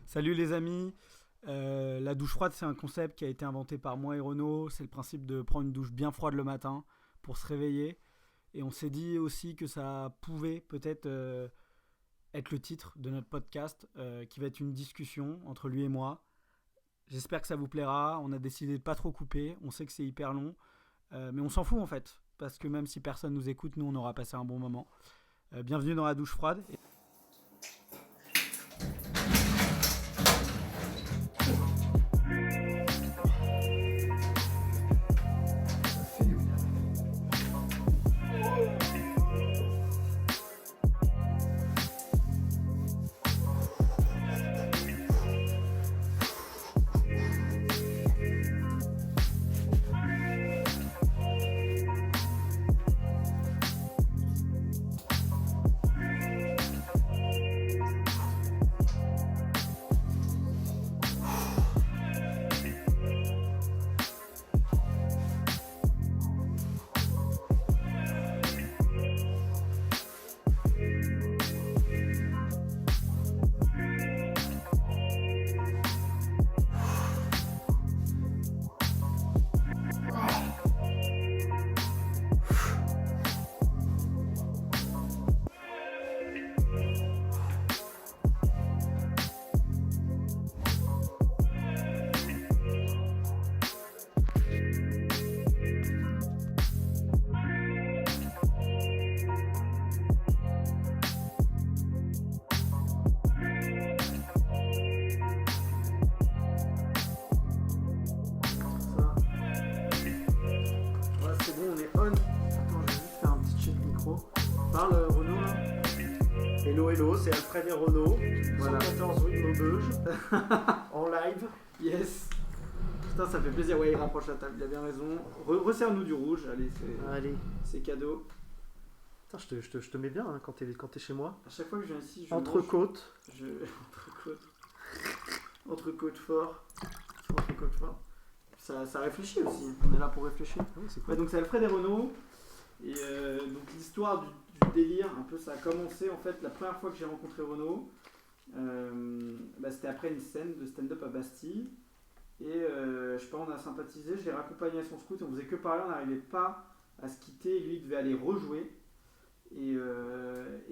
Salut les amis, la douche froide c'est un concept qui a été inventé par moi et Renaud. C'est le principe de prendre une douche bien froide le matin pour se réveiller. Et on s'est dit aussi que ça pouvait peut-être être le titre de notre podcast qui va être une discussion entre lui et moi. J'espère que ça vous plaira, on a décidé de pas trop couper, on sait que c'est hyper long, mais on s'en fout en fait. Parce que même si personne nous écoute, nous on aura passé un bon moment. Bienvenue dans la douche froide. Hello, c'est Alfred et Renaud, voilà. 114 rue de Maubeuge, en live. Yes. Putain, ça fait plaisir. Ouais, il rapproche la table, il a bien raison. Resserre-nous du rouge, allez, c'est cadeau. Putain, je te mets bien hein, quand t'es chez moi. À chaque fois que je viens ici, je Entrecôte. Entrecôte fort. Ça réfléchit aussi, on est là pour réfléchir. Oui, c'est cool. Ouais, donc c'est Alfred et Renaud. Et donc l'histoire du délire, un peu ça a commencé en fait la première fois que j'ai rencontré Renaud. C'était après une scène de stand-up à Bastille. Et je sais pas, on a sympathisé, je l'ai raccompagné à son scout, on faisait que parler, on n'arrivait pas à se quitter, lui il devait aller rejouer. Et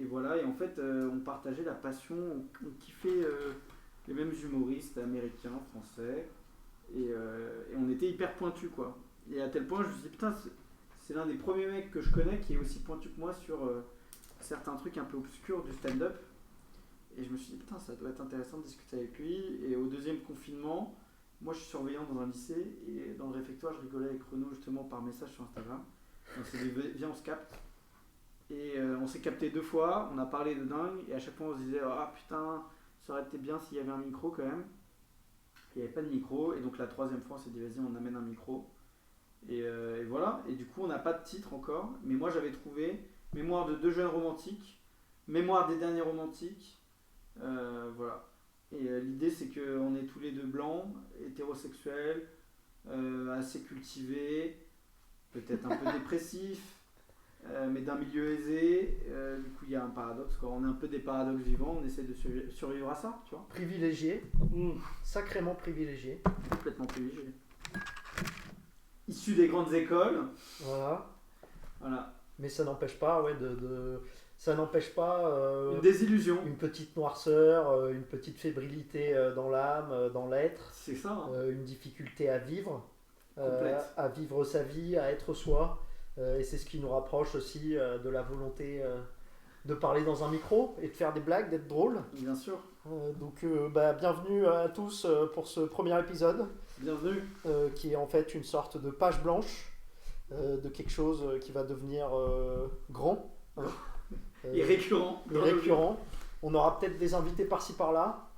voilà, et en fait on partageait la passion, on kiffait les mêmes humoristes américains, français. Et on était hyper pointus quoi. Et à tel point je me suis dit putain, c'est l'un des premiers mecs que je connais qui est aussi pointu que moi sur certains trucs un peu obscurs du stand-up. Et je me suis dit, putain, ça doit être intéressant de discuter avec lui. Et au deuxième confinement, moi je suis surveillant dans un lycée. Et dans le réfectoire, je rigolais avec Renaud justement par message sur Instagram. On s'est dit, viens, on se capte. Et on s'est capté 2 fois, on a parlé de dingue. Et à chaque fois, on se disait, ah putain, ça aurait été bien s'il y avait un micro quand même. Il n'y avait pas de micro. Et donc la 3e fois, on s'est dit, vas-y, on amène un micro. Et voilà, et du coup on n'a pas de titre encore, mais moi j'avais trouvé Mémoire de 2 jeunes romantiques, Mémoire des derniers romantiques, voilà. Et l'idée c'est qu'on est tous les deux blancs, hétérosexuels, assez cultivés, peut-être un peu dépressifs, mais d'un milieu aisé. Du coup il y a un paradoxe, quoi. On est un peu des paradoxes vivants, on essaie de survivre à ça, tu vois. Privilégié, sacrément privilégié. Complètement privilégié. Issus des grandes écoles. Voilà. Mais ça n'empêche pas, ça n'empêche pas une désillusion, une petite noirceur, une petite fébrilité dans l'âme, dans l'être. C'est ça. Une difficulté à vivre, à vivre sa vie, à être soi. Et c'est ce qui nous rapproche aussi de la volonté de parler dans un micro et de faire des blagues, d'être drôle. Bien sûr. Donc bienvenue à tous pour ce premier épisode. Bienvenue. Qui est en fait une sorte de page blanche de quelque chose qui va devenir grand. Et récurrent. On aura peut-être des invités par-ci par-là.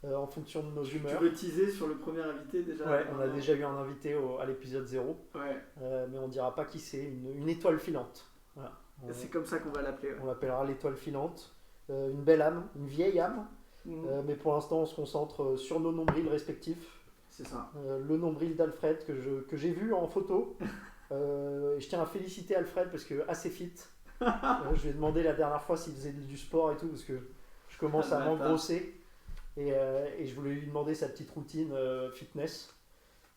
en fonction de nos Tu humeurs. veux teaser sur le premier invité déjà? Ouais, on a déjà eu un invité à l'épisode 0, Ouais, mais on dira pas qui c'est, une étoile filante. Voilà. c'est comme ça qu'on va l'appeler. On l'appellera l'étoile filante. Une belle âme, une vieille âme, mais pour l'instant on se concentre sur nos nombrils respectifs. C'est ça. Le nombril d'Alfred que j'ai vu en photo. Je tiens à féliciter Alfred parce que assez fit. Je lui ai demandé la dernière fois s'il faisait du sport et tout parce que je commence à m'engrosser et je voulais lui demander sa petite routine fitness.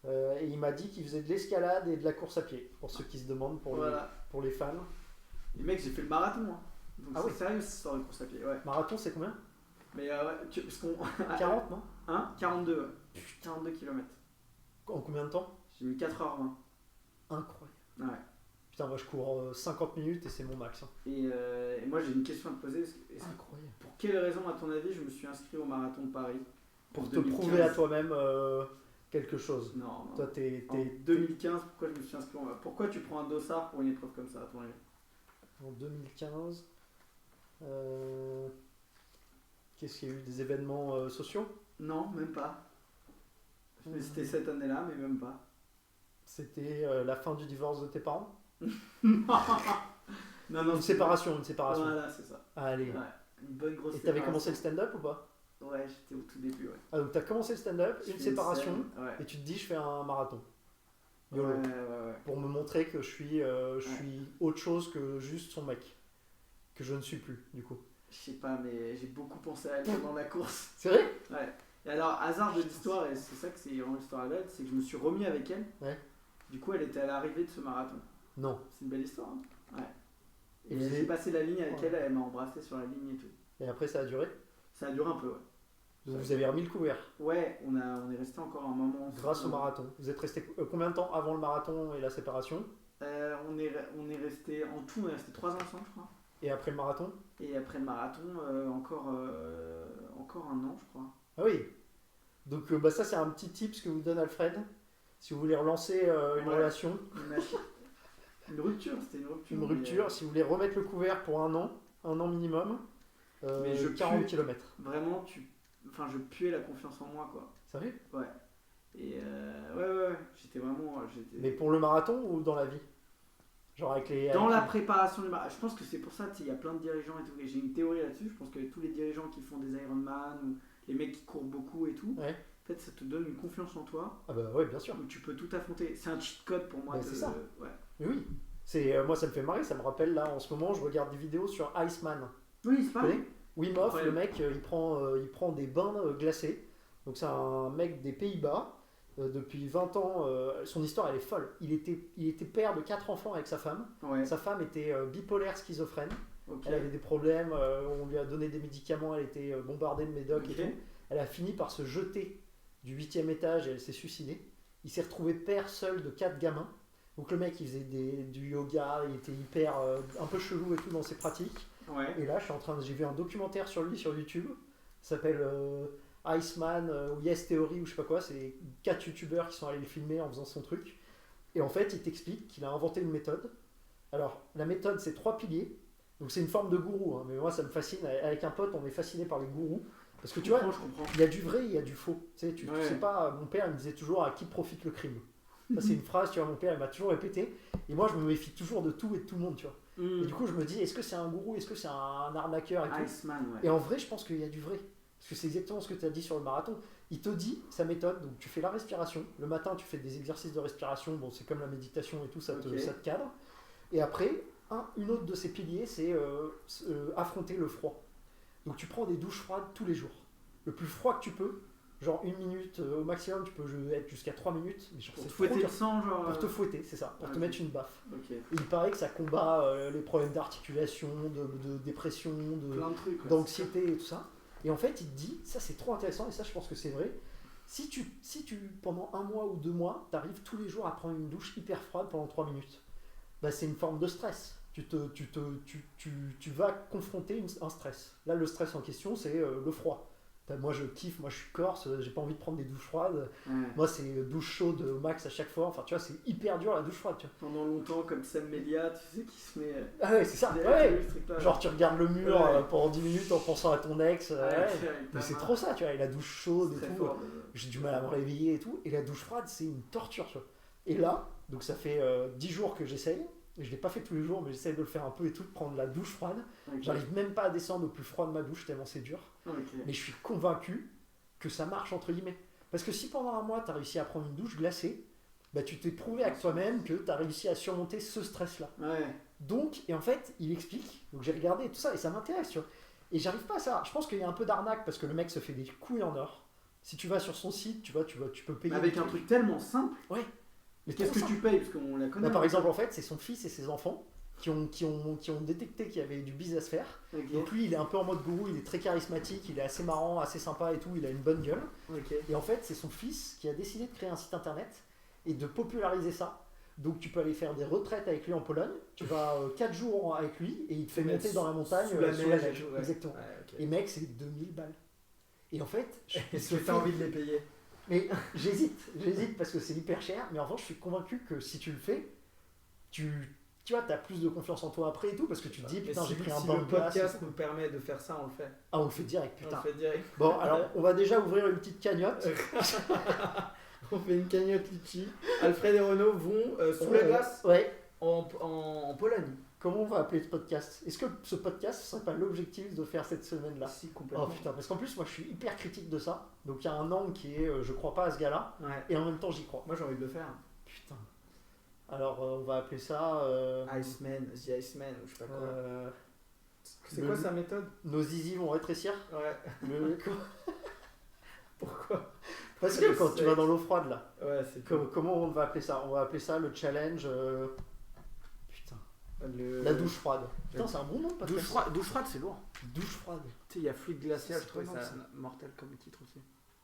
Et il m'a dit qu'il faisait de l'escalade et de la course à pied pour ceux qui se demandent, pour les fans. Les mecs, j'ai fait le marathon. Hein. Donc c'est oui. sérieux cette histoire de course à pied. Ouais. Marathon c'est combien? Mais parce qu'on. 40 non? Hein 42, ouais. 42 km. En combien de temps? J'ai mis 4h20. Incroyable. Ouais. Putain, moi je cours 50 minutes et c'est mon max. Hein. Et moi j'ai une question à te poser. Incroyable. Pour quelle raison, à ton avis, je me suis inscrit au marathon de Paris? Pour te prouver à toi-même quelque chose. Non. Toi, en 2015, pourquoi je me suis inscrit Pourquoi tu prends un dossard pour une épreuve comme ça, à ton avis? En 2015, qu'est-ce qu'il y a eu? Des événements sociaux? Non, même pas. C'était cette année-là, mais même pas. C'était la fin du divorce de tes parents? Non, Une séparation. Voilà, c'est ça. Allez. Ouais, une bonne grosse Et t'avais séparation. commencé le stand-up ou pas? Ouais, j'étais au tout début, ouais. Ah, donc t'as commencé le stand-up, une séparation, ouais. et tu te dis je fais un marathon. Ouais. Pour me montrer que je suis autre chose que juste son mec. Que je ne suis plus, du coup. Je sais pas, mais j'ai beaucoup pensé à elle pendant la course. C'est vrai? Ouais. Et alors, hasard de l'histoire, et c'est ça que c'est vraiment l'histoire bête, c'est que je me suis remis avec elle. Ouais. Du coup, elle était à l'arrivée de ce marathon. Non. C'est une belle histoire, hein. Ouais. Et Et j'ai passé la ligne avec elle, elle m'a embrassé sur la ligne et tout. Et après ça a duré? Ça a duré un peu, ouais. Donc vous avez remis le couvert? Ouais, on est resté encore un moment ensemble. Grâce au marathon. Vous êtes resté combien de temps avant le marathon et la séparation? On est resté, en tout, on est resté 3 ans ensemble, je crois. Et après le marathon? Et après le marathon, encore un an, je crois. Ah oui. Donc ça c'est un petit tip que vous donne Alfred. Si vous voulez relancer une relation. Une rupture, c'était une rupture. Une rupture, si vous voulez remettre le couvert pour un an minimum, mais 40 km. Vraiment, je puais la confiance en moi, quoi. Sérieux? Ouais. Et ouais, j'étais vraiment. Mais pour le marathon ou dans la vie? Genre Dans la préparation du marathon. Je pense que c'est pour ça, il y a plein de dirigeants et tout. Et j'ai une théorie là-dessus. Je pense que tous les dirigeants qui font des Ironman ou les mecs qui courent beaucoup et tout, ouais. En fait, ça te donne une confiance en toi. Ah bah ouais, bien sûr. Où tu peux tout affronter. C'est un cheat code pour moi. C'est ça. Ouais. Mais oui. Moi, ça me fait marrer. Ça me rappelle là, en ce moment, je regarde des vidéos sur Iceman. Oui, c'est pareil. Wim Hof, le mec, il prend des bains glacés. Donc c'est un mec des Pays-Bas. Depuis 20 ans, son histoire elle est folle. Il était père de 4 enfants avec sa femme. Ouais. Sa femme était bipolaire schizophrène. Okay. Elle avait des problèmes, on lui a donné des médicaments, elle était bombardée de médocs et tout. Elle a fini par se jeter du 8e étage et elle s'est suicidée. Il s'est retrouvé père seul de 4 gamins. Donc le mec il faisait du yoga, il était hyper un peu chelou et tout dans ses pratiques. Ouais. Et là j'ai vu un documentaire sur lui sur YouTube. Ça s'appelle Iceman ou Yes Theory ou je sais pas quoi. C'est 4 youtubeurs qui sont allés le filmer en faisant son truc. Et en fait il t'explique qu'il a inventé une méthode. Alors la méthode c'est 3 piliers. Donc c'est une forme de gourou, hein. Mais moi ça me fascine. Avec un pote on est fasciné par les gourous. Parce que tu vois, il y a du vrai, il y a du faux. Tu sais pas, mon père il me disait toujours à qui profite le crime. Ça c'est une phrase, tu vois, mon père il m'a toujours répété. Et moi je me méfie toujours de tout et de tout le monde, tu vois. Et du coup je me dis, est-ce que c'est un gourou, est-ce que c'est un arnaqueur et Iceman, tout. Et en vrai je pense qu'il y a du vrai. Parce que c'est exactement ce que tu as dit sur le marathon. Il te dit sa méthode, donc tu fais la respiration. Le matin tu fais des exercices de respiration, bon c'est comme la méditation et tout, ça te cadre. Et après, une autre de ces piliers c'est affronter le froid. Donc tu prends des douches froides tous les jours. Le plus froid que tu peux, genre 1 minute au maximum, tu peux être jusqu'à 3 minutes. Mais pour te fouetter le sang, genre. Pour te fouetter, c'est ça, pour te mettre une baffe. Okay. Et il paraît que ça combat les problèmes d'articulation, de dépression, d'anxiété et tout ça. Et en fait, il te dit, ça c'est trop intéressant et ça je pense que c'est vrai. Si tu pendant 1 mois ou 2 mois, tu arrives tous les jours à prendre une douche hyper froide pendant 3 minutes, bah, c'est une forme de stress. Tu vas confronter un stress. Là, le stress en question, c'est le froid. Moi je kiffe, moi je suis corse, j'ai pas envie de prendre des douches froides. Ouais. Moi c'est douche chaude au max à chaque fois. Enfin tu vois, c'est hyper dur la douche froide. Tu vois. Pendant longtemps, comme Sam Melia, tu sais, qui se met. Ah ouais, c'est ça. derrière Ouais. le strict, là. Genre tu regardes le mur Ouais. Pendant 10 minutes en pensant à ton ex. Ouais, Ouais. avec ta Mais c'est main. trop ça, tu vois. Et la douche chaude et Très tout. fort. J'ai du mal à me réveiller et tout. Et la douche froide, c'est une torture, tu vois. Et là, donc ça fait 10 jours que j'essaye. Et je l'ai pas fait tous les jours, mais j'essaye de le faire un peu et tout, de prendre la douche froide. Ok. J'arrive même pas à descendre au plus froid de ma douche, tellement c'est dur. Ok. Mais je suis convaincu que ça marche, entre guillemets. Parce que si pendant un mois, tu as réussi à prendre une douche glacée, bah, tu t'es prouvé avec toi-même que tu as réussi à surmonter ce stress-là. Ouais. Donc, et en fait, il explique, donc j'ai regardé tout ça, et ça m'intéresse, tu vois. Et j'arrive pas à ça. Je pense qu'il y a un peu d'arnaque, parce que le mec se fait des couilles en or. Si tu vas sur son site, tu peux payer. Mais avec des un truc tellement simple. Ouais. Mais qu'est-ce que trop tu payes? Parce qu'on la connaît. Bah, par exemple, en fait, c'est son fils et ses enfants qui ont détecté qu'il y avait du biz à se faire. Ok. Donc lui, il est un peu en mode gourou, il est très charismatique, il est assez marrant, assez sympa et tout, il a une bonne gueule. Ok. Et en fait, c'est son fils qui a décidé de créer un site internet et de populariser ça. Donc tu peux aller faire des retraites avec lui en Pologne, tu vas 4 jours avec lui et il te fait monter dans la montagne sous la sous neige la neige. et tout, ouais. Exactement. Ouais, ok. Et mec, c'est 2000 balles. Et en fait, Est-ce que t'as envie de les payer? mais j'hésite parce que c'est hyper cher, mais en revanche, je suis convaincu que si tu le fais, tu vois, t'as plus de confiance en toi après et tout, parce que tu te dis, Mais putain, j'ai pris un si bain le de glace. podcast nous permet de faire ça, on le fait. Ah, on le fait direct, On putain. le fait direct. Bon, alors, on va déjà ouvrir une petite cagnotte. On fait une cagnotte litchi. Alfred et Renaud vont sous la glace Ouais. en Pologne. Comment on va appeler ce podcast? Est-ce que ce podcast, ce serait pas l'objectif de faire cette semaine-là? Si, Oh complètement. putain, parce qu'en plus, moi, je suis hyper critique de ça. Donc, il y a un angle qui est, je crois pas à ce gars-là, Ouais. et en même temps, j'y crois. Moi, j'ai envie de le faire. Putain. Alors, on va appeler ça... Iceman, The Iceman, ou je sais pas quoi. C'est le- quoi sa méthode? Nos zizi vont rétrécir. Ouais. Le- Pourquoi? Parce que quand tu vas dans l'eau froide, là, Ouais, c'est cool. comment on va appeler ça? On va appeler ça le challenge... Putain. La douche froide. Putain, c'est un bon nom, pas Douche froide, c'est lourd. Douche froide. Tu sais, il y a fluide glacial, C'est je trouvais pas mal, ça mortel comme titre aussi.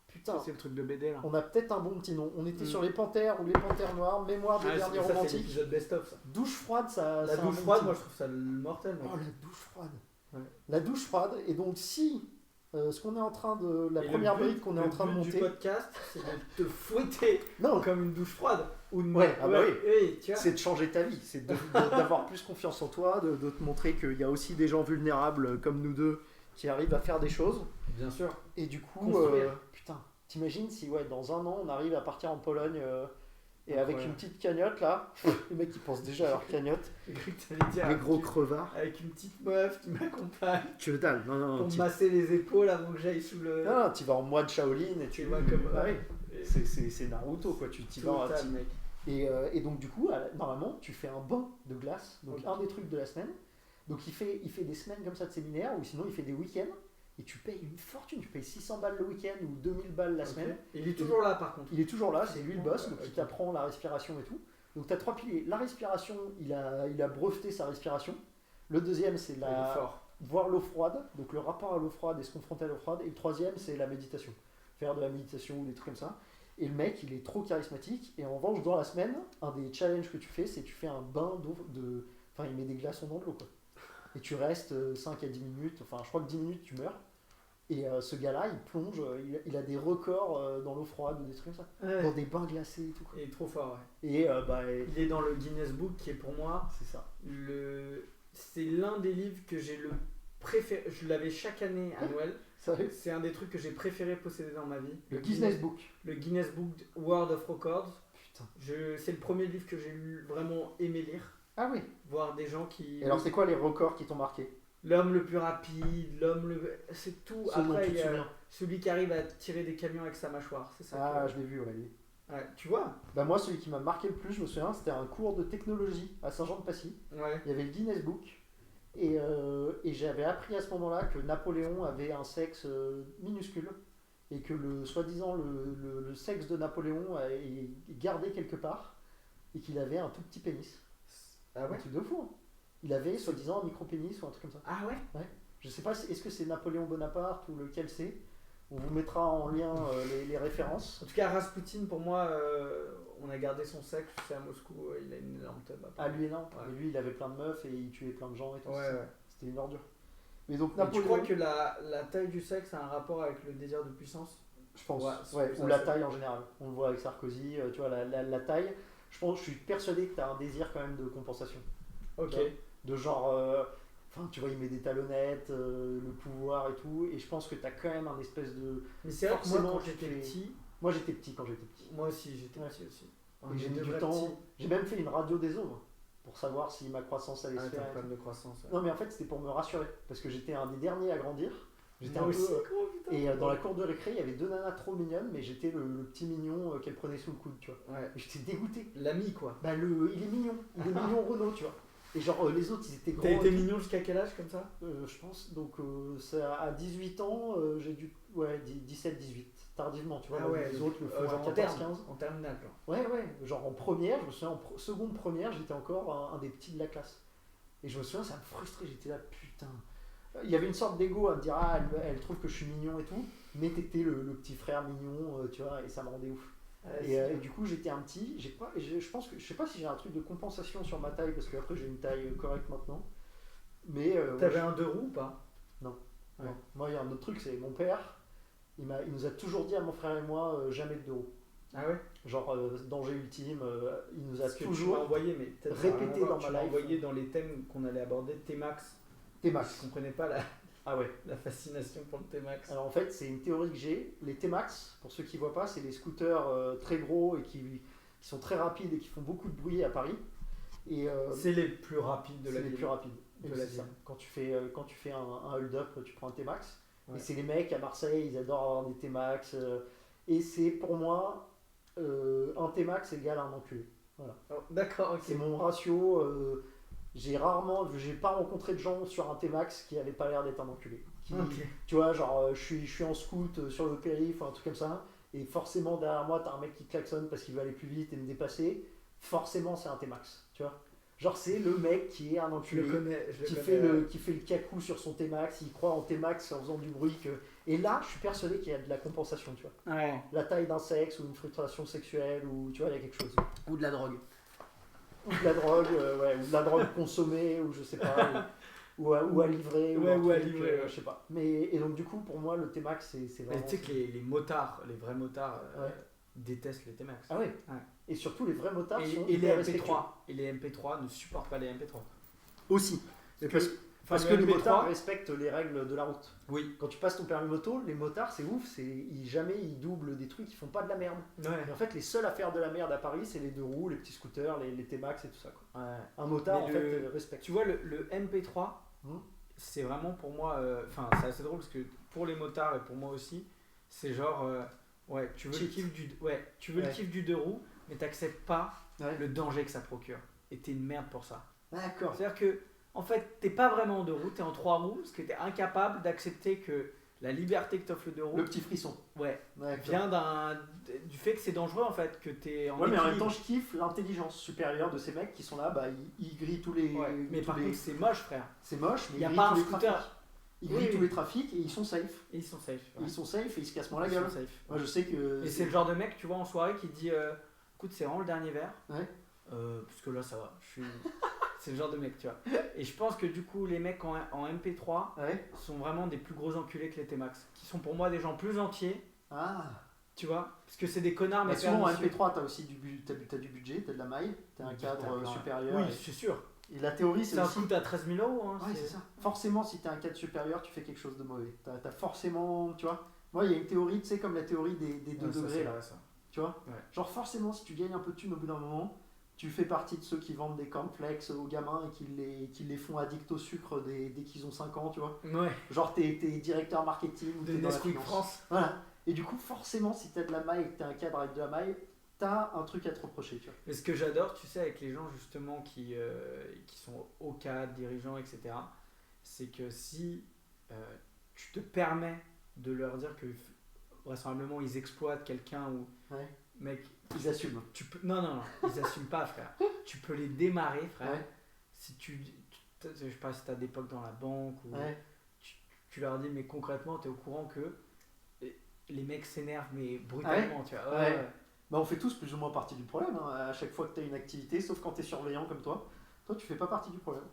Putain. C'est le truc de BD là. On a peut-être un bon petit nom. On était Mm. sur les panthères ou les panthères noires, mémoire des derniers ça, c'est romantiques. l'épisode best-of ça. Douche froide, ça. La c'est un douche bon froide, petit moi nom. je trouve ça mortel. Mec. Oh, la douche froide. Ouais. La douche froide. Et donc, si ce qu'on est en train de. La Et première le but- brique qu'on est en train de Le but monter. du podcast, c'est de te fouetter Non, comme une douche froide. Ou de... Ouais, ah bah oui. oui, tu vois. c'est de changer ta vie. C'est d'avoir plus confiance en toi, de te montrer qu'il y a aussi des gens vulnérables comme nous deux qui arrivent à faire des choses. Bien sûr. Et du coup, Construire. putain, t'imagines si ouais, dans un an on arrive à partir en Pologne et avec Incroyable. une petite cagnotte là, les mecs ils pensent déjà à leur cagnotte, J'ai cru que t'allais dire les avec gros une- crevards. avec une petite meuf qui m'accompagne Que dalle, non, pour me tu masser les épaules avant que j'aille sous le. vas en moine Shaolin et Tu tu vois comme. bah oui, Et- c'est Naruto quoi, tu vas Total, mec. et donc du coup, normalement tu fais un bain de glace, donc Ok. un des trucs de la semaine. Donc il fait des semaines comme ça de séminaire ou sinon il fait des week-ends et tu payes une fortune, tu payes 600 balles le week-end ou 2000 balles la Ok. semaine. Il est toujours là par contre. Il est toujours là, c'est lui le boss, donc Ok. il t'apprend la respiration et tout. Donc tu as 3 piliers. La respiration, il a breveté sa respiration. Le deuxième, c'est Il est fort. voir l'eau froide, donc le rapport à l'eau froide et se confronter à l'eau froide. Et le troisième, c'est la méditation. Faire de la méditation ou des trucs comme ça. Et le mec, il est trop charismatique. Et en revanche, dans la semaine, un des challenges que tu fais, c'est que tu fais un bain d'eau de... Enfin, il met des glaçons dans de l'eau, quoi. Et tu restes 5 à 10 minutes, enfin, je crois que 10 minutes, tu meurs. Et ce gars-là, il plonge, il a des records dans l'eau froide ou des trucs comme ça. Ouais. Dans des bains glacés et tout, quoi. Il est trop fort, ouais. Et Il est dans le Guinness Book qui est pour moi c'est ça. c'est l'un des livres que j'ai le préféré. Je l'avais chaque année à Noël. Sérieux. C'est un des trucs que j'ai préféré posséder dans ma vie. Le Guinness Book. Le Guinness Book World of Records. Putain. C'est le premier livre que j'ai vraiment aimé lire. Ah oui. Voir des gens qui. Et alors, c'est quoi les records qui t'ont marqué? L'homme le plus rapide, l'homme le. C'est tout. Ceux dont Après, tu il te y a souviens. celui qui arrive à tirer des camions avec sa mâchoire. C'est ça. Ah, que- je l'ai vu, ouais. Lui. Ouais, tu vois. Bah moi, celui qui m'a marqué le plus, je me souviens, c'était un cours de technologie à Saint-Jean-de-Passy. Ouais. Il y avait le Guinness Book. Et j'avais appris à ce moment-là que Napoléon avait un sexe minuscule. Et que soi-disant, le sexe de Napoléon est gardé quelque part. Et qu'il avait un tout petit pénis. Ah Un ouais. truc de fou. Hein. Il avait soi-disant un micro-pénis ou un truc comme ça. Ah ouais. Je sais pas, est-ce que c'est Napoléon Bonaparte ou lequel c'est? On vous mettra en lien les références. En tout cas, Rasputin, pour moi, on a gardé son sexe. C'est à Moscou, il a une énorme tub. Ah, lui, non. Ouais. Mais lui, il avait plein de meufs et il tuait plein de gens et tout. Ouais, ouais. C'était une ordure. Mais donc Mais tu Napoléon, crois que la taille du sexe a un rapport avec le désir de puissance? je pense, Ouais, ou la taille en général. On le voit avec Sarkozy, tu vois, la taille. Je suis persuadé que tu as un désir quand même de compensation. Ok. Tu vois, de genre, enfin, tu vois, il met des talonnettes, le pouvoir et tout. Et je pense que tu as quand même un espèce de. Mais c'est vrai que moi, Forcément, quand j'étais petit, Moi, j'étais petit quand j'étais petit. moi aussi, j'étais Ouais. petit aussi. Et j'ai mis du temps. J'ai même fait une radio des os moi, pour savoir si ma croissance allait se Ah, t'as faire. un et problème tout. de croissance. Ouais. Non, mais en fait, c'était pour me rassurer. Parce que j'étais un des derniers à grandir. J'étais Moi un aussi, peu. gros, putain. Et dans la cour de récré, il y avait deux nanas trop mignonnes, mais j'étais le petit mignon qu'elle prenait sous le coude, tu vois. Ouais. Et j'étais dégoûté. L'ami, quoi. Bah, il est mignon. Il est mignon Renault, tu vois. Et genre, les autres, ils étaient gros. T'as été mignon jusqu'à quel âge comme ça? Je pense. Donc, à 18 ans, j'ai dû. Ouais, 17-18. Tardivement, tu vois. Ah là, ouais, les autres le font genre à 14-15. en terminale, genre. Ouais, ouais. Genre en première, je me souviens, seconde première, j'étais encore un des petits de la classe. Et je me souviens, ça me frustrait. J'étais là, putain. Il y avait une sorte d'ego à me dire, ah, elle trouve que je suis mignon et tout. Mais t'étais le petit frère mignon, tu vois, et ça me rendait ouf. Et du coup, j'étais un petit. Je pense que je sais pas si j'ai un truc de compensation sur ma taille parce que après j'ai une taille correcte maintenant. Mais T'avais un 2 roues ou pas? non. Ouais. Non. Moi, il y a un autre truc, c'est mon père. Il nous a toujours dit à mon frère et moi jamais de 2 roues. Ah ouais? Genre danger ultime. Il nous a Parce que tu m'as toujours envoyé, mais peut-être répété dans tu ma m'as life. envoyé dans les thèmes qu'on allait aborder T-Max. T-Max. Je comprenais pas Ah ouais. la fascination pour le T-Max. Alors en fait, c'est une théorie que j'ai. Les T-Max, pour ceux qui ne voient pas, c'est des scooters très gros et qui sont très rapides et qui font beaucoup de bruit à Paris. Et C'est les plus rapides de la c'est les ville. plus rapides. De Et la c'est ça. ville. Quand tu fais un hold-up, tu prends un T-Max. Ouais. Et c'est les mecs à Marseille, ils adorent avoir des T-Max. Et c'est pour moi, un T-Max égale un enculé. Voilà. Oh, d'accord, ok. C'est mon ratio. J'ai pas rencontré de gens sur un T-Max qui avaient pas l'air d'être un enculé. Ok. Tu vois, genre, je suis en scoot sur le périph', un truc comme ça. Et forcément, derrière moi, t'as un mec qui klaxonne parce qu'il veut aller plus vite et me dépasser. Forcément, c'est un T-Max. Tu vois. Genre, c'est le mec qui est un Je enculé. le connais. Qui fait le cacou sur son T-Max, il croit en T-Max en faisant du bruit. Et là, je suis persuadé qu'il y a de la compensation, tu vois. Ouais. La taille d'un sexe ou une frustration sexuelle, ou tu vois, il y a quelque chose. Ou de la drogue. Ou de la drogue, ouais, ou de la drogue consommée, ou je sais pas, ou à livrer, Ouais, un ou à truc, livrer, ouais. je sais pas. Et donc, du coup, pour moi, le T-Max, c'est Mais vraiment. tu sais que les motards, les vrais motards, Ouais. détestent les T-Max. Ah ouais. Ouais. Et surtout, les vrais motards sont Et les hyper respectueux. MP3. Et les MP3 ne supportent pas les MP3. Aussi. Parce que le les MP3, motards respectent les règles de la route. Oui. Quand tu passes ton permis moto, les motards, c'est ouf, jamais ils doublent des trucs, ils font pas de la merde. Ouais. Et en fait, les seuls à faire de la merde à Paris, c'est les 2 roues, les petits scooters, les T-Max et tout ça, quoi. Ouais. Un motard, Mais en fait, respecte. Tu vois, le MP3, Hum. c'est vraiment pour moi. Enfin, c'est assez drôle parce que pour les motards et pour moi aussi, c'est genre. Ouais, tu veux le Cheat. kiff du. Ouais, tu veux le Ouais. kiff du 2 roues, mais t'acceptes pas Ouais. le danger que ça procure. Et t'es une merde pour ça. D'accord. C'est-à-dire que, en fait, t'es pas vraiment en 2 roues, t'es en 3 roues, parce que t'es incapable d'accepter que la liberté que t'offre le 2 roues, Le petit frisson. ouais, D'accord. vient du fait que c'est dangereux en fait, que t'es en Ouais, mais en même équilibre. temps, je kiffe l'intelligence supérieure de ces mecs qui sont là, bah, ils grillent tous les. Ouais, mais tous par les- contre, c'est moche, frère. c'est moche, mais Y a ils pas grillent un tous les scooter. trafics. Ils Oui, grillent oui. tous les trafics et ils sont safe. Et ils sont safe. ouais. Ils sont safe et ils se cassent moins la Ils gueule. sont safe. Moi, je sais que. Et c'est le genre de mec, tu vois, en soirée qui dit écoute, c'est vraiment le dernier verre. Ouais. Parce que là, ça va. C'est le genre de mec, tu vois. Et je pense que du coup, les mecs en MP3 Ouais. sont vraiment des plus gros enculés que les T-Max. Qui sont pour moi des gens plus entiers, Ah. tu vois. Parce que c'est des connards, mais Mais souvent en pernicieux. MP3, t'as aussi t'as du budget, t'as de la maille, t'as un cadre supérieur. Oui, c'est sûr. Et la théorie, c'est C'est un aussi. coût à 13 000 euros. Hein, Ouais, c'est ça. Forcément, si t'as un cadre supérieur, tu fais quelque chose de mauvais. T'as forcément. Tu vois. Moi, il y a une théorie, tu sais, comme la théorie des 2 Ouais, ça, degrés, c'est là. vrai, ça. Tu vois. Ouais. Genre, forcément, si tu gagnes un peu de thunes au bout d'un moment, tu fais partie de ceux qui vendent des cornflakes aux gamins et qui les font addicts au sucre dès qu'ils ont 5 ans, tu vois. Ouais. Genre, t'es directeur marketing ou De t'es dans la Nesquik finance. France. Voilà. Et du coup, forcément, si t'as de la maille et que t'as un cadre avec de la maille, t'as un truc à te reprocher, tu vois. Mais ce que j'adore, tu sais, avec les gens justement qui sont au cadre, dirigeants, etc., c'est que si tu te permets de leur dire que vraisemblablement ils exploitent quelqu'un ou Ouais. mec, Ils assument. tu peux non, ils assument pas, frère. Tu peux les démarrer, frère. Ouais. Si je sais pas si t'as des potes dans la banque ou Ouais. tu leur dis mais concrètement t'es au courant que les mecs s'énervent mais brutalement, tu vois. Ouais. Bah, on fait tous plus ou moins partie du problème, hein, à chaque fois que tu as une activité, sauf quand tu es surveillant comme toi. Toi, tu fais pas partie du problème.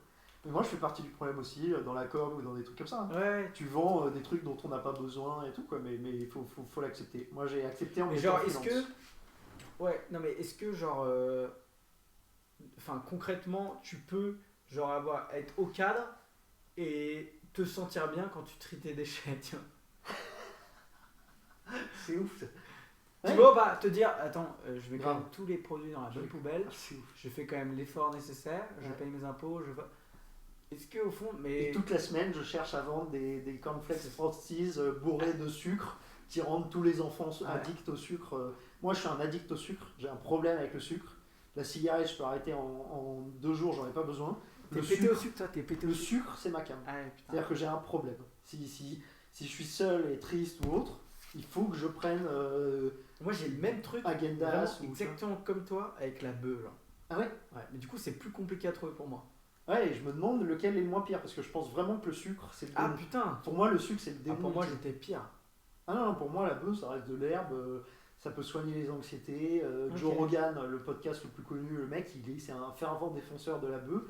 Mais moi, je fais partie du problème aussi, dans la com ou dans des trucs comme ça. Ouais. Tu vends des trucs dont on n'a pas besoin et tout, quoi, mais il faut l'accepter. Moi, j'ai accepté en Mais étant genre, est-ce freelance. que. Ouais, non, mais est-ce que, genre. Enfin, concrètement, tu peux, genre, être au cadre et te sentir bien quand tu tries tes déchets, tu vois. C'est ouf, ça. Tu Ouais. vois, pas te dire, attends, je mets quand Grave. même tous les produits dans la bonne poubelle, Ah, c'est ouf. je fais quand même l'effort nécessaire, je Ouais. paye mes impôts, Est-ce que au fond, Et mais. toute la semaine, je cherche à vendre des cornflakes C'est- Frosties bourrés de sucre qui rendent tous les enfants Ouais. addicts au sucre. Moi, je suis un addict au sucre. J'ai un problème avec le sucre. La cigarette, je peux arrêter en 2 jours, j'en ai pas besoin. T'es Le pété au sucre, sucre, toi, t'es pété au le sucre. sucre, c'est ma cam. Ah ouais, putain. C'est-à-dire que j'ai un problème. Si je suis seul et triste ou autre, il faut que je prenne Moi, j'ai le même truc, Agendas vraiment, ou exactement comme toi, avec la bœuf, là. Ah ouais. Ouais, mais du coup, c'est plus compliqué à trouver pour moi. Ouais, et je me demande lequel est le moins pire parce que je pense vraiment que le sucre, c'est le Ah démon. putain. Pour moi, le sucre, c'est le démon. Pour moi, ultime. j'étais pire. Ah non, pour moi, la bœuf, ça reste de l'herbe, ça peut soigner les anxiétés. Joe Ok. Rogan, le podcast le plus connu, le mec, c'est un fervent défenseur de la bœuf.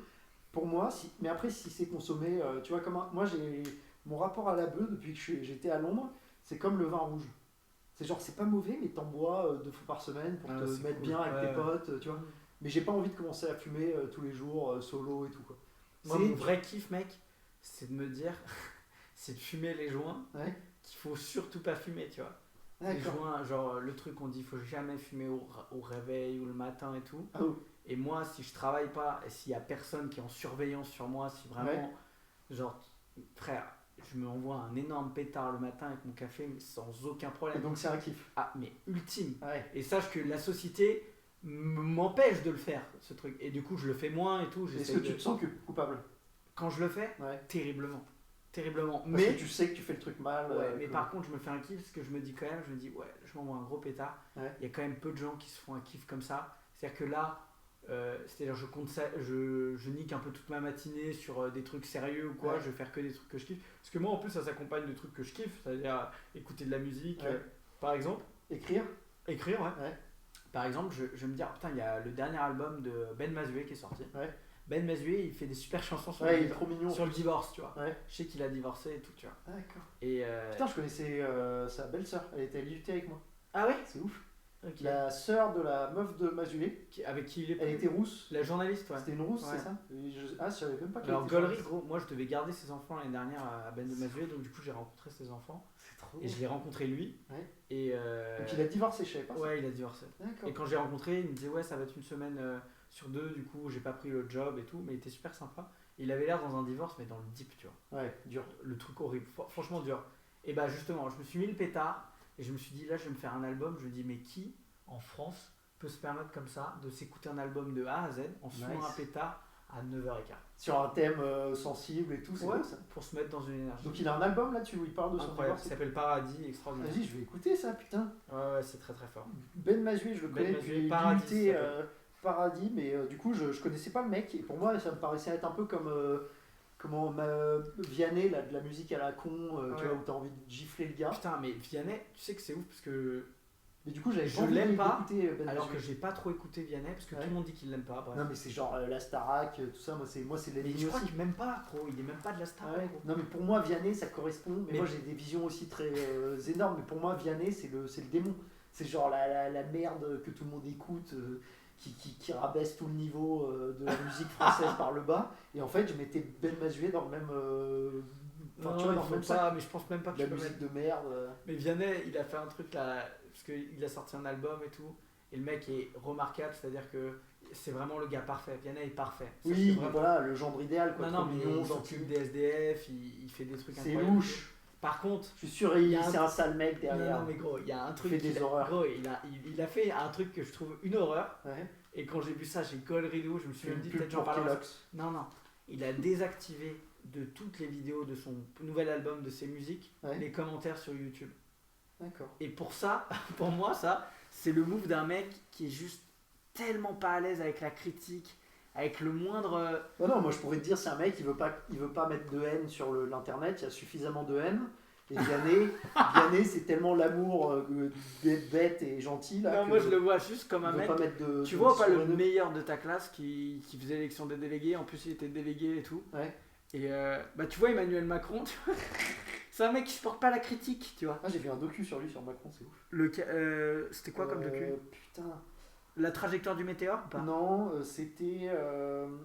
Pour moi, mais après, si c'est consommé, tu vois, moi, j'ai mon rapport à la bœuf depuis que j'étais à Londres, c'est comme le vin rouge. C'est genre, c'est pas mauvais, mais t'en bois 2 fois par semaine pour Ah, te c'est mettre cool. bien avec Ouais, tes potes, tu vois. Mais j'ai pas envie de commencer à fumer tous les jours, solo et tout, quoi. Moi, mon vrai kiff, mec, c'est de me dire, c'est de fumer les joints Ouais, qu'il faut surtout pas fumer, tu vois. Les d'accord. joints, genre le truc qu'on dit, faut jamais fumer au réveil ou le matin et tout. Ah oui. Et moi, si je travaille pas et s'il y a personne qui est en surveillance sur moi, si vraiment, genre, frère, je me envoie un énorme pétard le matin avec mon café, mais sans aucun Et problème. donc, c'est un kiff. Ah, mais ultime. Ouais. Et sache que la société m'empêche de le faire, ce truc. Et du coup, je le fais moins et tout. Est-ce j'essaie que de- tu te sens coupable? Quand je le fais, Ouais. terriblement. Terriblement. Parce Mais, que tu sais que tu fais le truc mal. ouais, mais que- par contre, je me fais un kiff parce que je me dis quand même, je me dis, ouais, je m'envoie un gros pétard. Ouais. Il y a quand même peu de gens qui se font un kiff comme ça. C'est-à-dire que là, c'est-à-dire je compte ça, je nique un peu toute ma matinée sur des trucs sérieux ou quoi, Ouais. je vais faire que des trucs que je kiffe. Parce que moi, en plus, ça s'accompagne de trucs que je kiffe, c'est-à-dire écouter de la musique, Ouais. par exemple. Écrire. Écrire, ouais. Ouais. Par exemple, je me dis, ah, putain, il y a le dernier album de Ben Mazué qui est sorti. Ouais. Ben Mazué, il fait des super chansons sur, Ouais, il est trop mignon. sur le divorce, tu vois. Ouais. Je sais qu'il a divorcé et tout, tu vois. D'accord. Et Putain, je connaissais sa belle-sœur. Elle était à l'IUT avec moi. ah ouais. C'est ouf. Ok. La sœur de la meuf de Masulé, Avec qui il est elle était rousse. La journaliste, ouais. C'était une rousse, Ouais. c'est ça? Ah, je savais même pas qu'elle Alors était Gollery, journaliste. gros, moi je devais garder ses enfants l'année dernière à Ben de Mazué, donc du coup j'ai rencontré ses enfants C'est trop et je l'ai rencontré lui. Ouais. Et Donc il a divorcé, je savais pas ça. ouais, il a divorcé. D'accord. Et quand j'ai rencontré, il me disait ouais, ça va être une semaine sur 2, du coup j'ai pas pris le job et tout, mais il était super sympa. Il avait l'air dans un divorce, mais dans le deep, tu vois. Ouais, dur. Le truc horrible, franchement dur. Et bah justement, je me suis mis le pétard et je me suis dit là je vais me faire un album. Je me dis mais qui en France peut se permettre comme ça de s'écouter un album de A à Z en se fumant Nice. un pétard à 9h15 Sur un thème sensible et tout, c'est ouais, beau ça. pour se mettre dans une énergie. Donc il a un album là-dessus où il parle de son Incroyable, divorce. ça s'appelle Paradis, extraordinaire. Vas-y, je vais écouter ça, putain. Ouais, c'est très très fort. Ben Mazué, je le Ben connais Mazué, depuis Paradis, l'IUT, ça s'appelle. Paradis, mais du coup, je connaissais pas le mec. Et pour moi, ça me paraissait être un peu comme Vianney, là, de la musique à la con, tu Ouais. vois, où t'as envie de gifler le gars. Putain, mais Vianney, tu sais que c'est ouf parce que. Mais du coup, j'avais Je pas envie l'aime pas, d'écouter Ben Alors que Mazué. j'ai pas trop écouté Vianney parce que Ouais. tout le monde dit qu'il l'aime pas. Bref. Non, mais c'est genre la Starac, tout ça, moi c'est Mais l'ennemi je crois aussi. qu'il m'aime pas, gros. Il est même pas de la star. Ah ouais. gros. Non, mais pour moi, Vianney, ça correspond. Mais Mais- moi, j'ai des visions aussi très énormes. Mais pour moi, Vianney, c'est le démon. C'est genre la merde que tout le monde écoute, qui rabaisse tout le niveau de la musique française par le bas. Et en fait, je mettais Ben Mazué dans le même. Enfin, Non, tu vois, il dans le faut même pas, sac. mais je pense même pas que La tu peux musique mettre. de merde. Mais Vianney, il a fait un truc là, parce qu'il a sorti un album et tout, et le mec est remarquable, c'est-à-dire que c'est vraiment le gars parfait. Vianney est parfait. Ça, Oui, c'est mais vraiment- voilà, le genre idéal, quoi. Non, Trop non, mais mignon, il gentil. s'occupe des SDF, il fait des trucs C'est incroyables. louche. Par contre, Je suis sûr, Il y a c'est un- un sale mec non, derrière. non, mais gros, il y a un truc. fait des qu'il a- horreurs. Gros, il a fait un truc que je trouve une horreur, Ouais. et quand j'ai vu ça chez Cole Rideau, je me suis Une même dit pub peut-être j'en pour parlerai. Kellogg's. Non, non, il a désactivé de toutes les vidéos de son nouvel album, de ses musiques, Ouais. les commentaires sur YouTube. D'accord. Et pour ça, pour moi, ça, c'est le move d'un mec qui est juste tellement pas à l'aise avec la critique, avec le moindre. Non, non, moi je pourrais te dire, c'est un mec, il veut pas mettre de haine sur l'internet, il y a suffisamment de haine. Et Vianney, c'est tellement l'amour d'être bête et gentil là. Non, que moi je le vois juste comme un veut mec. pas mettre Tu de vois pas le sur haineux. meilleur de ta classe qui faisait l'élection des délégués, en plus il était délégué et tout. Ouais. Et bah tu vois Emmanuel Macron, tu vois, c'est un mec qui supporte pas la critique, tu vois. Ah, j'ai vu un docu sur lui, sur Macron, c'est ouf. C'était quoi comme docu? Putain. La trajectoire du météore ou pas? Non, c'était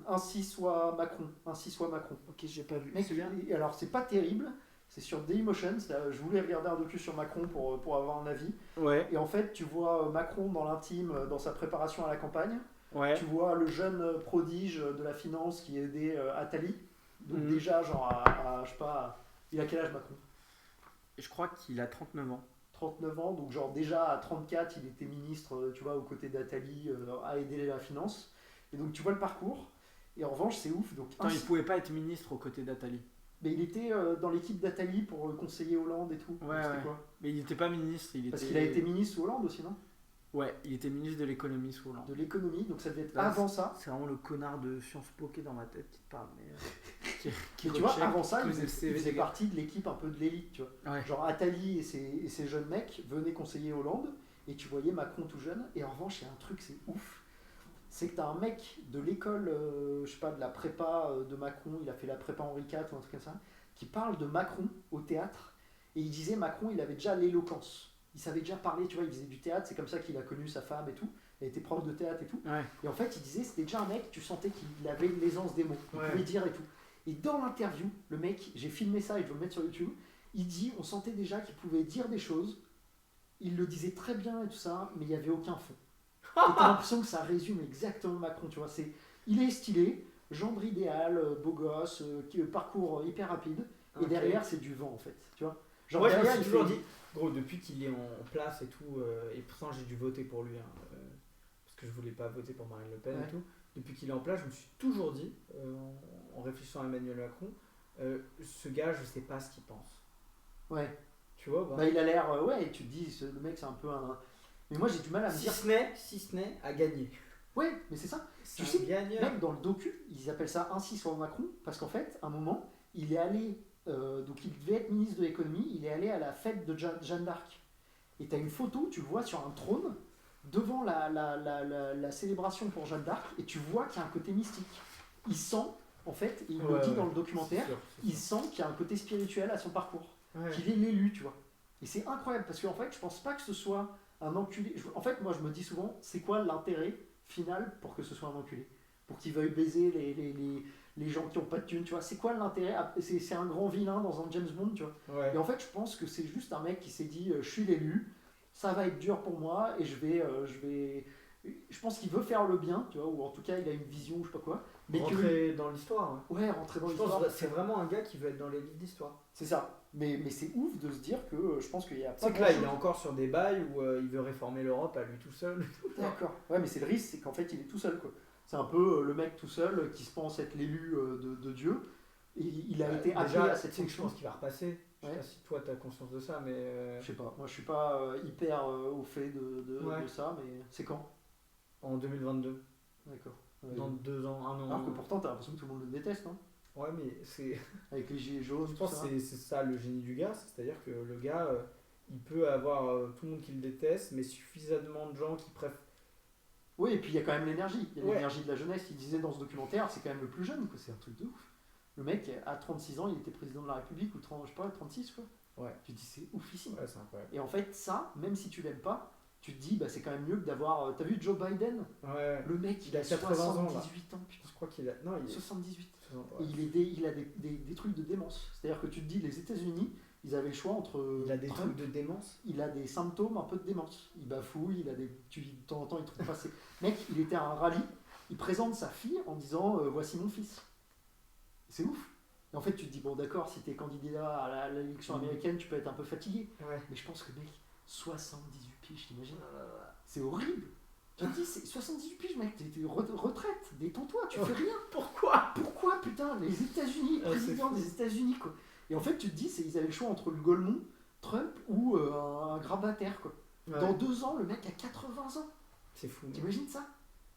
Ainsi soit Macron. Ainsi soit Macron. Ok, j'ai pas vu. Mec, C'est bien. alors c'est pas terrible, c'est sur Dailymotion. Je voulais regarder un docu sur Macron pour avoir un avis. Ouais, Et en fait, tu vois Macron dans l'intime, dans sa préparation à la campagne. ouais. Tu vois le jeune prodige de la finance qui aidait Attali. Donc Mhm. déjà, genre, je sais pas, il a quel âge Macron? Je crois qu'il a 39 ans. 39 ans, donc genre déjà à 34, il était ministre, tu vois, aux côtés d'Attali, à aider la finance. Et donc tu vois le parcours. Et en revanche, c'est ouf. Donc, Attends, il pouvait pas être ministre aux côtés d'Attali. mais il était dans l'équipe d'Attali pour conseiller Hollande et tout. Ouais, Donc, c'était ouais. quoi? Mais il était pas ministre, il était. Parce qu'il a été ministre sous Hollande aussi, non? Ouais, il était ministre de l'économie sous Hollande. De l'économie, donc ça devait être Là, avant ça. C'est vraiment le connard de Sciences Po qui est dans ma tête qui te parle. Mais, qui Mais tu vois, recheck, avant ça, qui il faisait le faisait, CV il faisait des gars. partie de l'équipe un peu de l'élite, tu vois. Ouais. Genre Attali et ses jeunes mecs venaient conseiller Hollande, et tu voyais Macron tout jeune. Et en revanche, il y a un truc, c'est ouf. C'est que t'as un mec de l'école, je sais pas, de la prépa de Macron, il a fait la prépa Henri IV ou un truc comme ça, qui parle de Macron au théâtre. Et il disait Macron, il avait déjà l'éloquence. Il savait déjà parler, tu vois, il faisait du théâtre, c'est comme ça qu'il a connu sa femme et tout. Il était prof de théâtre et tout. Ouais. Et en fait, il disait, c'était déjà un mec, tu sentais qu'il avait l'aisance des mots, il Ouais. pouvait dire et tout. Et dans l'interview, le mec, j'ai filmé ça et je vais le mettre sur YouTube, il dit, on sentait déjà qu'il pouvait dire des choses, il le disait très bien et tout ça, mais il n'y avait aucun fond. Et t'as l'impression que ça résume exactement Macron, tu vois. Il est stylé, gendre idéal, beau gosse, parcours hyper rapide, et Ok. derrière, c'est du vent en fait, tu vois. Genre Moi je me derrière, suis il toujours fait- dit, gros, depuis qu'il est en place et tout, et pourtant j'ai dû voter pour lui, hein, parce que je voulais pas voter pour Marine Le Pen Ouais. et tout. Depuis qu'il est en place, je me suis toujours dit, en réfléchissant à Emmanuel Macron, ce gars, je sais pas ce qu'il pense. Ouais. Tu vois, bah. Bah, il a l'air, ouais, et tu te dis, le mec, c'est un peu un. Mais moi, j'ai du mal à me Si dire. ce n'est à gagner. Ouais, mais c'est ça. C'est Tu un sais, gagneur. Même dans le docu, ils appellent ça Ainsi soit Macron, parce qu'en fait, à un moment, il est allé, donc il devait être ministre de l'économie, il est allé à la fête de Jeanne d'Arc. Et tu as une photo, tu le vois sur un trône, devant la célébration pour Jeanne d'Arc, et tu vois qu'il y a un côté mystique. Il sent, en fait, et il le dit dans le documentaire, il sent qu'il y a un côté spirituel à son parcours, qu'il est l'élu, tu vois. Et c'est incroyable, parce qu'en fait, je pense pas que ce soit un enculé. En fait, moi, je me dis souvent, c'est quoi l'intérêt final pour que ce soit un enculé? Pour qu'il veuille baiser les gens qui ont pas de thunes, tu vois. C'est quoi l'intérêt? C'est un grand vilain dans un James Bond, tu vois. Ouais. Et en fait, je pense que c'est juste un mec qui s'est dit, je suis l'élu, ça va être dur pour moi, et je pense qu'il veut faire le bien, tu vois, ou en tout cas, il a une vision, ou je sais pas quoi. Mais Rentrer dans l'histoire. ouais, rentrer dans Je l'histoire. pense que c'est vraiment un gars qui veut être dans l'élite d'histoire. C'est ça. Mais c'est ouf de se dire que je pense qu'il y a pas C'est que là, il est grand-chose. encore sur des bails où il veut réformer l'Europe à lui tout seul. D'accord. Ouais, mais c'est le risque, c'est qu'en fait, il est tout seul, quoi. C'est un peu le mec tout seul qui se pense être l'élu de Dieu. Et il a été appelé Déjà, à cette tu sais que je fonction. pense qu'il va repasser. Je sais Ouais. pas si toi t'as conscience de ça, mais Je sais pas. Moi, je suis pas hyper au fait Ouais. de ça, mais c'est quand? en 2022, D'accord. dans 2 ans, 1 an. Alors que pourtant, t'as l'impression que tout le monde le déteste, non? Ouais, mais c'est. Avec les gilets jaunes, Je tout pense ça. que c'est ça le génie du gars, c'est-à-dire que le gars, il peut avoir tout le monde qui le déteste, mais suffisamment de gens qui préfèrent. Oui, et puis il y a quand même l'énergie. Il y a Ouais. l'énergie de la jeunesse. Il disait dans ce documentaire, c'est quand même le plus jeune, quoi. C'est un truc de ouf. Le mec, à 36 ans, il était président de la République, ou 30, je sais pas, 36, quoi. Ouais. Tu te dis, c'est oufissime. Ouais, c'est incroyable. Et en fait, ça, même si tu l'aimes pas, tu te dis, bah, c'est quand même mieux que d'avoir. T'as vu Joe Biden? Ouais. Le mec, il a 80 ans, là. 78 ans, putain. Je crois qu'il a. Non, il est. 78. 60, Et ouais. il a des trucs de démence. C'est-à-dire que tu te dis, les États-Unis, ils avaient le choix entre. Il a des Trump, trucs de démence. il a des symptômes un peu de démence. Il bafouille, il a des. De temps en temps, il trouve pas ses. Mec, il était à un rallye, il présente sa fille en disant voici mon fils. C'est ouf. Et en fait, tu te dis, bon, d'accord, si t'es candidat à l'élection américaine, tu peux être un peu fatigué. Ouais. Mais je pense que, mec, 78 piges, t'imagines? C'est horrible. Tu te dis, c'est 78 piges, mec, t'es retraite, détends-toi, tu fais rien. Pourquoi? Pourquoi, putain, les États-Unis, Ah, président c'est des États-Unis, quoi. Et en fait, tu te dis, ils avaient le choix entre le Golemont, Trump ou un grabataire, quoi. Ouais. Dans 2 ans, le mec a 80 ans. C'est fou. T'imagines ça?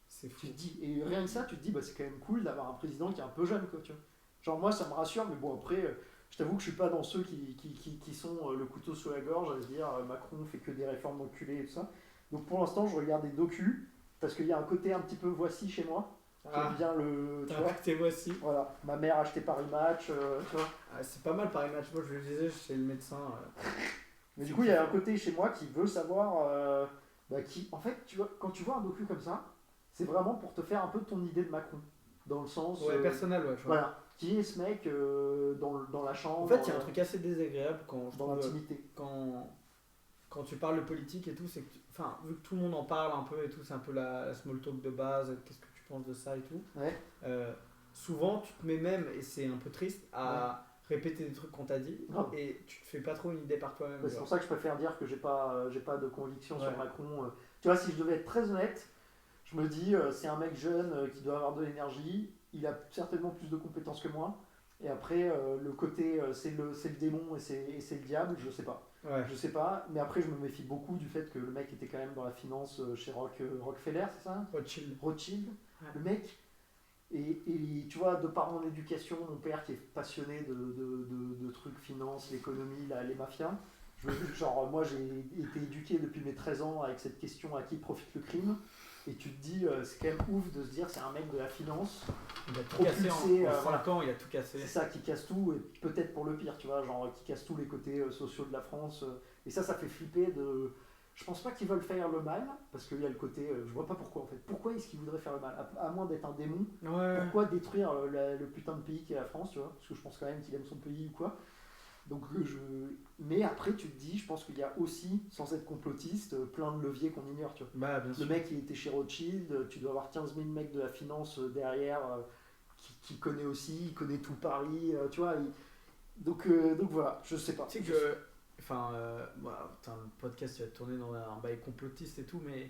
C'est fou. Tu te dis, et rien que ça, tu te dis, bah, c'est quand même cool d'avoir un président qui est un peu jeune, quoi, tu vois. Genre, moi, ça me rassure, mais bon, après, Je t'avoue que je suis pas dans ceux qui sont le couteau sous la gorge à se dire Macron fait que des réformes d'enculés et tout ça. Donc pour l'instant, je regarde des docus parce qu'il y a un côté un petit peu voici chez moi. Qui aime bien le. Tu vois, voici. voilà, ma mère a acheté Paris Match, tu vois. C'est pas mal Paris Match, moi je le disais chez le médecin. Mais du coup, il y a un côté chez moi qui veut savoir. En fait, tu vois, quand tu vois un docu comme ça, c'est vraiment pour te faire un peu ton idée de Macron. Dans le sens. Ouais, personnel, ouais. Voilà. Qui est ce mec dans la chambre. En fait, il y a un truc assez désagréable quand je dans trouve, l'intimité. Quand tu parles de politique et tout, c'est que, enfin, vu que tout le monde en parle un peu et tout, c'est un peu la small talk de base, qu'est-ce que tu penses de ça et tout. Ouais. Souvent, tu te mets même, et c'est un peu triste, à répéter des trucs qu'on t'a dit, et tu te fais pas trop une idée par toi-même. C'est pour ça que je préfère dire que j'ai pas de conviction sur Macron. Tu vois, si je devais être très honnête, je me dis, c'est un mec jeune qui doit avoir de l'énergie, il a certainement plus de compétences que moi. Et après, le côté, c'est le démon et c'est le diable, je sais pas. Ouais. Je sais pas, mais après, je me méfie beaucoup du fait que le mec était quand même dans la finance chez Rockefeller, c'est ça ? Rothschild. Ouais. Le mec. Et tu vois, de par mon éducation, mon père qui est passionné de trucs, finance, l'économie, les mafias, moi j'ai été éduqué depuis mes 13 ans avec cette question à qui profite le crime. Et tu te dis, c'est quand même ouf de se dire, c'est un mec de la finance. Il a tout cassé en 5 ans, il a tout cassé. C'est ça qui casse tout, et peut-être pour le pire, tu vois, genre qui casse tous les côtés sociaux de la France. Et ça fait flipper de. Je pense pas qu'ils veulent faire le mal, parce qu'il y a le côté. Je vois pas pourquoi en fait. Pourquoi est-ce qu'ils voudraient faire le mal à moins d'être un démon. Pourquoi détruire le putain de pays qu'est la France, tu vois ? Parce que je pense quand même qu'il aime son pays ou quoi. Donc mais après tu te dis, je pense qu'il y a aussi, sans être complotiste, plein de leviers qu'on ignore, tu vois. Bah, bien sûr. Le mec il était chez Rothschild, tu dois avoir 15 000 mecs de la finance derrière qui connaît aussi, il connaît tout Paris, tu vois. Donc voilà, je sais pas. Tu sais que, enfin, le podcast il va tourner dans un bail complotiste et tout, mais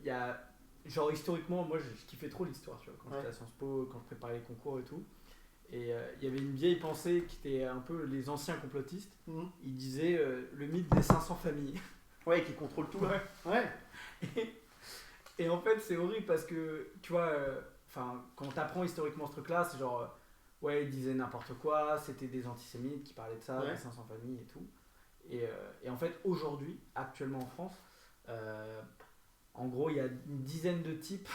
il y a, genre historiquement, moi je kiffais trop l'histoire, tu vois, quand j'étais à Sciences Po, quand je préparais les concours et tout. Et il y avait une vieille pensée qui était un peu les anciens complotistes. Ils disaient le mythe des 500 familles. Ouais, qui contrôle tout. Ouais. Et en fait, c'est horrible parce que, tu vois, quand t'apprends historiquement ce truc-là, c'est genre, ils disaient n'importe quoi, c'était des antisémites qui parlaient de ça, des 500 familles et tout. Et en fait, aujourd'hui, actuellement en France, en gros, il y a une dizaine de types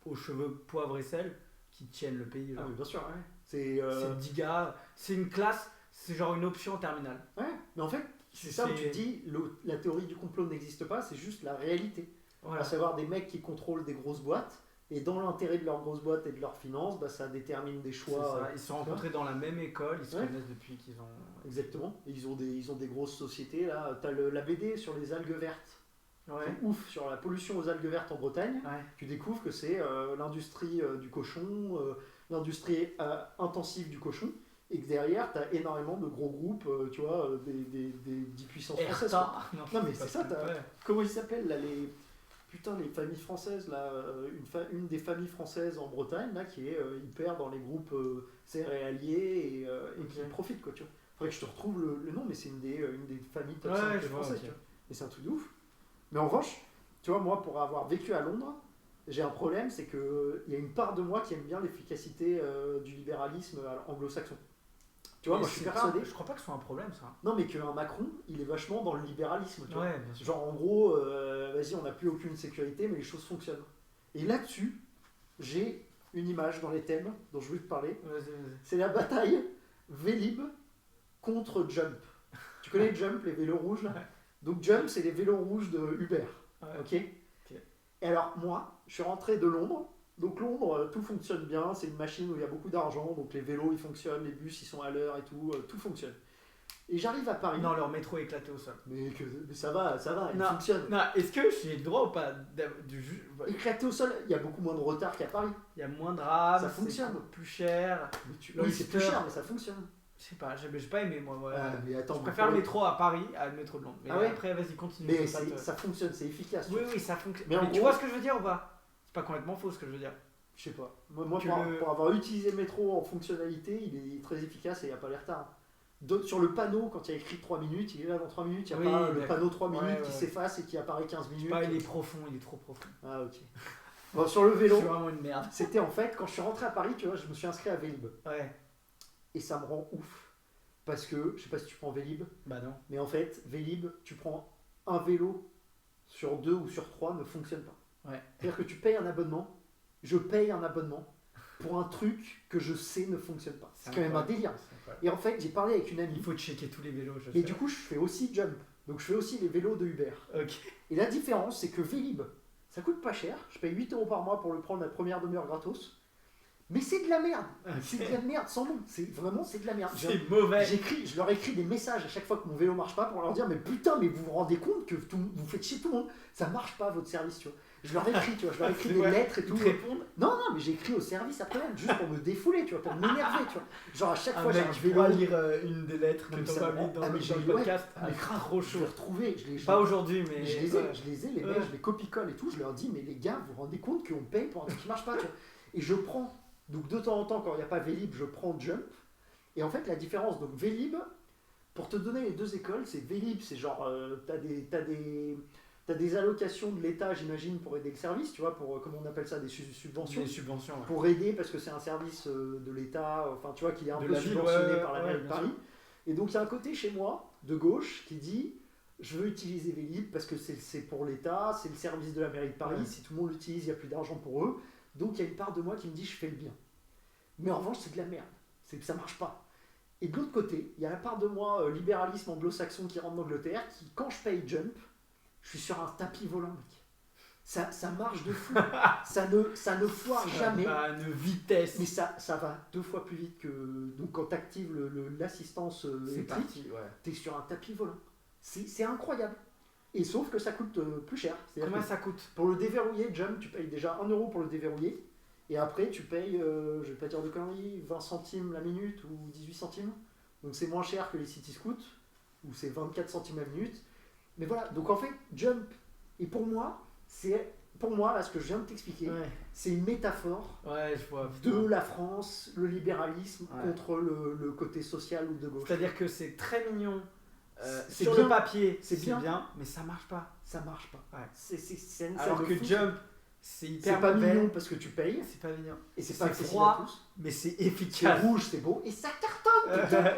aux cheveux poivre et sel qui tiennent le pays. Ah oui, bien sûr, C'est 10 gars, c'est une classe, c'est genre une option en terminale. Ouais, mais en fait, c'est ça où tu te dis, la théorie du complot n'existe pas, c'est juste la réalité. Voilà. À savoir des mecs qui contrôlent des grosses boîtes, et dans l'intérêt de leurs grosses boîtes et de leurs finances, ça détermine des choix. Ils se sont rencontrés dans la même école, ils se connaissent depuis qu'ils ont... Exactement, et ils ont des grosses sociétés, là. T'as la BD sur les algues vertes. C'est ouf, sur la pollution aux algues vertes en Bretagne, tu découvres que c'est l'industrie du cochon, l'industrie intensive du cochon, et que derrière, tu as énormément de gros groupes, tu vois, des 10 puissances françaises. Non, mais c'est ça, comment ils s'appellent là, les familles françaises, là, une des familles françaises en Bretagne, là, qui est hyper dans les groupes céréaliers et qui profitent, quoi, tu vois. Faudrait que je te retrouve le nom, mais c'est une des familles top 5 françaises, tu vois. Et c'est un truc de ouf. Mais en revanche, tu vois, moi, pour avoir vécu à Londres, j'ai un problème, c'est qu'il y a une part de moi qui aime bien l'efficacité du libéralisme anglo-saxon. Tu vois, moi je suis persuadé. Je crois pas que ce soit un problème, ça. Non, mais qu'un Macron, il est vachement dans le libéralisme. Tu vois. Bien sûr. Genre, en gros, vas-y, on n'a plus aucune sécurité, mais les choses fonctionnent. Et là-dessus, j'ai une image dans les thèmes dont je voulais te parler. Vas-y. C'est la bataille Vélib contre Jump. Tu connais Jump, les vélos rouges là ? Donc Jump, c'est les vélos rouges de Uber. Ok. Et alors moi, je suis rentré de Londres. Donc Londres, tout fonctionne bien. C'est une machine où il y a beaucoup d'argent. Donc les vélos, ils fonctionnent. Les bus, ils sont à l'heure et tout. Tout fonctionne. Et j'arrive à Paris. Non, leur métro est éclaté au sol. Mais ça va, il fonctionne. Non, est-ce que j'ai le droit ou pas éclaté au sol, il y a beaucoup moins de retard qu'à Paris. Il y a moins de rames. Ça fonctionne. C'est plus cher. Oui, c'est plus cher, mais ça fonctionne. Je sais pas, j'ai pas aimé moi. Mais attends, je préfère le métro à Paris à le métro de Londres. Mais après, vas-y, continue. Mais ça fonctionne, c'est efficace. Oui, ça fonctionne. Mais tu vois ce que je veux dire ou pas ? C'est pas complètement faux ce que je veux dire. Je sais pas. Moi pour avoir utilisé le métro en fonctionnalité, il est très efficace et il n'y a pas les retards. Sur le panneau, quand il y a écrit 3 minutes, il est là dans 3 minutes, il n'y a pas le panneau 3 minutes qui s'efface et qui apparaît 15 minutes. Il est profond, il est trop profond. Ah, ok. Bon, sur le vélo, je suis vraiment une merde. C'était en fait, quand je suis rentré à Paris, tu vois, je me suis inscrit à Vélib. et ça me rend ouf. Parce que, je sais pas si tu prends Vélib, Bah non. mais en fait, Vélib, tu prends un vélo sur 2 ou sur 3 ne fonctionne pas. Ouais. C'est-à-dire que tu payes un abonnement, je paye un abonnement pour un truc que je sais ne fonctionne pas. C'est quand même un délire. Et en fait, j'ai parlé avec une amie. Il faut checker tous les vélos. Mais du coup, je fais aussi Jump. Donc je fais aussi les vélos de Uber. Ok. Et la différence, c'est que Vélib, ça coûte pas cher. Je paye 8 € par mois pour le prendre la première demi-heure gratos. Mais c'est de la merde. C'est de la merde sans nom. C'est de la merde. C'est mauvais. Je leur écris des messages à chaque fois que mon vélo marche pas pour leur dire mais putain, mais vous vous rendez compte que vous faites chier tout le monde. Ça marche pas votre service, tu vois. Je leur écris, tu vois, je leur écris des lettres et tout. Ils te répondent. Non, mais j'ai écrit au service après, juste pour me défouler, tu vois, pour m'énerver, tu vois. Genre à chaque fois, Mec, j'ai un tu vélo. pourras lire une des lettres Non, que mais ça t'auras me mis rend- dans ah, le mais j'ai- podcast. ouais, mais Trop Je chaud. l'ai retrouvé. Pas aujourd'hui, mais. Je les ai, les mecs, Ouais. je les copie-colle et tout. Je leur dis, mais les gars, vous vous rendez compte qu'on paye pour un truc qui marche pas, tu vois. Et je prends, donc de temps en temps, quand il n'y a pas Vélib, je prends Jump. Et en fait, la différence, donc Vélib, pour te donner les deux écoles, c'est Vélib, c'est genre, t'as des allocations de l'État, j'imagine, pour aider le service, tu vois, pour, comment on appelle ça, des subventions. Des subventions. Ouais. Pour aider, parce que c'est un service de l'État, enfin, tu vois, qui est un De peu la ville, subventionné ouais, par la ouais, mairie de bien Paris. Et donc, il y a un côté chez moi, de gauche, qui dit je veux utiliser Vélib parce que c'est pour l'État, c'est le service de la mairie de Paris, Ouais. si tout le monde l'utilise, il n'y a plus d'argent pour eux. Donc, il y a une part de moi qui me dit je fais le bien. Mais en revanche, c'est de la merde. Ça marche pas. Et de l'autre côté, il y a la part de moi, libéralisme anglo-saxon qui rentre d'Angleterre, qui, quand je paye Jump, je suis sur un tapis volant, mec. Ça marche de fou. ça ne foire jamais. À une vitesse. Mais ça va 2 fois plus vite que. Donc, quand tu actives l'assistance C'est électrique, parti, ouais. tu es sur un tapis volant. C'est incroyable. Et sauf que ça coûte plus cher. C'est-à-dire Combien que ça coûte? pour le déverrouiller, Jump, tu payes déjà 1 € pour le déverrouiller. Et après, tu payes, je vais pas dire de conneries, 20 centimes la minute ou 18 centimes. Donc c'est moins cher que les City Scoot, où c'est 24 centimes la minute. Mais voilà, donc en fait, Jump, et pour moi, là, ce que je viens de t'expliquer, Ouais. c'est une métaphore Ouais, je vois. de la France, le libéralisme Ouais. contre le côté social ou de gauche. C'est-à-dire que c'est très mignon. C'est Sur bien. le papier, C'est c'est bien. bien, mais ça marche pas. Ça marche pas. Ouais. Ça Alors me que fout. Jump, c'est hyper c'est pas mauvais. mignon parce que tu payes, C'est pas mignon. et c'est C'est pas accessible froid. à tous. Mais c'est C'est efficace. rouge, c'est beau, et ça cartonne putain.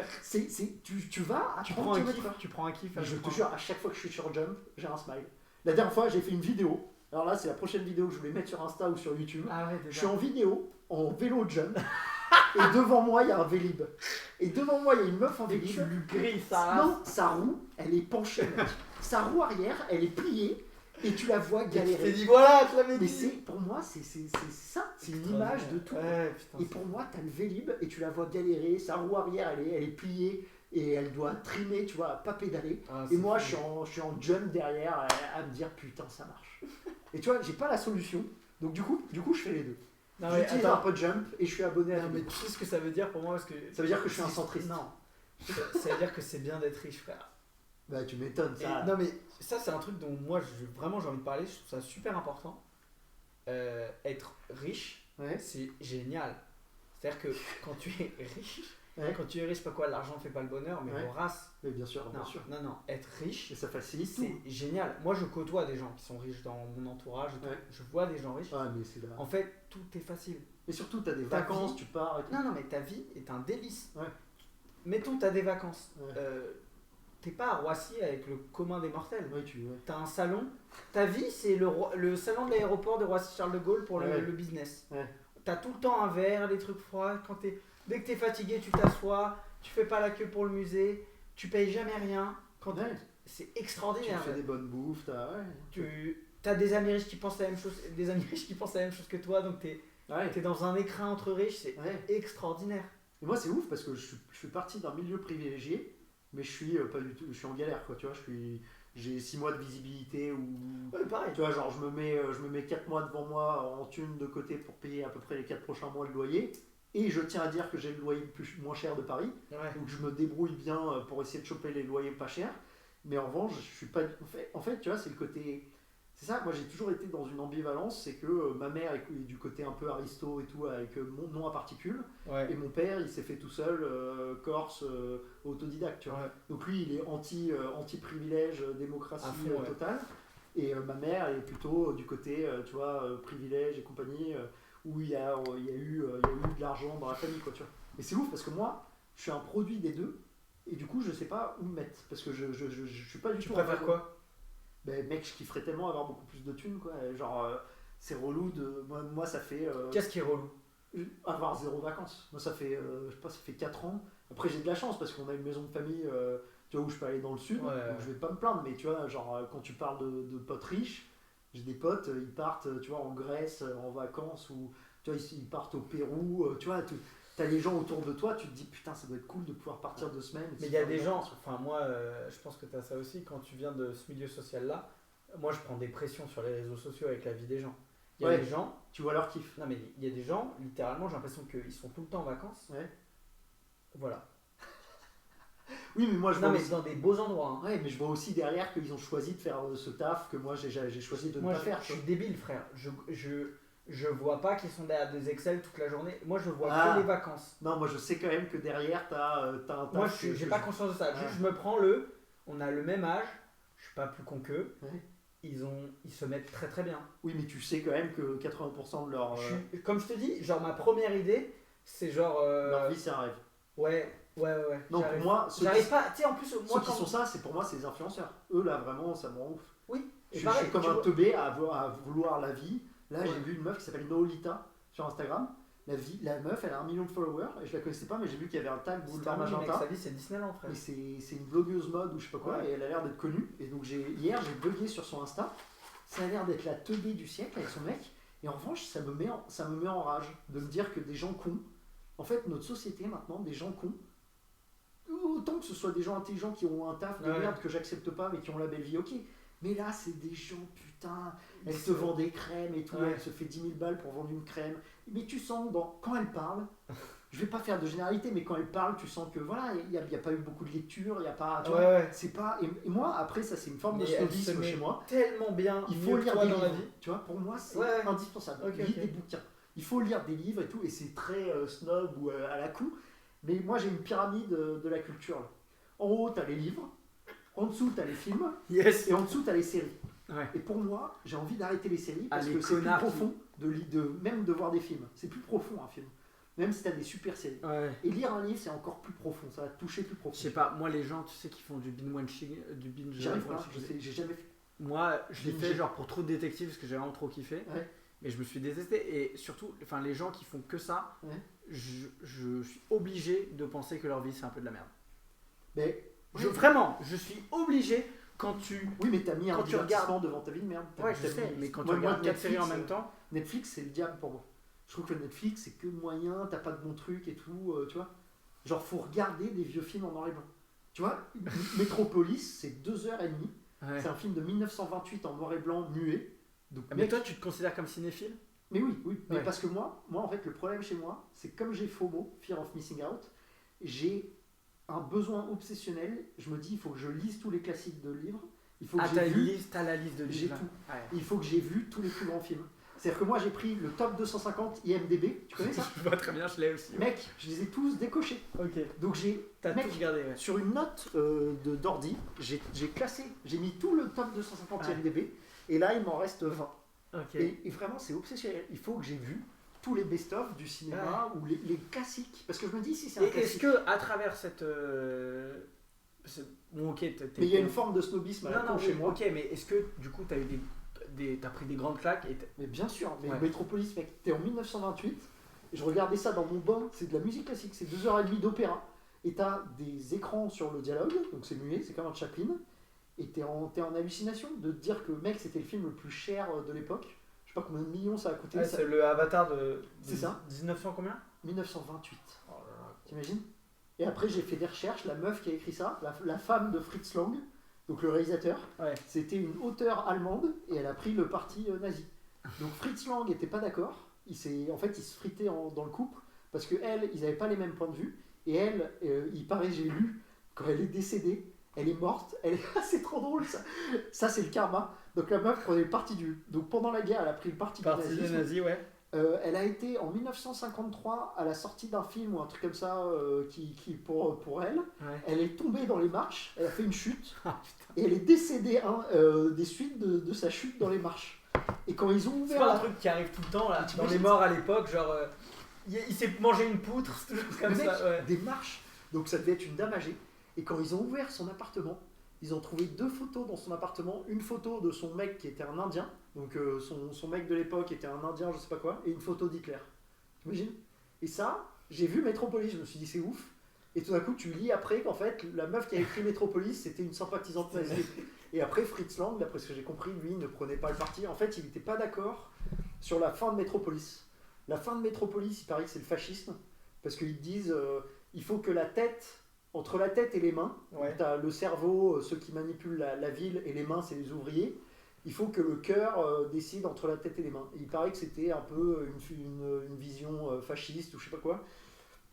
Tu vas à Tu 30 prends un km/h. kiff, tu prends un kiff. Mais je te jure, à chaque fois que je suis sur Jump, j'ai un smile. La dernière fois, j'ai fait une vidéo. Alors là, c'est la prochaine vidéo que je voulais mettre sur Insta ou sur YouTube. Ah ouais, Je déjà. suis en vidéo, en vélo Jump, et devant moi, il y a un Vélib. Et devant moi, il y a une meuf en Et Vélib. tu lui grilles ça. Non, sa roue, elle est penchée, mec. Sa roue arrière, elle est pliée, et tu la vois Et tu t'es galérer. dit voilà, je l'avais Mais dit. pour moi, c'est ça. C'est une image de tout. Ouais, putain. Et pour moi, t'as le Vélib et tu la vois galérer, sa roue arrière elle est pliée et elle doit trimer, tu vois, pas pédaler. Ah, Et c'est moi, fou. je suis en jump derrière à me dire putain, ça marche. Et tu vois, j'ai pas la solution. Donc du coup, je fais les deux. Non, mais J'utilise un attends. peu de jump et je suis abonné à Non, mais Vélib. tu sais ce que ça veut dire pour moi parce que. Ça veut dire que je suis un centriste. Non. Ça veut dire que c'est bien d'être riche, frère. Bah tu m'étonnes Et ça. non, mais ça, c'est un truc dont moi, vraiment, j'ai envie de parler. Je trouve ça super important. Être riche, Ouais. c'est génial. C'est-à-dire que quand tu es riche, Ouais. quand tu es riche, pas quoi, l'argent fait pas le bonheur, mais Ouais. Horace. Mais bien sûr, bien Non, sûr. non, non, être riche, Et ça facilite tout. c'est génial. Moi, je côtoie des gens qui sont riches dans mon entourage. Et tout. Ouais. Je vois des gens riches. Ouais, mais c'est là. En fait, tout est facile. Et surtout, t'as des Ta vacances, vie. tu pars et tout. Non, non, mais ta vie est un délice. Ouais. Mettons, t'as des vacances. Ouais. T'es pas à Roissy avec le commun des mortels. Ouais, ouais. T'as un salon. Ta vie, c'est le salon de l'aéroport de Roissy-Charles de Gaulle pour Ouais. le business. Ouais. T'as tout le temps un verre, des trucs froids. Dès que t'es fatigué, tu t'assois. Tu fais pas la queue pour le musée. Tu payes jamais rien. Ouais. C'est Tu extraordinaire. fais des bonnes bouffes, ouais. T'as des amis riches qui pensent la même chose, des amis riches qui pensent la même chose que toi, donc t'es Ouais. dans un écrin entre riches, c'est Ouais. extraordinaire. Et moi, c'est ouf parce que je fais partie d'un milieu privilégié, mais je suis pas du tout. Je suis en galère, quoi. Tu vois, j'ai 6 mois de visibilité ou. Ouais, pareil. Tu vois, genre, je me mets 4 mois devant moi en thune de côté pour payer à peu près les 4 prochains mois de loyer. Et je tiens à dire que j'ai le loyer le moins cher de Paris. Ouais. Donc je me débrouille bien pour essayer de choper les loyers pas chers. Mais en revanche, je suis pas. En fait, tu vois, c'est le côté. C'est ça, moi j'ai toujours été dans une ambivalence, c'est que ma mère est du côté un peu aristo et tout, avec mon nom à particules, Ouais. et mon père il s'est fait tout seul, corse, autodidacte, tu vois. Ouais. Donc lui il est anti-privilège, démocratie À fond, ouais. totale, et ma mère elle est plutôt du côté, tu vois, privilège et compagnie, où il y a eu de l'argent dans la famille, quoi, tu vois. Et c'est ouf parce que moi, je suis un produit des deux, et du coup, je sais pas où me mettre, parce que je suis pas du Tu tout... préfères quoi? Ben, mec, je kifferais tellement avoir beaucoup plus de thunes, quoi. Genre, c'est relou de... Moi, ça fait... Qu'est-ce qui est relou? avoir 0 vacances. Moi, ça fait, je sais pas, ça fait 4 ans. Après, j'ai de la chance, parce qu'on a une maison de famille, tu vois, où je peux aller dans le sud, Ouais. donc je vais pas me plaindre, mais tu vois, genre, quand tu parles de potes riches, j'ai des potes, ils partent, tu vois, en Grèce, en vacances, ou tu vois, ils partent au Pérou, tu vois, t'as les gens autour de toi, tu te dis, putain, ça doit être cool de pouvoir partir 2 semaines. Mais il y a des gens, enfin moi je pense que tu as ça aussi, quand tu viens de ce milieu social là, moi je prends des pressions sur les réseaux sociaux avec la vie des gens. Il y a Ouais. des gens, Tu vois leur kiff. non mais il y a des gens, littéralement j'ai l'impression qu'ils sont tout le temps en vacances. Ouais. Voilà. Oui, mais moi, je Non vois mais aussi... dans des beaux endroits. Hein. Ouais, mais je vois aussi derrière qu'ils ont choisi de faire ce taf que moi, j'ai choisi de ne Moi pas faire. je suis débile frère, je vois pas qu'ils sont derrière des Excel toute la journée, moi je vois Ah. que les vacances. Non, moi, je sais quand même que derrière, t'as un taf. Moi j'ai pas conscience de ça, Ouais. juste je me prends on a le même âge, je suis pas plus con qu'eux, Ouais. ils se mettent très très bien. Oui, mais tu sais quand même que 80% de leur Comme je te dis, genre ma première idée, c'est genre. leur vie, c'est un rêve. Ouais. Non, pour moi, ceux J'arrive qui, pas. Tu sais, en plus, ceux moi qui quand. sont ça, c'est pour moi, c'est les influenceurs. Eux, là, vraiment, ça me rend ouf. Oui, Je et suis pareil, comme tu un vois- teubé à vouloir la vie. Là, Ouais. j'ai vu une meuf qui s'appelle Noolita sur Instagram. La meuf, elle a 1 million de followers. Et je la connaissais pas, mais j'ai vu qu'il y avait un tag C'est Boulevard terminé, mec, Magenta. sa vie c'est Disneyland, frère. Mais c'est une blogueuse mode ou je sais pas quoi, Ouais. et elle a l'air d'être connue. Et donc hier j'ai bugué sur son Insta. Ça a l'air d'être la teubée du siècle avec son mec. Et en revanche, ça me met en rage de me dire que des gens cons, en fait, notre société maintenant, des gens cons, autant que ce soit des gens intelligents qui ont un taf de Ouais. merde que j'accepte pas mais qui ont la belle vie, ok. Mais là, c'est des gens, putain, elle Mais te c'est- vend des crèmes et tout, Ouais. elle se fait 10 000 balles pour vendre une crème. Mais tu sens, quand elle parle, je vais pas faire de généralité, mais quand elle parle, tu sens que voilà, il n'y a pas eu beaucoup de lecture, il n'y a pas. Tu vois, Ouais. c'est pas. Et moi, après, ça, c'est une forme de Mais elle se snobisme met chez moi. Tellement bien. Il faut mieux que lire toi des dans la livres. vie. Tu vois, pour moi, c'est Ouais. indispensable. Ok, Lire ok. des bouquins. Il faut lire des livres et tout, et c'est très snob ou à la coup. Mais moi, j'ai une pyramide de la culture. Là. En haut, tu as les livres. En dessous, tu as les films. Yes. Et en dessous, tu as les séries. Ouais. Et pour moi, j'ai envie d'arrêter les séries Ah, parce les que c'est plus connards qui- profond même de voir des films. C'est plus profond un film. Même si tu as des super séries. Ouais. Et lire un livre, c'est encore plus profond. Ça va te toucher plus Je profond. sais pas, moi les gens, tu sais, qui font du binge-watching, du binge. J'arrive pas, watching, j'ai jamais fait. Moi, je l'ai Binge. fait genre pour trop de détectives parce que j'ai vraiment trop kiffé. Ouais. Mais je me suis détesté. Et surtout, enfin, les gens qui font que ça, Ouais. je suis obligé de penser que leur vie c'est un peu de la merde. Mais, Vraiment, je suis obligé quand tu. oui, mais t'as mis un Quand tu divertissement devant ta vie de merde. Ouais, T'as je mis- sais, mais quand tu Moi, regardes 4 séries en Netflix, même temps. Netflix, c'est le diable pour moi. Je trouve que Netflix, c'est que moyen, t'as pas de bons trucs et tout, tu vois. Genre, faut regarder des vieux films en noir et blanc. Tu vois, Metropolis, c'est 2h30. Ouais. C'est un film de 1928 en noir et blanc, muet. Donc, Mais mec, toi, tu te considères comme cinéphile? mais oui. Mais Ouais. parce que moi, en fait, le problème chez moi, c'est que comme j'ai FOMO, Fear of Missing Out, j'ai un besoin obsessionnel. Je me dis, il faut que je lise tous les classiques de livres. Il faut que Ah, j'ai t'as la liste de j'ai livres. tout. Ouais. Il faut que j'ai vu tous les plus grands films. C'est-à-dire que moi, j'ai pris le top 250 IMDb. Tu connais ça? Je vois très bien, je l'ai aussi. Mec, je les ai tous décochés. Ok. Donc T'as Mec, tout regardé, ouais. sur une note d'ordi, j'ai classé, j'ai mis tout le top 250 Ouais. IMDb. Et là, il m'en reste 20. Ok. Et vraiment, c'est obsessionnel. Il faut que j'ai vu tous les best-of du cinéma ou les classiques. Parce que je me dis, si c'est un Et est-ce classique. que à travers cette. Bon, ok, Mais il y a une forme de snobisme à la Non, con non, chez oui, moi. ok, mais est-ce que du coup t'as eu t'as pris des grandes claques et Mais bien sûr, mais Ouais. Metropolis, mec, t'es en 1928, et je regardais ça dans mon bain, c'est de la musique classique, c'est 2h30 d'opéra, et t'as des écrans sur le dialogue, donc c'est muet, c'est comme un Chaplin, et t'es en hallucination de te dire que, mec, c'était le film le plus cher de l'époque, je sais pas combien de millions ça a coûté, Ouais, ça- c'est le Avatar de C'est ça. 1900 combien? 1928, Oh là là. t'imagines? Et après j'ai fait des recherches, la meuf qui a écrit ça, la femme de Fritz Lang, donc le réalisateur, Ouais. c'était une auteure allemande et elle a pris le parti nazi. Donc Fritz Lang n'était pas d'accord. En fait, il se fritait dans le couple parce que elle, ils n'avaient pas les mêmes points de vue. Et elle, il paraît, j'ai lu, quand elle est décédée, elle est morte. C'est trop drôle ça. Ça, c'est le karma. Donc la meuf prenait le parti Donc pendant la guerre, elle a pris le parti du Parti des nazisme. nazis, ouais. Elle a été en 1953 à la sortie d'un film ou un truc comme ça pour elle. Ouais. Elle est tombée dans les marches, elle a fait une chute Ah putain. et elle est décédée des suites de sa chute dans les marches. Et quand ils ont C'est ouvert pas un la... truc qui arrive tout le temps là, T'imagines dans les morts à l'époque, genre il s'est mangé une poutre, c'est toujours comme Le mec, ça, ouais. des marches, Donc ça devait être une dame âgée. Et quand ils ont ouvert son appartement, ils ont trouvé 2 photos dans son appartement. Une photo de son mec qui était un Indien. Donc son mec de l'époque était un Indien, je sais pas quoi. Et une photo d'Hitler. T'imagines? Et ça, j'ai vu Metropolis, je me suis dit c'est ouf. Et tout d'un coup, tu lis après qu'en fait, la meuf qui a écrit Metropolis, c'était une sympathisante nazie. Et après, Fritz Lang, d'après ce que j'ai compris, lui, ne prenait pas le parti. En fait, il n'était pas d'accord sur la fin de Metropolis. La fin de Metropolis, il paraît que c'est le fascisme. Parce qu'ils disent il faut que la tête, entre la tête et les mains, Ouais. tu as le cerveau, ceux qui manipulent la ville, et les mains, c'est les ouvriers. Il faut que le cœur décide entre la tête et les mains. Et il paraît que c'était un peu une vision fasciste ou je sais pas quoi.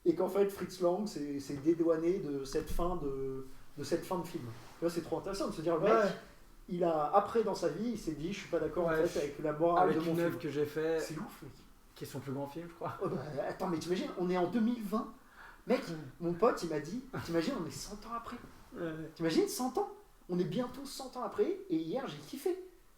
Et qu'en fait, Fritz Lang s'est dédouané de cette fin de film. Tu vois, c'est trop intéressant de se dire, le mec, il a, après dans sa vie, il s'est dit, je suis pas d'accord en Ouais, fait, avec la morale Avec de mon une film. œuvre que j'ai fait, C'est ouf, mec. qui est son plus grand film, je crois. Oh, bah, attends, mais t'imagines, on est en 2020. Mec, mon pote, il m'a dit, t'imagines, on est 100 ans après. T'imagines, 100 ans. On est bientôt 100 ans après, et hier, j'ai kiffé.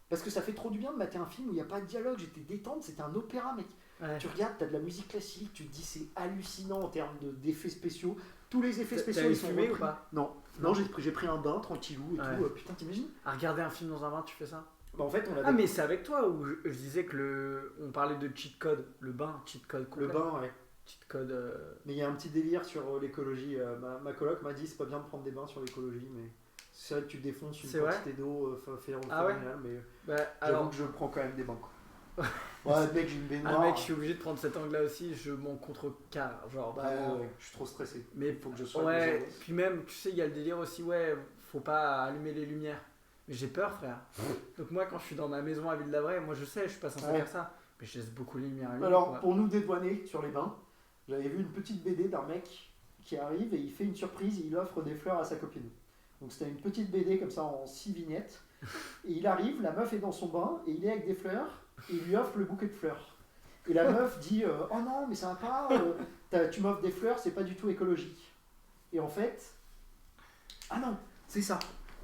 Parce que ça fait trop du bien de mater un film où il n'y a pas de dialogue, j'étais détente, c'était un opéra, mec. Ouais. Tu regardes, t'as de la musique classique, tu te dis c'est hallucinant en termes d'effets spéciaux. Tous les effets spéciaux, T'avais ils sont fumé ou repris. pas? Non, non, j'ai pris un bain tranquillou et Ouais. tout. Putain, t'imagines? À regarder un film dans un bain, tu fais ça? Bah, en fait, on Ah, avait mais c'est avec toi où je disais que on parlait de cheat code. Le bain, cheat code complet. le bain, ouais. Cheat code. Mais il y a un petit délire sur l'écologie. Ma coloc m'a dit c'est pas bien de prendre des bains sur l'écologie, mais c'est vrai que tu défonces une C'est vrai quantité d'eau Ah ouais phénoménale, mais Bah, j'avoue alors, que je prends quand même des bains. Quoi. Ouais, mec, j'ai une baignoire. mec, je suis obligé de prendre cet angle-là aussi. Je m'en contrecarre. Genre, Bah, vraiment. ouais, je suis trop stressé. Mais Il faut que je sois ouais, plus puis même, tu sais, il y a le délire aussi, ouais, faut pas allumer les lumières. Mais j'ai peur, frère. Donc moi, quand je suis dans ma maison à Ville-d'Avray, moi je sais, je suis pas censé Ouais. faire ça. Mais je laisse beaucoup les lumières allumées. Alors, quoi. pour nous dédouaner sur les bains, j'avais vu une petite BD d'un mec qui arrive et il fait une surprise, il offre des fleurs à sa copine. Donc c'était une petite BD comme ça en 6 vignettes. Et il arrive, la meuf est dans son bain et il est avec des fleurs et il lui offre le bouquet de fleurs. Et la meuf dit oh non, mais ça va pas, tu m'offres des fleurs, c'est pas du tout écologique. Et en fait, ah non, c'est ça.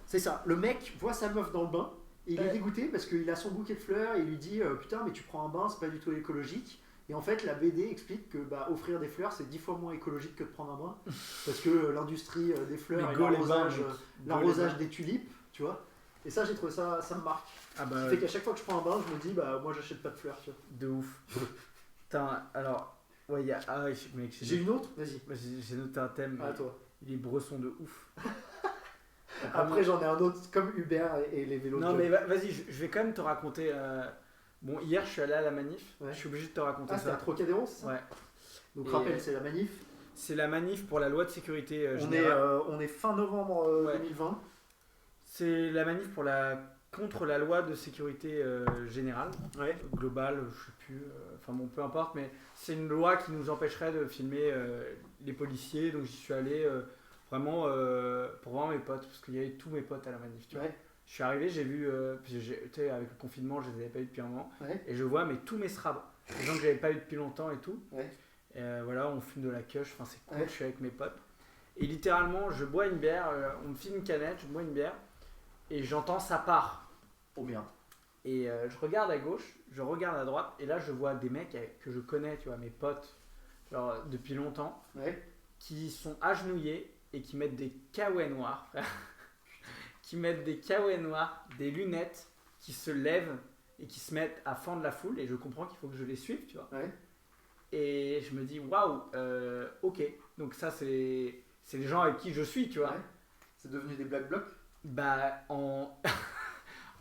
C'est ça. Le mec voit sa meuf dans le bain et il est dégoûté parce qu'il a son bouquet de fleurs et il lui dit putain, mais tu prends un bain, c'est pas du tout écologique. Et en fait, la BD explique que offrir des fleurs, c'est 10 fois moins écologique que de prendre un bain. Parce que l'industrie des fleurs Mais et go les bains, l'arrosage, mec. Go les l'arrosage bains. des tulipes, tu vois. Et ça, j'ai trouvé ça, ça me marque. Ah Ce bah, qui fait qu'à chaque fois que je prends un bain, je me dis, bah moi j'achète pas de fleurs, tu vois. de ouf. Putain, alors, ouais, il y a. Ah, ouais, mec, J'ai une autre, vas-y. j'ai noté un thème. À toi. Il est bresson de ouf. Après, j'en ai un autre comme Uber et les vélos. Non, de mais job. vas-y, je vais quand même te raconter. Bon, hier, je suis allé à la manif. Ouais. Je suis obligé de te raconter Ah, c'était à ça. Trocadéro, c'est ça? Ouais. Donc Et, rappelle, c'est la manif. C'est la manif pour la loi de sécurité On générale. est fin novembre Ouais. 2020. C'est la manif contre la loi de sécurité générale, Ouais. globale, je sais plus, enfin bon, peu importe, mais c'est une loi qui nous empêcherait de filmer les policiers, donc j'y suis allé vraiment pour voir mes potes, parce qu'il y avait tous mes potes à la manif, tu vois. Ouais. Je suis arrivé, j'ai vu, puis tu sais, avec le confinement, je les avais pas eu depuis un moment, Ouais. et je vois, mais tous mes srabs, les gens que j'avais pas eu depuis longtemps et tout, Ouais. et, voilà, on fume de la queuche, enfin c'est cool, Ouais. je suis avec mes potes, et littéralement, je bois une bière, on me file une canette, je bois une bière, et j'entends ça part. Oh merde. Et je regarde à gauche, je regarde à droite, et là je vois des mecs que je connais, tu vois, mes potes, genre depuis longtemps, Ouais. qui sont agenouillés et qui mettent des caouets noirs, frère. Qui mettent des caouets noirs, des lunettes, qui se lèvent et qui se mettent à fendre la foule, et je comprends qu'il faut que je les suive, tu vois. Ouais. Et je me dis, waouh, ok, donc ça c'est les gens avec qui je suis, tu vois. Ouais. C'est devenu des black blocs. Bah, en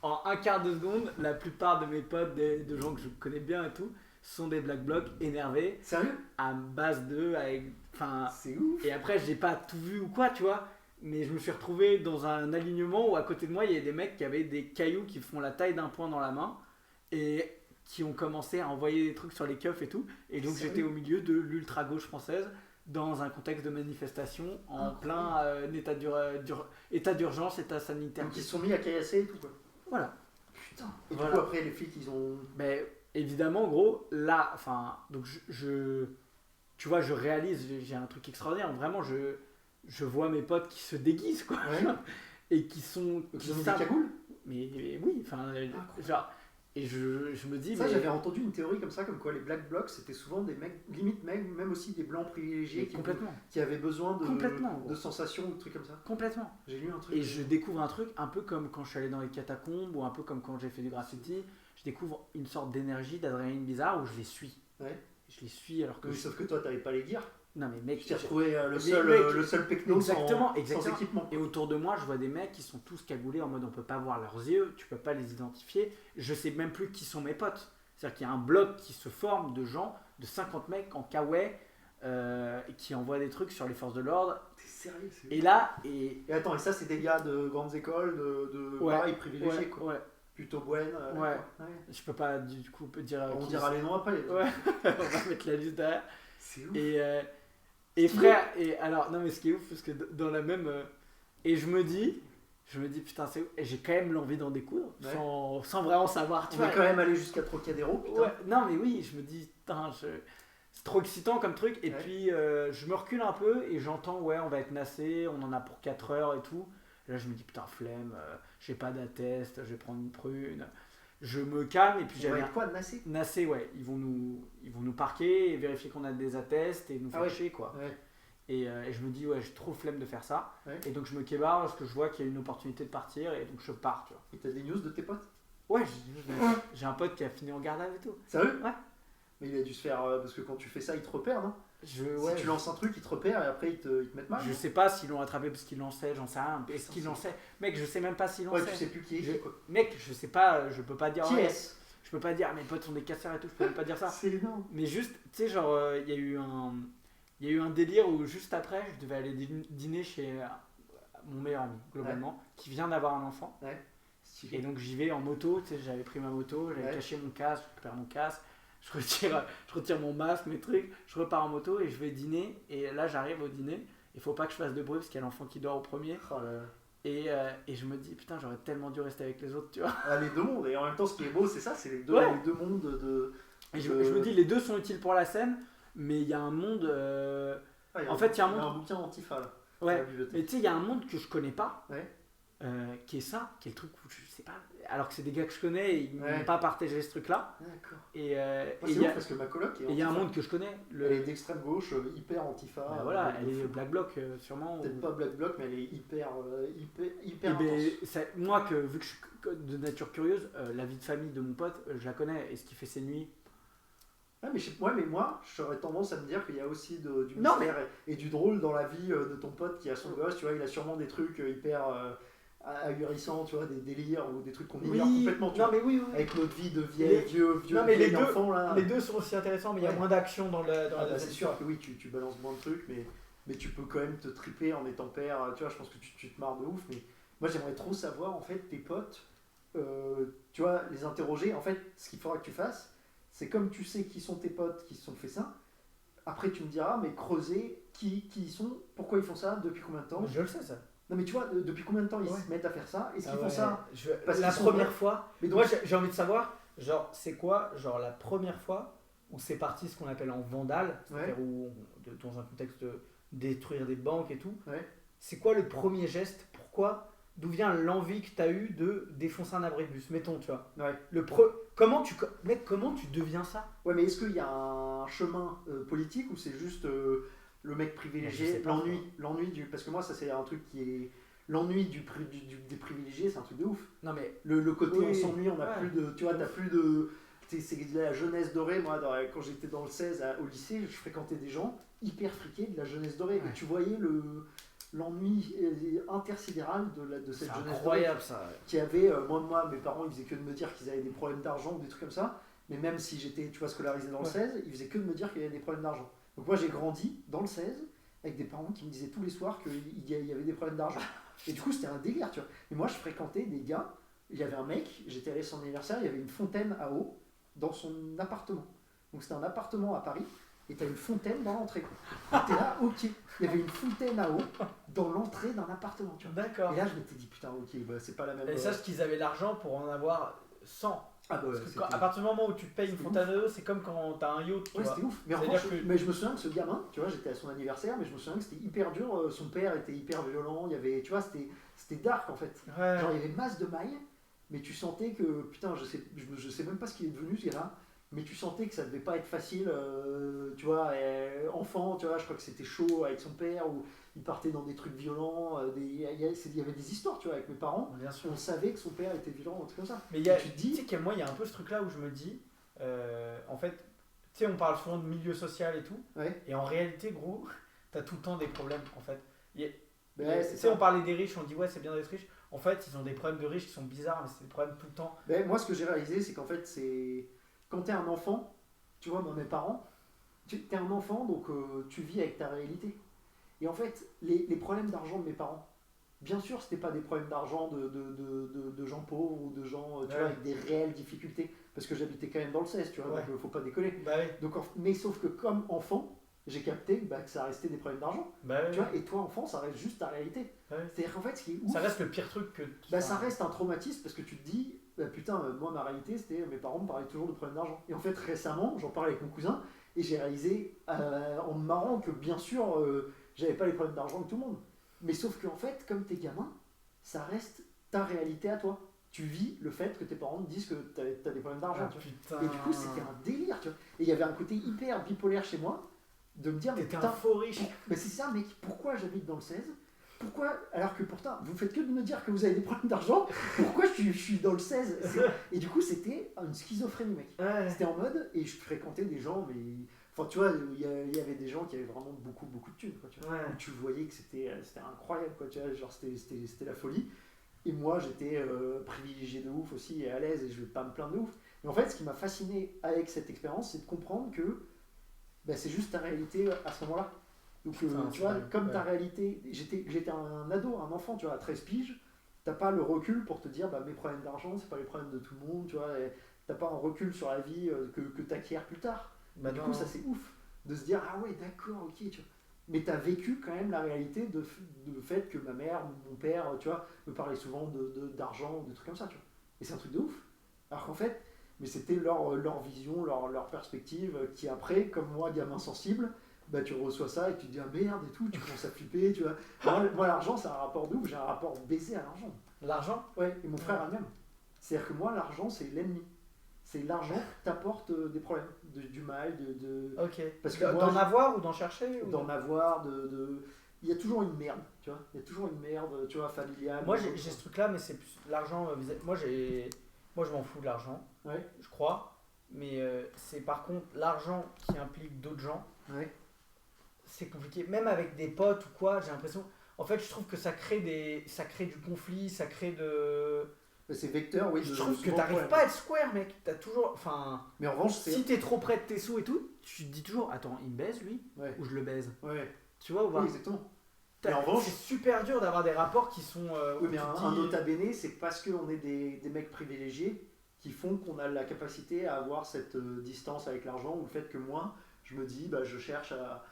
un quart de seconde, la plupart de mes potes, de gens que je connais bien et tout, sont des black blocs énervés Sérieux? à base de. Enfin, C'est ouf. et après, j'ai pas tout vu ou quoi, tu vois, mais je me suis retrouvé dans un alignement où à côté de moi, il y a des mecs qui avaient des cailloux qui font la taille d'un poing dans la main et qui ont commencé à envoyer des trucs sur les keufs et tout. Et donc, Sérieux? j'étais au milieu de l'ultra-gauche française dans un contexte de manifestation en plein état d'urgence, état sanitaire. Donc ils se sont mis à caillasser et tout quoi. Voilà. Putain. Et Voilà. du coup après les flics ils ont. Mais évidemment, gros, là, enfin, donc tu vois, je réalise, j'ai un truc extraordinaire. Vraiment, je vois mes potes qui se déguisent, quoi, Ouais. et qui sont, Donc qui ils ont mis des savent- cagoules. mais oui, enfin, Incroyable. genre, Et je me dis, Ça, mais j'avais entendu une théorie comme ça, comme quoi les black blocs c'était souvent des mecs, limite même aussi des blancs privilégiés complètement, qui avaient besoin complètement, de sensations ou de trucs comme ça. complètement. J'ai lu un truc. Et je découvre un truc un peu comme quand je suis allé dans les catacombes ou un peu comme quand j'ai fait du graffiti. Je découvre une sorte d'énergie, d'adrénaline bizarre où je les suis. Ouais. Je les suis alors que. Oui, sauf que toi, t'avais pas les dire. Non mais mec, Tu t'es retrouvé mec, le seul pecno exactement. sans équipement. Et autour de moi, je vois des mecs qui sont tous cagoulés en mode on peut pas voir leurs yeux, tu peux pas les identifier. Je sais même plus qui sont mes potes. C'est-à-dire qu'il y a un bloc qui se forme de gens, de 50 mecs en kawaii, qui envoient des trucs sur les forces de l'ordre. T'es sérieux? Et là, Et attends, et ça, c'est des gars de grandes écoles, de Ouais, pareil, privilégiés, ouais, quoi. ouais. Plutôt Bouen. Ouais. Je peux pas du coup dire. On qui dira c'est. les noms après. Ouais, on va mettre la liste derrière. C'est ouf. Et frère, et alors, non mais ce qui est ouf, parce que dans la même. Et je me dis putain, c'est ouf. Et j'ai quand même l'envie d'en découdre, Ouais. sans vraiment savoir. On va quand même aller jusqu'à Trocadéro, putain. Ouais, non mais oui, je me dis, putain, c'est trop excitant comme truc. Et Ouais. puis, je me recule un peu et j'entends, ouais, on va être nassé, on en a pour 4 heures et tout. Et là, je me dis, putain, flemme, j'ai pas d'attest, je vais prendre une prune. Je me calme et puis On j'avais va être quoi, nassé? Nassé, ouais, ils vont nous parquer et vérifier qu'on a des attests et nous faire ouais. chier, quoi. Ouais. Et je me dis, ouais, j'ai trop flemme de faire ça. Ouais. Et donc je me kébarre parce que je vois qu'il y a une opportunité de partir et donc je pars, tu vois. Et t'as des news de tes potes? Ouais, j'ai un pote qui a fini en garde à vue et tout. Sérieux? Ouais. Mais il a dû se faire. Parce que quand tu fais ça, ils te repèrent, non? Ouais, Si tu lances un truc, ils te repèrent et après ils te mettent mal. je sais pas s'ils l'ont attrapé parce qu'ils lançaient, j'en sais rien. Est-ce qu'ils Putain, lançaient? Mec, je sais même pas s'ils Ouais, lançaient. tu sais plus qui est Je- qui, quoi. Mec, je sais pas, je peux pas dire. Qui ouais, est-ce? je peux pas dire mes potes sont des casseurs et tout, je peux même pas dire ça. C'est énorme. Mais juste, tu sais, genre, il y a eu un délire où juste après, je devais aller dîner chez mon meilleur ami, globalement, qui vient d'avoir un enfant. Et donc j'y vais en moto, tu sais, j'avais pris ma moto, j'avais caché mon casque, je récupère mon casque, je retire mon masque, mes trucs, je repars en moto et je vais dîner. Et là, j'arrive au dîner, il faut pas que je fasse de bruit parce qu'il y a l'enfant qui dort au premier. Oh là là. Et je me dis, putain, j'aurais tellement dû rester avec les autres, tu vois. Ah, les deux mondes, et en même temps, ce qui est beau, c'est ça, c'est les deux mondes de. Et je me dis, les deux sont utiles pour la scène, mais il y a un monde. Ah, En fait, il y a un monde. un bouquin antifa là. Ouais, à la bibliothèque. mais tu sais, il y a un monde que je connais pas, Ouais. qui est ça, qui est le truc où je sais pas. Alors que c'est des gars que je connais et ils Ouais. m'ont pas partagé ce truc-là. D'accord. Et Moi, c'est il y ouf a parce que ma coloc est et il y a un antifa. monde que je connais. Elle est d'extrême gauche, hyper antifa. Bah voilà, de elle est fou. Black Bloc sûrement. Peut-être pas Black Bloc, mais elle est hyper Et intense. moi, vu que je suis de nature curieuse, la vie de famille de mon pote, je la connais. Et ce qui fait ses nuits. Ouais, mais moi, j'aurais tendance à me dire qu'il y a aussi du Non, mystère et du drôle dans la vie de ton pote qui a son gosse. Tu vois, il a sûrement des trucs hyper ahurissants, tu vois, des délires ou des trucs qu'on ignore complètement. Tu non vois, mais oui, avec notre vie de Les- vieux non, mais les vieil deux- enfant là. les deux sont aussi intéressants, mais il y a Ouais. moins d'action dans la Ah bah, deuxième c'est sûr que oui, tu balances moins de trucs, mais tu peux quand même te triper en étant père. Tu vois, je pense que tu te marres de ouf. Mais moi, j'aimerais trop savoir, en fait, tes potes, tu vois, les interroger. En fait, ce qu'il faudra que tu fasses, c'est comme tu sais qui sont tes potes qui se sont fait ça, après tu me diras, mais creuser qui ils sont, pourquoi ils font ça, depuis combien de temps. Je le sais ça. Non, mais tu vois, depuis combien de temps ils Ouais. se mettent à faire ça. Est-ce Ah qu'ils ouais, font ça parce la qu'ils sont première vrais. fois. Mais donc, Moi j'ai envie de savoir, genre c'est quoi, genre la première fois où c'est parti ce qu'on appelle en vandale, c'est-à-dire dans un contexte de détruire des banques et tout. Ouais. C'est quoi le premier geste? Pourquoi? D'où vient l'envie que tu as eu de défoncer un abri de bus? Mettons, tu vois. Ouais. Comment tu deviens ça? Ouais, mais est-ce qu'il y a un chemin politique ou c'est juste le mec Je privilégié, sais pas, l'ennui du. Parce que moi, ça c'est un truc qui est. L'ennui des privilégiés, c'est un truc de ouf. Non mais Le côté Oui, on s'ennuie, on n'a ouais. plus de. Tu vois, t'as plus de. C'est la jeunesse dorée. Moi, quand j'étais dans le 16 au lycée, je fréquentais des gens hyper friqués de la jeunesse dorée. Ouais. Et tu voyais l'ennui intersidéral de cette c'est jeunesse dorée. incroyable ça. Qui avait, moi, mes parents, ils faisaient que de me dire qu'ils avaient des problèmes d'argent ou des trucs comme ça. Mais même si j'étais, tu vois, scolarisé dans le Ouais. 16, ils faisaient que de me dire qu'il y avait des problèmes d'argent. Donc moi, j'ai grandi dans le 16 avec des parents qui me disaient tous les soirs qu'il y avait des problèmes d'argent. Et du coup, c'était un délire, tu vois. Mais moi, je fréquentais des gars. Il y avait un mec, j'étais allé à son anniversaire, il y avait une fontaine à eau dans son appartement. Donc c'était un appartement à Paris. Et t'as une fontaine dans l'entrée. Et t'es là, ok. Il y avait une fontaine à eau dans l'entrée d'un appartement, tu vois. D'accord. Et là, je m'étais dit, putain, ok, bah, c'est pas la même. Et sache qu'ils avaient l'argent pour en avoir 100. Ah bah, Parce que c'était- à partir du moment où tu payes une c'était fontaine à eau, c'est comme quand t'as un yacht. Tu Ouais, vois. c'était ouf. Mais en C'est-à-dire revanche, que- mais je me souviens que ce gamin, tu vois, j'étais à son anniversaire, mais je me souviens que c'était hyper dur. Son père était hyper violent. Il y avait, tu vois, c'était dark en fait. Ouais. Genre, il y avait masse de mailles. mais tu sentais que, putain, je sais même pas ce qu'il est devenu ce gars-là, mais tu sentais que ça devait pas être facile, tu vois, enfant, tu vois, je crois que c'était chaud avec son père, ou il partait dans des trucs violents, il y avait des histoires, tu vois, avec mes parents, Bien sûr. on savait que son père était violent, un truc comme ça. Mais tu te dis, tu sais que moi, il y a un peu ce truc-là où je me dis, en fait, tu sais, on parle souvent de milieu social et tout, ouais, et en réalité, gros, t'as tout le temps des problèmes, en fait. ben, Tu c'est sais, ça. on parlait des riches, on dit ouais, c'est bien d'être riche. En fait, ils ont des problèmes de riches qui sont bizarres, mais c'est des problèmes tout le temps. Ben, moi, ce que j'ai réalisé, c'est qu'en fait, quand t'es un enfant, tu vois, moi, mes parents, t'es un enfant, donc tu vis avec ta réalité. Et en fait, les problèmes d'argent de mes parents, bien sûr, c'était pas des problèmes d'argent de gens pauvres ou de gens tu Ouais. vois, avec des réelles difficultés, parce que j'habitais quand même dans le 16, tu vois, Ouais. donc faut pas décoller. Bah oui, Donc, mais sauf que comme enfant, j'ai capté bah, que ça restait des problèmes d'argent. bah oui. Tu vois, et toi, enfant, ça reste juste ta réalité. Bah oui. C'est-à-dire qu'en fait, ce qui est ouf, Ça reste le pire truc que. bah, ça reste un traumatisme parce que tu te dis, bah, putain, moi, ma réalité, c'était mes parents me parlaient toujours de problèmes d'argent. Et en fait, récemment, j'en parlais avec mon cousin et j'ai réalisé en me marrant que bien sûr, j'avais pas les problèmes d'argent que tout le monde. Mais sauf qu'en fait, comme t'es gamin, ça reste ta réalité à toi. Tu vis le fait que tes parents te disent que t'as des problèmes d'argent. Ah, tu vois. putain. Et du coup, c'était un délire. Tu vois. Et il y avait un côté hyper bipolaire chez moi de me dire, mais T'étais un putain, faux riche. mais c'est ça, mec, pourquoi j'habite dans le 16 ? Pourquoi, alors que pourtant, vous faites que de me dire que vous avez des problèmes d'argent, pourquoi je suis dans le 16 ? Et du coup, c'était une schizophrénie, mec. Ouais. C'était en mode, et je fréquentais des gens, mais. Enfin, tu vois, il y avait des gens qui avaient vraiment beaucoup, beaucoup de thunes, quoi, tu vois. Ouais. Où tu voyais que c'était incroyable, quoi, tu vois, genre c'était la folie. Et moi, j'étais privilégié de ouf aussi, et à l'aise, et je vais pas me plaindre de ouf. Mais en fait, ce qui m'a fasciné avec cette expérience, c'est de comprendre que bah, c'est juste ta réalité à ce moment-là. Donc, Putain, tu vois, vrai, comme ouais. ta réalité, j'étais un ado, un enfant, tu vois, à 13 piges, t'as pas le recul pour te dire, bah, mes problèmes d'argent, c'est pas les problèmes de tout le monde, tu vois, et t'as pas un recul sur la vie que t'acquiers plus tard. Bah Du non, coup, non. ça c'est ouf, de se dire, ah ouais, d'accord, ok, tu vois. Mais t'as vécu quand même la réalité de fait que ma mère, mon père, tu vois, me parlaient souvent d'argent, de trucs comme ça, tu vois. Et c'est un truc de ouf. Alors qu'en fait, mais c'était leur vision, leur perspective, qui après, comme moi, gamin sensible, bah tu reçois ça et tu te dis ah merde et tout, tu commences à flipper, tu vois. Moi l'argent c'est un rapport de ouf, j'ai un rapport baisé à l'argent. L'argent. Ouais, et mon frère a le même. C'est-à-dire que moi l'argent c'est l'ennemi. C'est l'argent qui t'apporte des problèmes, du mal, Ok. parce que D'en moi, avoir ou d'en chercher ou... d'en avoir, il y a toujours une merde, tu vois. Il y a toujours une merde, tu vois, familiale. Moi j'ai ce truc là, mais c'est plus l'argent. Moi je m'en fous de l'argent, Ouais, je crois. Mais c'est par contre l'argent qui implique d'autres gens, ouais. c'est compliqué. Même avec des potes ou quoi, j'ai l'impression. En fait, je trouve que ça crée du conflit, ça crée de. Mais c'est vecteur, oui. Je de trouve que souvent t'arrives problème. pas à être square, mec. T'as toujours. Enfin. Mais en revanche, c'est. Si t'es trop près de tes sous et tout, tu te dis toujours, attends, il me baise lui Ouais, ou je le baise. ouais. Tu vois ou pas? Oui, exactement. Mais en revanche- C'est super dur d'avoir des rapports qui sont. Oui, où mais tu te un dis- nota bene, c'est parce qu'on est des mecs privilégiés qui font qu'on a la capacité à avoir cette distance avec l'argent, ou le fait que moi, je me dis, bah, je cherche à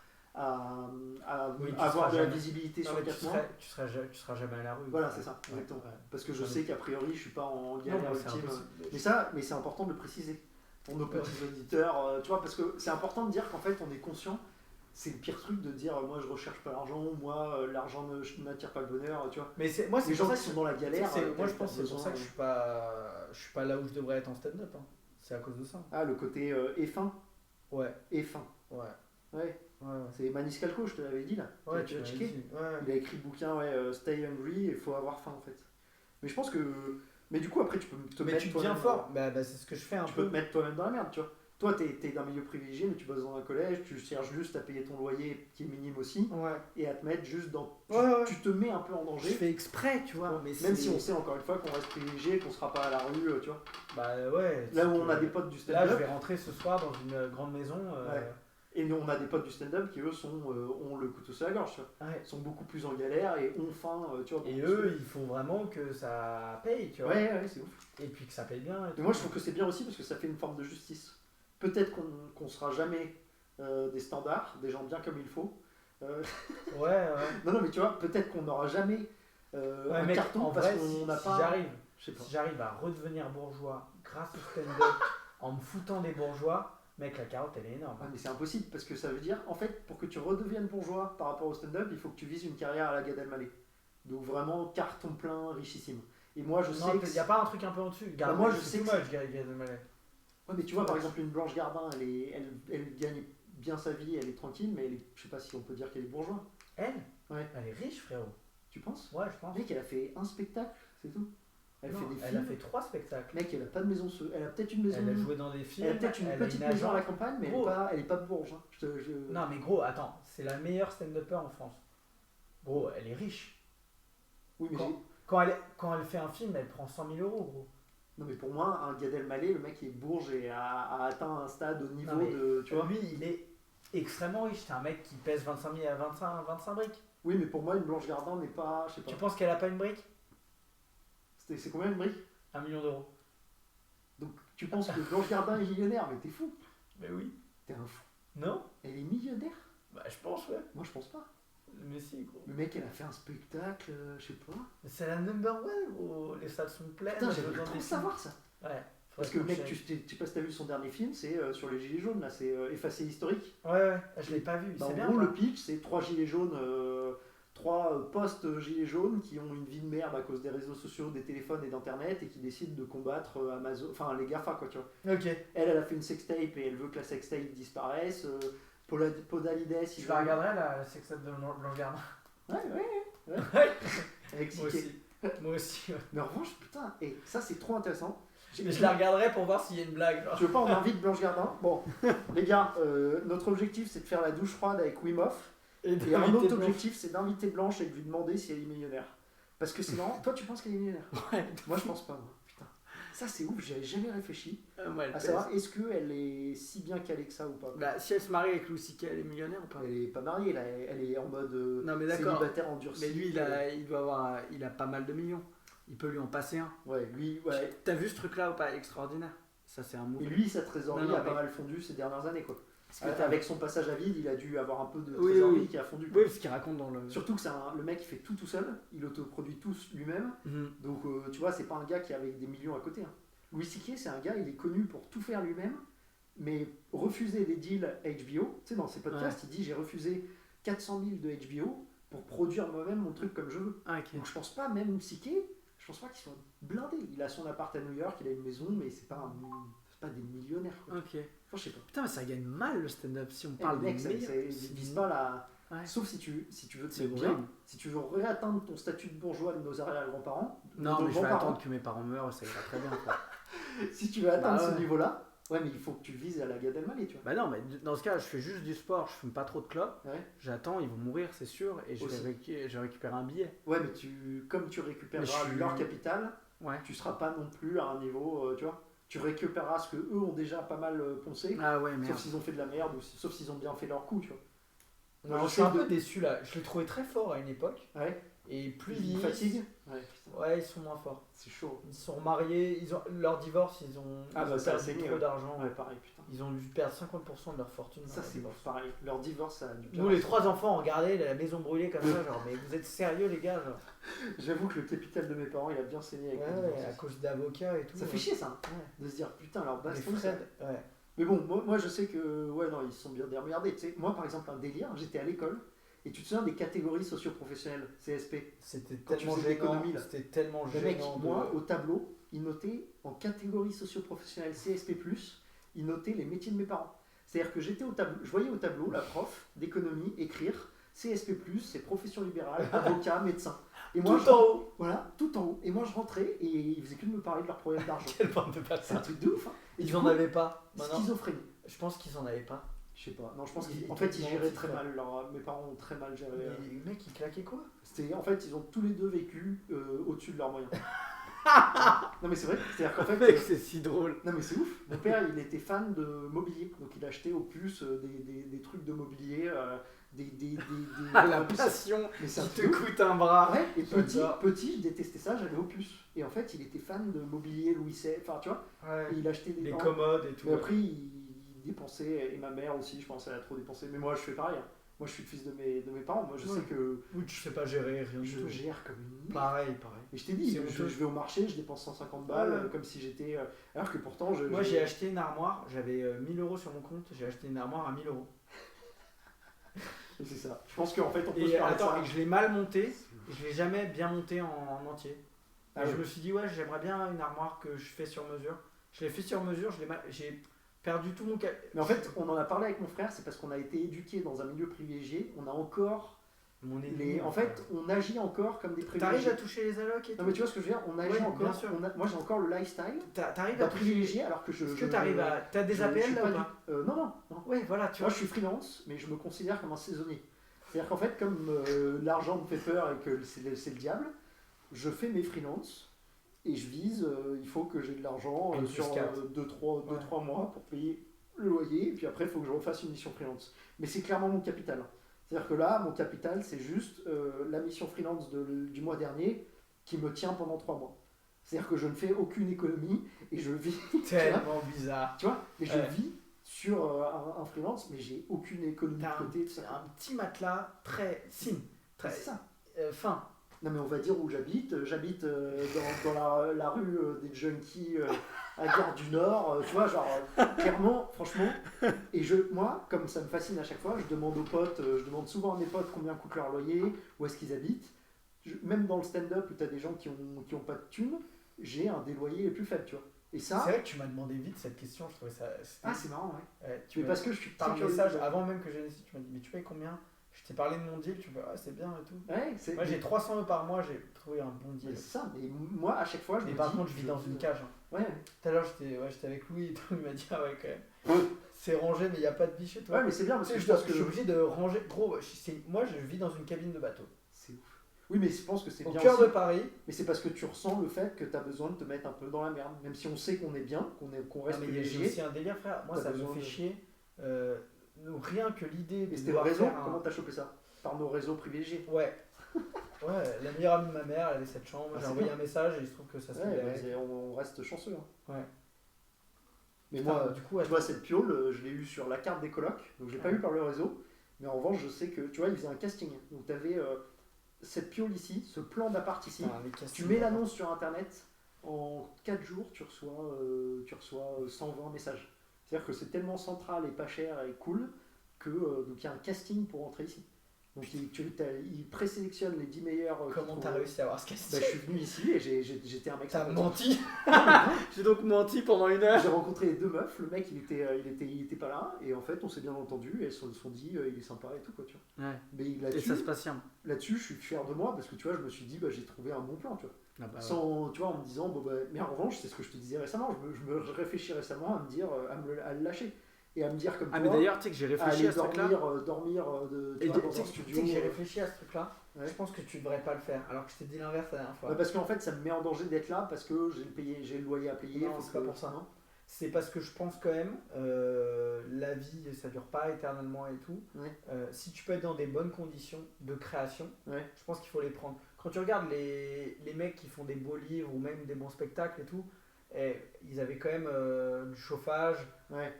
Oui, tu avoir seras de la jamais- visibilité Non, sur mais 4 mois. tu seras jamais à la rue. Voilà, c'est ça, Ouais, exactement. ouais. Parce que je Ouais. sais qu'a priori, je suis pas en Non, galère moi, c'est ultime. impossible. Mais c'est important de le préciser pour nos petits auditeurs, tu vois, parce que c'est important de dire qu'en fait, on est conscient. C'est le pire truc de dire, moi, je recherche pas l'argent, moi, l'argent n'attire pas le bonheur, tu vois. Mais moi, c'est Les pour gens ça qui que sont dans la galère. moi, je t'as pense que c'est pour besoin, ça que je suis pas là où je devrais être en stand-up. Hein. C'est à cause de ça. Ah, le côté F1. Ouais, F1. ouais, Ouais, ouais. c'est Maniscalco, je te l'avais dit là. Ouais, tu l'as m'avais checké. dit. Ouais. Il a écrit le bouquin Stay Hungry, il faut avoir faim en fait. Mais je pense que. Mais du coup, après, tu peux te Mais mettre. tu deviens toi-même fort. Bah, c'est ce que je fais un Tu peux peu. te mettre toi-même dans la merde, tu vois. Toi, t'es d'un milieu privilégié, mais tu bosses dans un collège, tu cherches juste à payer ton loyer qui est minime aussi, Ouais. et à te mettre juste dans. Ouais. Tu te mets un peu en Je danger. fais exprès, tu vois. Mais Même si on sait encore une fois qu'on reste privilégié, qu'on sera pas à la rue, tu vois. Bah ouais. Là où c'est on que- a des potes du Là, je stand-up, vais rentrer ce soir dans une grande maison. Ouais. et nous on a des potes du stand-up qui eux ont le couteau sur la gorge, tu vois. Ouais. Sont beaucoup plus en galère et ont faim, tu vois. Et eux, il faut vraiment que ça paye, tu vois. Ouais, c'est ouf. Et puis que ça paye bien. Et Mais tout. moi je trouve que c'est bien aussi parce que ça fait une forme de justice. Peut-être qu'on sera jamais des standards, des gens bien comme il faut. Ouais. Non, mais tu vois, peut-être qu'on n'aura jamais Ouais, un mec, carton en parce vrai, qu'on n'a si pas. j'arrive, Je sais pas. si j'arrive à redevenir bourgeois grâce au stand-up en me foutant des bourgeois, mec, la carotte elle est énorme. Ah, mais c'est impossible parce que ça veut dire, en fait, pour que tu redeviennes bourgeois par rapport au stand-up, il faut que tu vises une carrière à la Gad Elmaleh. Donc vraiment carton plein, richissime. Et moi, je sais Non, que. il n'y a pas un truc un peu en dessus. Bah, moi, je c'est sais tout que moche, Gad Elmaleh. Ouais, mais tu vois, par exemple, une Blanche Gardin, elle gagne bien sa vie, elle est tranquille, mais je sais pas si on peut dire qu'elle est bourgeoise. Elle Ouais. Elle est riche, frérot. Tu penses? Ouais, je pense. Mec, elle a fait un spectacle, c'est tout. Elle Non, fait des elle films. a fait 3 spectacles. Mec, elle a pas de maison. Elle a peut-être une maison. Elle a joué dans des films. Elle a peut-être une elle a petite une maison à la agence. campagne, mais Gros. elle est pas bourge. Hein. Non, mais gros, attends, c'est la meilleure stand-upper en France. Gros, elle est riche. Oui, mais Quand elle fait un film, elle prend 100 000 euros, gros. non, mais pour moi, un Gad Elmaleh, le mec est bourge et a atteint un stade au niveau Non, mais de. Tu vois? Lui, il est extrêmement riche. C'est un mec qui pèse 25 000 à 25 briques. Oui, mais pour moi, une Blanche Gardin n'est pas. Je sais pas. Tu penses qu'elle a pas une brique? C'est combien une brique? 1 million d'euros. Donc, tu penses que Blanche Gardin est millionnaire? Mais t'es fou. Mais oui. T'es un fou. Non? Elle est millionnaire? Bah, je pense, ouais. Moi, je pense pas. Mais si, gros. Le mec, elle a fait un spectacle, je sais pas. C'est la number one, gros. Les salles sont pleines. Putain, elle j'aimerais veut dans trop des savoir ça. films. Ouais. Parce que, mec, je sais pas si t'as vu son dernier film, c'est sur les gilets jaunes, là, c'est Effacé historique. Ouais, je l'ai pas vu. Bah, C'est en bien. gros, quoi. le pitch, c'est 3 gilets jaunes, 3 post-gilets jaunes qui ont une vie de merde à cause des réseaux sociaux, des téléphones et d'internet et qui décident de combattre Amazon, enfin les GAFA, quoi, tu vois. Ok. Elle a fait une sextape et elle veut que la sextape disparaisse. Podalides, il Je la regarderai, la sextape de Blanche Gardin. Ouais. Avec Moi Siké. aussi. Moi aussi, ouais. Mais en revanche, putain, et ça c'est trop intéressant. Mais je la regarderai pour voir s'il y a une blague. Genre. Tu veux pas, on invite Blanche Gardin. Bon, les gars, notre objectif c'est de faire la douche froide avec Wim Hof. Et un d'inviter autre Blanche. objectif c'est d'inviter Blanche et de lui demander si elle est millionnaire. Parce que c'est marrant, toi tu penses qu'elle est millionnaire? Ouais. Moi je pense pas, moi. Putain. Ça c'est ouf, j'avais jamais réfléchi Ouais, elle à pèse. savoir est-ce qu'elle est si bien calée que ça ou pas. Bah, si elle se marie avec Louis C.K., elle est millionnaire ou pas? Elle est pas mariée là, elle est en mode Non, mais d'accord. célibataire endurci. Mais lui, il doit avoir, il a pas mal de millions. Il peut lui en passer un. Ouais, lui, ouais. T'as vu ce truc-là ou pas? Extraordinaire. Ça, c'est un move. Et lui, sa trésorerie Non, a mais- pas mal fondu ces dernières années quoi. Parce que t'as- Avec son passage à vide, il a dû avoir un peu de Oui, trésorerie oui. qui a fondu. Oui, parce qu'il raconte dans le. Surtout que c'est le mec qui fait tout seul, il autoproduit tout lui-même. Mhm. Donc tu vois, c'est pas un gars qui a avec des millions à côté. Hein. Louis C.K., c'est un gars, il est connu pour tout faire lui-même, mais refuser des deals HBO. Tu sais, dans ses podcasts, il dit j'ai refusé 400 000 de HBO pour produire moi-même mon truc comme je veux. Ah, ok. Donc je pense pas, même C.K., je pense pas qu'il soit blindé. Il a son appart à New York, il a une maison, mais c'est pas des millionnaires. Quoi. Ok. Enfin, je sais pas. Putain, mais ça gagne mal le stand-up si on Eh, parle mec, des ça, meilleurs. ils visent pas la. Ouais. Sauf si tu veux te C'est mettre horrible. bien, si tu veux réatteindre ton statut de bourgeois de nos arrière-grands-parents, Non, de nos mais je vais grands-parents, attendre que mes parents meurent, ça ira très bien. Quoi. si tu veux atteindre Bah ce ouais. niveau-là, ouais, mais il faut que tu vises à la Gad Elmaleh, tu vois. Bah non, mais dans ce cas, je fais juste du sport, je fume pas trop de clopes. Ouais. J'attends, ils vont mourir, c'est sûr, et je Aussi. vais récupérer un billet. Ouais, mais comme tu récupéreras Mais je suis- leur capital, Ouais. tu seras pas non plus à un niveau, tu vois. Tu récupéreras ce que eux ont déjà pas mal poncé, Ah ouais, merde. sauf s'ils ont fait de la merde ou sauf s'ils ont bien fait leur coup, tu vois. Non, Moi, je suis un sais peu déçu là. Je l'ai trouvé très fort à une époque. Ouais. Et plus Ils vieillis- fatiguent. Ouais, putain, Ouais, ils sont moins forts. c'est chaud. Ils sont mariés, leur divorce, ils ont Ah, bah, ils ont ça a perdu saigné, trop ouais. d'argent. Ouais, pareil, putain. Ils ont dû perdre 50% de leur fortune. dans Ça, leur c'est divorce. pareil. Leur divorce, ça a dû Nous, les 3 enfants, on regardait la maison brûlée comme ça, genre, mais vous êtes sérieux, les gars, genre. J'avoue que le capital de mes parents, il a bien saigné avec le Ouais, divorce. à cause d'avocats et tout. Ça fait chier, ça, Ouais. de se dire putain, leur Les baston. ça. Fred, ouais. Mais bon, moi je sais que, ouais, non, ils se sont bien démerdés. Tu sais, moi, par exemple, un délire, j'étais à l'école, et tu te souviens des catégories socio-professionnelles, CSP. C'était Quand tu tellement faisais de gênant. l'économie, là. C'était tellement Le mec, gênant. moi, au tableau, il notait en catégorie socio-professionnelle CSP+, il notait les métiers de mes parents. C'est-à-dire que j'étais au tableau, je voyais au tableau la prof d'économie écrire CSP+, c'est profession libérale, avocat, médecin. Et moi, Tout en haut. Voilà, tout en haut. Et moi, je rentrais et ils faisaient que de me parler de leurs problèmes d'argent. Quelle bande de C'est un bâtards. truc de ouf. Hein. Et du Ils en coup, avaient pas. Maintenant, schizophrénie. je pense qu'ils en avaient pas. Je sais pas. Non, je pense Ils- qu'en fait, ils non, géraient c'est très ça. mal. Mes parents ont très mal géré. Mais les mecs, ils claquaient quoi? En fait, ils ont tous les deux vécu au-dessus de leurs moyens. Non, mais c'est vrai. C'est-à-dire qu'en fait. Mec, c'est si drôle. Non, mais c'est ouf. Mon père, il était fan de mobilier. Donc, il achetait au puce des trucs de mobilier. Ah, la en plus, passion mais c'est un qui te truc de ouf. coûte un bras. Ouais, et J'adore. petit, je détestais ça, j'allais au puce. Et en fait, il était fan de mobilier Louis XVI. Enfin, tu vois, Ouais. et il achetait des. Les non, commodes et tout. Mais après, il dépensait, et ma mère aussi, je pense, elle a trop dépensé. Mais moi, je fais pareil. Hein. Moi, je suis le fils de mes parents. Moi, je Ouais. sais que Oui, tu sais pas gérer rien du je tout. gère comme une merde. Pareil. Et je t'ai dit, C'est je honteux. vais au marché, je dépense 150 balles, Ouais. comme si j'étais. Alors que pourtant, Moi, j'ai acheté une armoire, j'avais 1000 euros sur mon compte, j'ai acheté une armoire à 1000 euros. Et c'est ça. Je pense qu'en fait, on peut se Et parler de attends, ça. et je l'ai mal montée, je l'ai jamais bien montée en entier. Ah et oui. je me suis dit, ouais, j'aimerais bien une armoire que je fais sur mesure. Je l'ai fait sur mesure, j'ai perdu tout mon Mais en fait, on en a parlé avec mon frère, c'est parce qu'on a été éduqués dans un milieu privilégié. On a encore mon en fait, on agit encore comme des t'arrives privilégiés. à toucher les allocs et tout. Non mais tu vois ce que je veux dire, on agit Ouais, bien encore. sûr. Moi j'ai encore le lifestyle T'arrives d'un à toucher. privilégié alors que je. Est-ce que t'arrives à. T'as des je APL suis là pas ou pas non, non, non. Ouais, voilà, tu Moi vois. je suis freelance, mais je me considère comme un saisonnier. C'est-à-dire qu'en fait, comme l'argent me fait peur et que c'est le diable, je fais mes freelances et je vise, il faut que j'ai de l'argent N+4. sur 2-3 mois pour payer le loyer, et puis après il faut que je refasse une mission freelance. Mais c'est clairement mon capital. C'est-à-dire que là, mon capital, c'est juste la mission freelance du mois dernier qui me tient pendant 3 mois. C'est-à-dire que je ne fais aucune économie et je vis. Tellement bizarre. Tu vois, mais je Ouais. vis sur un freelance, mais j'ai aucune économie T'as de côté. C'est un petit matelas très sim, très C'est ça. fin. Non mais on va dire où j'habite. J'habite dans la rue des junkies à Gare du Nord. Tu vois, genre clairement, franchement. Et moi, comme ça me fascine à chaque fois, je demande aux potes, je demande souvent à mes potes combien coûte leur loyer, où est-ce qu'ils habitent. Même dans le stand-up où tu as des gens qui ont pas de thunes, j'ai un des loyers les plus faibles, tu vois. Et ça, C'est vrai que tu m'as demandé vite cette question, je trouvais ça. ah c'est marrant, ouais. Tu Mais m'as parce que je suis par très curieux. message, avant même que j'aille ici, tu m'as dit, mais tu payes combien? Je t'ai parlé de mon deal, tu me dis, ah, c'est bien et tout. Ouais, c'est. Moi j'ai 300 € par mois, j'ai trouvé un bon deal. Mais c'est ça. Mais moi, à chaque fois, je Mais me par dis, contre, je vis dans une cage. Hein. Ouais. Tout à l'heure, j'étais avec Louis et tout, il m'a dit, ah ouais, quand même. C'est rangé, mais il n'y a pas de vie chez toi. Ouais, mais c'est bien parce Tu sais, que je, je pense je suis que. obligé de ranger. Gros, moi je vis dans une cabine de bateau. C'est ouf. Oui, mais je pense que c'est Au bien cœur aussi. de Paris. Mais c'est parce que tu ressens le fait que tu as besoin de te mettre un peu dans la merde. Même si on sait qu'on est bien, qu'on reste Non, mais j'ai privilégié. aussi un délire, frère. Moi, T'as ça me besoin fait de- chier. Rien que l'idée de Et c'était le devoir réseau. faire un- Comment t'as chopé ça? Par nos réseaux privilégiés. Ouais. Ouais, la meilleure amie de ma mère, elle avait cette chambre. Ah, J'ai c'est envoyé bien. un message et il se trouve que ça se Ouais, libérait. mais on reste chanceux. Hein. Ouais. Mais Putain, moi, du coup, tu vois, cette piole, je l'ai eu sur la carte des colocs. Donc, je l'ai pas Ouais. eu par le réseau. Mais en revanche, je sais que, tu vois, ils faisaient un casting. Donc, tu avais cette piole ici, ce plan d'appart ici. putain, les castings, Tu mets l'annonce sur internet, en 4 jours, tu reçois 120 messages. C'est-à-dire que c'est tellement central et pas cher et cool que donc il y a un casting pour entrer ici. Donc il présélectionne les 10 meilleurs. Comment t'as réussi à avoir ce Bah, casting? je suis venu ici et j'étais un mec. T'as sympathique. menti. Ah, J'ai donc menti pendant 1 heure. J'ai rencontré les 2 meufs, le mec il était pas là et en fait on s'est bien entendu et elles se sont dit il est sympa et tout quoi tu vois. Ouais. Mais Et là-dessus, ça se passe bien. là-dessus je suis fier de moi parce que tu vois je me suis dit bah, j'ai trouvé un bon plan tu vois. Ah bah ouais. Sans, tu vois, en me disant, bon, bah, mais en revanche, c'est ce que je te disais récemment, je me réfléchis récemment à me dire, à le lâcher. Et à me dire comme Ah, toi, mais d'ailleurs, tu sais que j'ai à réfléchi aller à ce truc-là. dormir tu Et vois, tu dans un sais studio. que j'ai réfléchi à ce truc-là. Ouais. Je pense que tu devrais pas le faire. Alors que je t'ai dit l'inverse la dernière fois. Ouais, parce qu'en fait, ça me met en danger d'être là parce que j'ai le loyer à payer. Non, faut c'est que- pas pour ça. non C'est parce que je pense quand même, la vie ça dure pas éternellement et tout. Ouais. Si tu peux être dans des bonnes conditions de création, Ouais. je pense qu'il faut les prendre. Quand tu regardes les mecs qui font des beaux livres ou même des bons spectacles et tout, ils avaient quand même du chauffage. Ouais.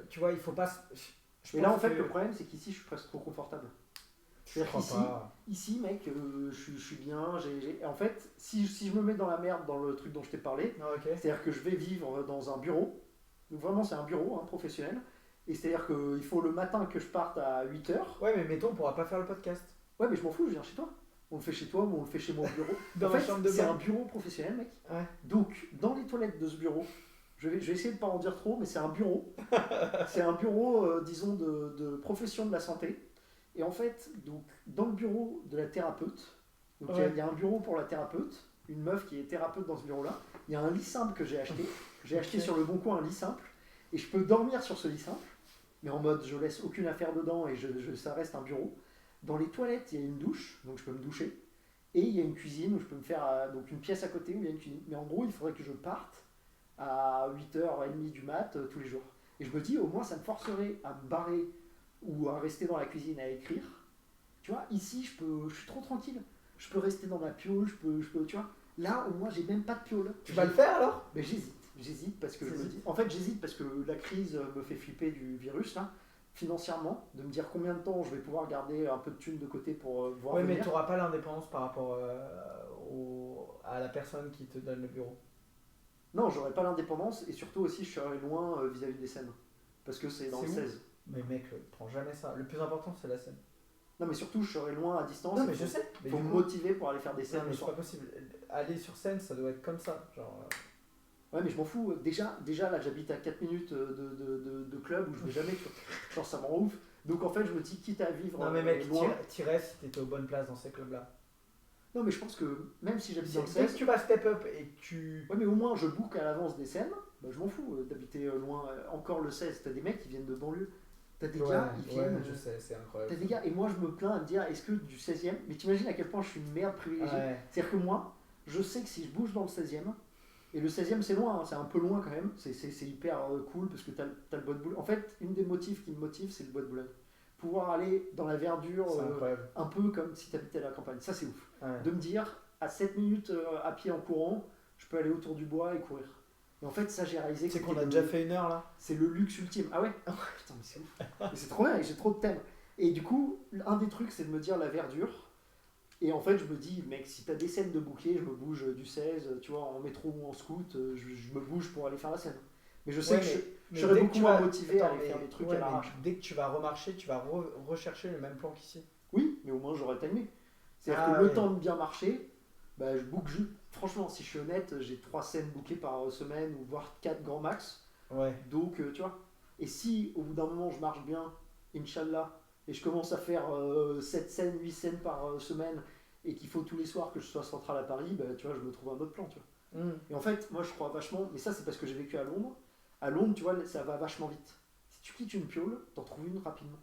Tu vois, il faut pas. Je Et là, pense en fait, que- le problème, c'est qu'ici, je suis presque trop confortable. Je C'est-à-dire crois qu'ici, pas. ici, mec, je suis bien. En fait, si je me mets dans la merde dans le truc dont je t'ai parlé, Non, ok. c'est-à-dire que je vais vivre dans un bureau. Donc vraiment, c'est un bureau professionnel. Et c'est-à-dire qu'il faut le matin que je parte à 8h. Ouais, mais mettons, on pourra pas faire le podcast. Ouais, mais je m'en fous, je viens chez toi. On le fait chez toi ou on le fait chez moi au bureau. Dans en ma fait, chambre de c'est bain. un bureau professionnel, mec. Ouais. Donc, dans les toilettes de ce bureau, je vais essayer de ne pas en dire trop, mais c'est un bureau. C'est un bureau, disons, de profession de la santé. Et en fait, donc, dans le bureau de la thérapeute, donc Ouais. il y a un bureau pour la thérapeute, une meuf qui est thérapeute dans ce bureau-là. Il y a un lit simple que j'ai acheté. J'ai acheté Ok. sur le Bon Coin un lit simple. Et je peux dormir sur ce lit simple, mais en mode je laisse aucune affaire dedans et ça reste un bureau. Dans les toilettes, il y a une douche, donc je peux me doucher. Et il y a une cuisine où je peux me faire donc une pièce à côté où il y a une cuisine. Mais en gros, il faudrait que je parte à 8h30 du mat tous les jours. Et je me dis, au moins, ça me forcerait à me barrer ou à rester dans la cuisine à écrire. Tu vois, ici, je suis trop tranquille. Je peux rester dans ma piole, je peux, tu vois. Là, au moins, j'ai même pas de piole. Tu vas le faire alors? Mais j'hésite parce que je me T'hésites. dis. En fait, j'hésite parce que la crise me fait flipper du virus là, financièrement, de me dire combien de temps je vais pouvoir garder un peu de thunes de côté pour voir Ouais, mais venir. tu n'auras pas l'indépendance par rapport à la personne qui te donne le bureau. Non, j'aurai pas l'indépendance et surtout aussi je serai loin vis-à-vis des scènes parce que c'est dans C'est le où 16. Mais mec, prends jamais ça. Le plus important, c'est la scène. Non, mais surtout, je serai loin à distance. Non, mais je sais. Il Mais faut du me coup, motiver pour aller faire des non, scènes mais le c'est soir. pas possible. Aller sur scène, ça doit être comme ça. Genre, Ouais, mais je m'en fous. Déjà là, j'habite à 4 minutes de club où je vais jamais, tu vois. Genre, ça me rend ouf. Donc en fait, je me dis, quitte à vivre non, mais mec, loin. t'irais si t'étais aux bonnes places dans ces clubs-là. Non, mais je pense que même si j'habite dans le Dès que 16, tu vas step up et que tu. ouais, mais au moins je book à l'avance des scènes, bah, je m'en fous d'habiter loin. Encore le 16, t'as des mecs qui viennent de banlieue. T'as des gars, ils viennent. je sais, c'est incroyable. T'as des gars, et moi je me plains à me dire, est-ce que du 16e, mais t'imagines à quel point je suis une merde privilégiée. Ouais. C'est-à-dire que moi, je sais que si je bouge dans le 16e, et le 16e c'est loin, hein, c'est un peu loin quand même, c'est hyper cool parce que t'as le bois de Boulogne. En fait, une des motifs qui me motive, c'est le bois de Boulogne. Pouvoir aller dans la verdure, C'est incroyable. un peu comme si t'habitais à la campagne, ça c'est ouf. Ouais. De me dire, à 7 minutes à pied en courant, je peux aller autour du bois et courir. Et en fait, ça j'ai réalisé que Tu sais qu'on c'était a déjà fait 1 heure là. c'est le luxe ultime. Ah ouais. Putain, mais c'est ouf. Mais c'est trop bien, et j'ai trop de thèmes. Et du coup, un des trucs, c'est de me dire la verdure. Et en fait, je me dis, mec, si t'as des scènes de bouquet, je me bouge du 16, tu vois, en métro ou en scout, je me bouge pour aller faire la scène. Mais je sais Ouais, que mais je serais dès que beaucoup tu moins vas- motivé à Attends, aller mais- faire des trucs ouais, à mais l'arrache. dès que tu vas remarcher, tu vas rechercher le même plan qu'ici. Oui, mais au moins j'aurais timé. C'est-à-dire Ah que le ouais. temps de bien marcher, bah, je book juste. Franchement, si je suis honnête, j'ai 3 scènes bookées par semaine, ou voire 4 grand max. Ouais. Donc, tu vois. Et si au bout d'un moment je marche bien, Inch'Allah, et je commence à faire 7 scènes, 8 scènes par semaine, et qu'il faut tous les soirs que je sois central à Paris, bah, tu vois, je me trouve un autre plan, tu vois. Et en fait, moi je crois vachement, mais ça c'est parce que j'ai vécu à Londres. À Londres, tu vois, ça va vachement vite. Si tu quittes une piole, t'en trouves une rapidement.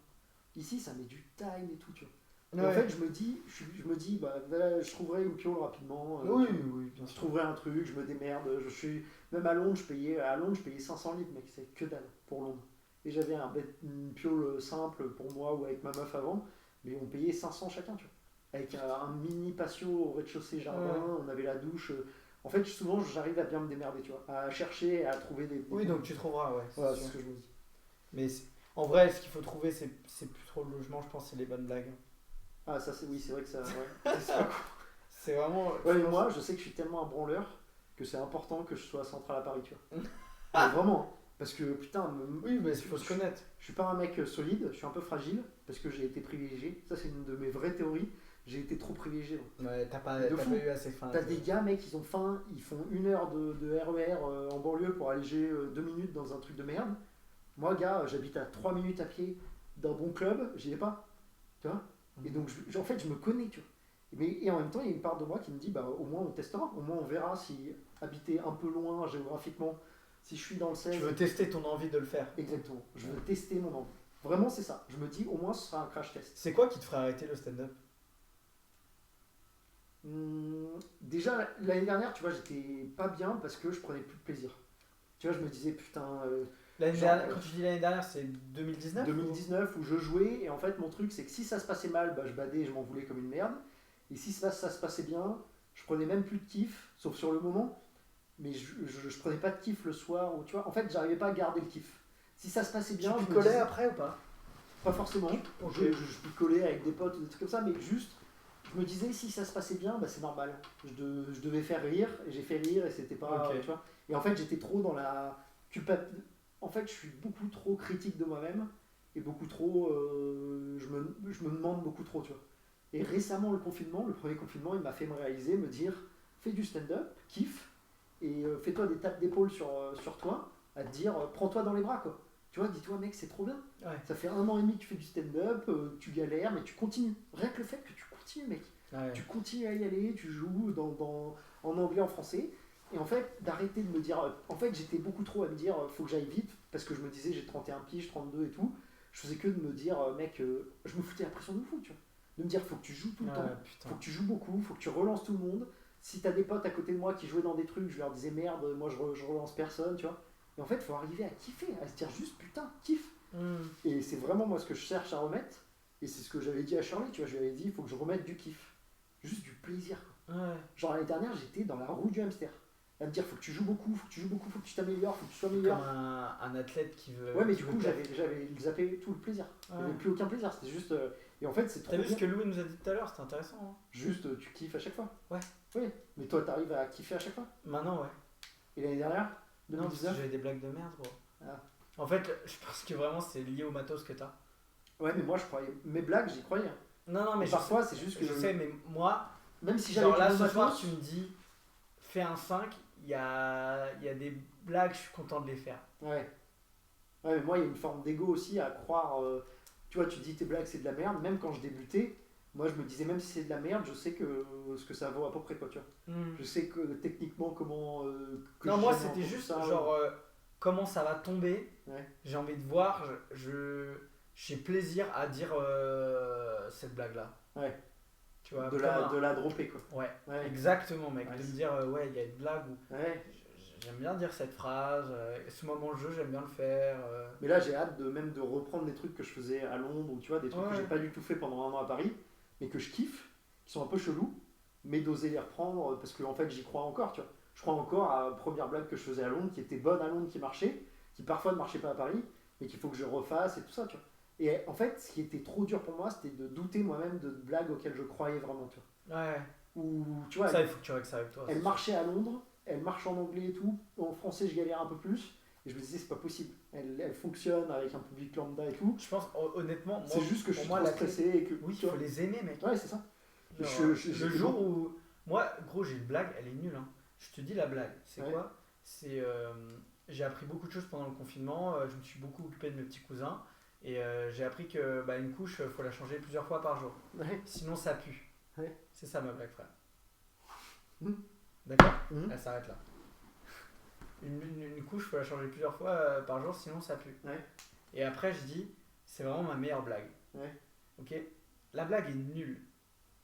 Ici, ça met du time et tout, tu vois. Et en fait, je me dis, bah, voilà, je trouverai une piole rapidement. oui, tu vois. oui, bien Je sûr. trouverai un truc, je me démerde. Même à Londres, je payais 500 livres, mec, c'est que dalle pour Londres. Et j'avais une piole simple pour moi ou avec ma meuf avant, mais on payait 500 chacun, tu vois. Avec un mini patio au rez-de-chaussée jardin, Ouais. on avait la douche. En fait, souvent, j'arrive à bien me démerder, tu vois, à chercher, à trouver des. Oui, donc tu trouveras, ouais. c'est Voilà, sûr. c'est ce que je me dis. Mais en vrai, ce qu'il faut trouver, c'est plus trop le logement, je pense, c'est les bonnes blagues. Ah, ça, oui, c'est vrai que ça. Ouais. C'est ça. C'est vraiment. Ouais, mais moi, je sais que je suis tellement un branleur que c'est important que je sois central à Paris, tu vois. Mais vraiment, hein. Parce que putain, Oui, mais il faut se connaître. je suis pas un mec solide, je suis un peu fragile parce que j'ai été privilégié. Ça, c'est une de mes vraies théories. J'ai été trop privilégié. Donc. Ouais, t'as pas De fou. eu assez faim. T'as des gars, mec, ils ont faim, ils font 1 heure de RER en banlieue pour alléger 2 minutes dans un truc de merde. Moi, gars, j'habite à 3 minutes à pied d'un bon club, j'y vais pas. Tu vois. Et donc, en fait, je me connais, tu vois. Et en même temps, il y a une part de moi qui me dit, bah, au moins on testera, au moins on verra si habiter un peu loin géographiquement, si je suis dans le 16. Tu veux tester ton envie de le faire. Exactement, je veux tester mon envie. Vraiment, c'est ça. Je me dis, au moins ce sera un crash test. C'est quoi qui te ferait arrêter le stand-up? Déjà, l'année dernière, tu vois, j'étais pas bien parce que je prenais plus de plaisir. Tu vois, je me disais, putain, L'année Genre, dernière, quand tu dis l'année dernière, c'est 2019 2019 où je jouais, et en fait, mon truc, c'est que si ça se passait mal, bah, je badais et je m'en voulais comme une merde. Et si ça se passait bien, je prenais même plus de kiff, sauf sur le moment. Mais je prenais pas de kiff le soir, ou tu vois, en fait, j'arrivais pas à garder le kiff. Si ça se passait bien, Tu je me collais disais- après ou pas? Pas forcément. Ok. Je picolais avec des potes ou des trucs comme ça, mais juste, je me disais si ça se passait bien, bah c'est normal. Je devais faire rire, et j'ai fait rire, et c'était pas. Ok. Tu vois. Et en fait, j'étais trop dans la culpabilité. En fait, je suis beaucoup trop critique de moi-même, et beaucoup trop. Je me demande beaucoup trop, tu vois. Et récemment, le premier confinement, il m'a fait me réaliser, me dire fais du stand-up, kiffe, et fais-toi des tapes d'épaule sur toi, à te dire prends-toi dans les bras, quoi. Tu vois, dis-toi, mec, c'est trop bien. Ouais. Ça fait 1 an et demi que tu fais du stand-up, tu galères, mais tu continues. Rien que le fait que tu continues, mec. Ouais. Tu continues à y aller, tu joues en anglais, en français. Et en fait, d'arrêter de me dire. En fait, j'étais beaucoup trop à me dire faut que j'aille vite, parce que je me disais j'ai 31 piges, 32 et tout. Je faisais que de me dire mec, je me foutais la pression de fou, tu vois. De me dire faut que tu joues tout le temps, Ouais, putain. faut que tu joues beaucoup, faut que tu relances tout le monde. Si t'as des potes à côté de moi qui jouaient dans des trucs, je leur disais merde, moi je relance personne, tu vois. Et en fait, il faut arriver à kiffer, à se dire juste putain, kiffe. Et c'est vraiment moi ce que je cherche à remettre. Et c'est ce que j'avais dit à Charlie, tu vois, je lui avais dit il faut que je remette du kiff. Juste du plaisir, quoi. Ouais. Genre l'année dernière, j'étais dans la roue du hamster. À me dire faut que tu joues beaucoup, faut que tu joues beaucoup, faut que tu t'améliores, faut que tu sois Comme meilleur. un athlète qui veut. Ouais, mais qui du veut coup, faire- j'avais zappé tout le plaisir. Il n'y Ouais. avait plus aucun plaisir, c'était juste. Et en fait, c'est trop T'as vu ce bien. que Louis nous a dit tout à l'heure, c'était intéressant. Hein. Juste, tu kiffes à chaque fois. Ouais. Oui, mais toi, t'arrives à kiffer à chaque fois. Maintenant, ouais. Et l'année dernière, Non, parce que 2019. j'avais des blagues de merde, gros. Ah. En fait, je pense que vraiment c'est lié au matos que t'as. Ouais, mais moi, je croyais. Mes blagues, j'y croyais. Non, mais Et parfois, c'est juste que je sais, mais moi, même si j'avais genre là du ce bon soir, matos, tu me dis, fais un 5, il y a des blagues, je suis content de les faire. ouais. Ouais, mais moi, il y a une forme d'ego aussi à croire. Tu vois, tu dis tes blagues, c'est de la merde. Même quand je débutais, moi, je me disais, même si c'est de la merde, je sais que ce que ça vaut à peu près, quoi, tu vois. Je sais que techniquement, comment. Que Non, je moi gère un c'était peu juste tout ça, genre comment ça va tomber. Ouais. J'ai envie de voir, j'ai plaisir à dire cette blague là. Ouais. Tu vois, de la dropper, quoi. Ouais, Ouais. exactement, mec. Ouais, de me c'est- dire, ouais, il y a une blague où Ouais. j'aime bien dire cette phrase, ce moment de jeu, j'aime bien le faire. Mais là, j'ai hâte même de reprendre des trucs que je faisais à Londres, ou tu vois, des trucs que Ouais. j'ai pas du tout fait pendant un an à Paris, mais que je kiffe, qui sont un peu chelous, mais d'oser les reprendre parce que en fait, j'y crois encore, tu vois. Je crois encore à la première blague que je faisais à Londres, qui était bonne à Londres, qui marchait, qui parfois ne marchait pas à Paris, mais qu'il faut que je refasse et tout ça, tu vois. Et en fait, ce qui était trop dur pour moi, c'était de douter moi-même de blagues auxquelles je croyais vraiment, tu vois. Ouais, Ou, tu vois, ça, il faut que tu règles ça avec toi. elle c'est marchait à Londres, elle marche en anglais et tout. En français, je galère un peu plus. Et je me disais, c'est pas possible. Elle fonctionne avec un public lambda et tout. sûr. Je pense, honnêtement, moi, C'est juste que je pour suis moi, trop la clé- stressé et que. oui, tu il faut vois. les aimer, mec. Ouais, c'est ça. Genre, Je- le jour où. Moi, gros, j'ai une blague, elle est nulle. Hein. Je te dis la blague. C'est Ouais. quoi? C'est. J'ai appris beaucoup de choses pendant le confinement. Je me suis beaucoup occupé de mes petits cousins. Et j'ai appris que une couche, faut la changer plusieurs fois par jour. Ouais. Sinon, ça pue. Ouais. C'est ça ma blague, frère. Mhm. D'accord? Mhm. Elle s'arrête là. Une couche, faut la changer plusieurs fois par jour, sinon ça pue. Ouais. Et après, je dis, c'est vraiment ma meilleure blague. Ouais. Ok? La blague est nulle.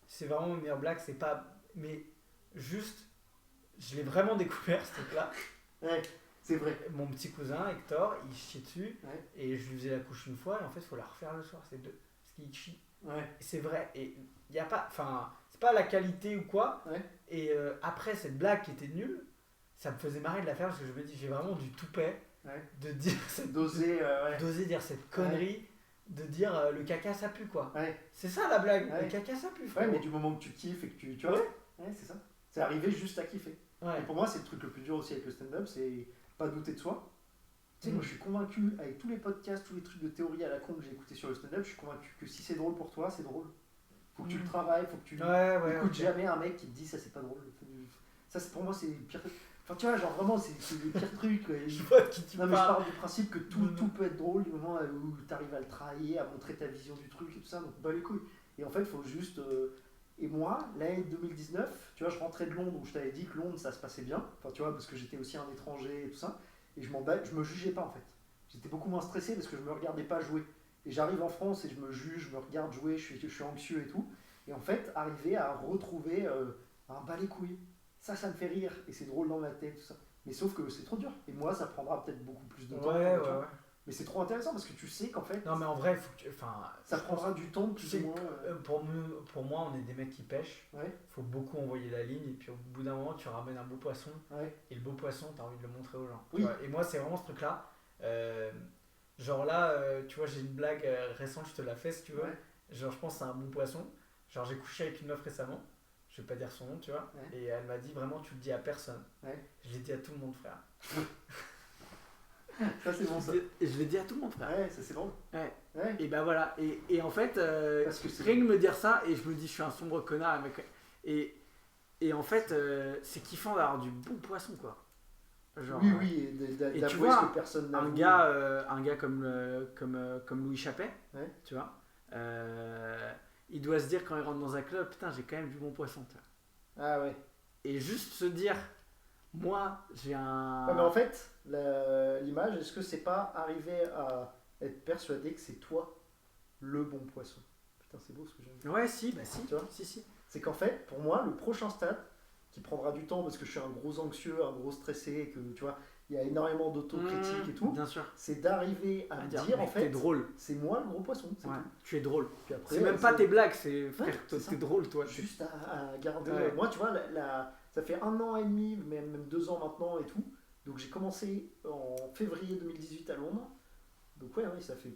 C'est vraiment ma meilleure blague, c'est pas. Mais juste, je l'ai vraiment découvert, ce truc-là. Ouais, c'est vrai. Mon petit cousin, Hector, il chie dessus. Ouais. Et je lui faisais la couche une fois, et en fait, il faut la refaire le soir. C'est deux. Parce qu'il chie. Ouais. Et c'est vrai. Et il n'y a pas. Enfin, c'est pas la qualité ou quoi. Ouais. Et après, cette blague qui était nulle, ça me faisait marrer de la faire parce que je me dis, j'ai vraiment du toupet Ouais. de dire cette Doser, ouais. d'oser dire cette connerie, de dire le caca ça pue quoi. Ouais. C'est ça la blague, Ouais. le caca ça pue. Ouais, frérot. mais du moment que tu kiffes et que tu vois. Ouais. Ouais, c'est ça. C'est arrivé juste à kiffer. Ouais. Et pour moi, c'est le truc le plus dur aussi avec le stand-up, c'est pas douter de soi. Tu sais, moi je suis convaincu, avec tous les podcasts, tous les trucs de théorie à la con que j'ai écouté sur le stand-up, je suis convaincu que si c'est drôle pour toi, c'est drôle. Faut que tu le travailles, faut que tu. Ouais, Écoute ok. jamais un mec qui te dit ça c'est pas drôle. Ça c'est pour moi c'est le pire truc. Enfin tu vois genre vraiment c'est le pire truc. quoi. Je vois de qui tu Non mais je parles. parle du principe que tout, Non, non. tout peut être drôle du moment où tu arrives à le travailler, à montrer ta vision du truc et tout ça, donc bah les couilles. Et en fait il faut juste... Et moi, l'année 2019, tu vois, je rentrais de Londres où je t'avais dit que Londres ça se passait bien, enfin tu vois, parce que j'étais aussi un étranger et tout ça, et je me jugeais pas en fait. J'étais beaucoup moins stressé parce que je me regardais pas jouer. Et j'arrive en France et je me juge, je me regarde jouer, je suis anxieux et tout. Et en fait, arriver à retrouver un bas les couilles, ça me fait rire et c'est drôle dans ma tête, tout ça. Mais sauf que c'est trop dur. Et moi, ça prendra peut-être beaucoup plus de temps. Ouais, tu vois. ouais. Mais c'est trop intéressant parce que tu sais qu'en fait, Non mais en vrai, faut que tu... enfin, ça je pense- prendra du temps tu plus sais ou moins. pour moi, on est des mecs qui pêchent. Ouais, Faut beaucoup envoyer la ligne et puis au bout d'un moment, tu ramènes un beau poisson ouais, et le beau poisson, t'as envie de le montrer aux gens. tu Oui. vois. Et moi, c'est vraiment ce truc-là. Genre là, tu vois, j'ai une blague récente, je te la fais si tu veux. ouais. Genre, je pense que c'est un bon poisson. Genre, j'ai couché avec une meuf récemment. Je vais pas dire son nom, tu vois. Ouais. Et elle m'a dit vraiment, tu le dis à personne. Ouais. Je l'ai dit à tout le monde, frère. Ça c'est bon ça. Je l'ai dit à tout le monde, frère. Ouais, ça c'est drôle. Ouais. Ouais. Et bah voilà. Et en fait, Parce que c'est. rien que me dire ça, et je me dis, je suis un sombre connard. Mec. Et en fait, c'est kiffant d'avoir du bon poisson, quoi. Genre, Oui, oui, et tu d'avouer vois, ce que personne n'a un voulu. gars comme Louis Chappet, Ouais. tu vois, il doit se dire quand il rentre dans un club, putain, j'ai quand même du bon poisson. Tu vois. Ah ouais. Et juste se dire, moi, j'ai un. Ouais, mais en fait, l'image, est-ce que c'est pas arriver à être persuadé que c'est toi le bon poisson? Putain, c'est beau ce que j'ai dit. Ouais, si, bah si, Tu vois si. C'est qu'en fait, pour moi, le prochain stade, qui prendra du temps parce que je suis un gros anxieux, un gros stressé, et que tu vois, il y a énormément d'autocritique et tout, Bien sûr. c'est d'arriver à À me dire, dire en mec, t'es fait, drôle. c'est moi le gros poisson. C'est Ouais, tout. tu es drôle. Puis après, C'est même pas tes blagues, c'est frère, Ouais, toi, c'est t'es ça. drôle, toi. Juste à garder. Ouais. Moi, tu vois, ça fait 1 an et demi, même 2 ans maintenant et tout. Donc j'ai commencé en février 2018 à Londres. Donc ouais, ça fait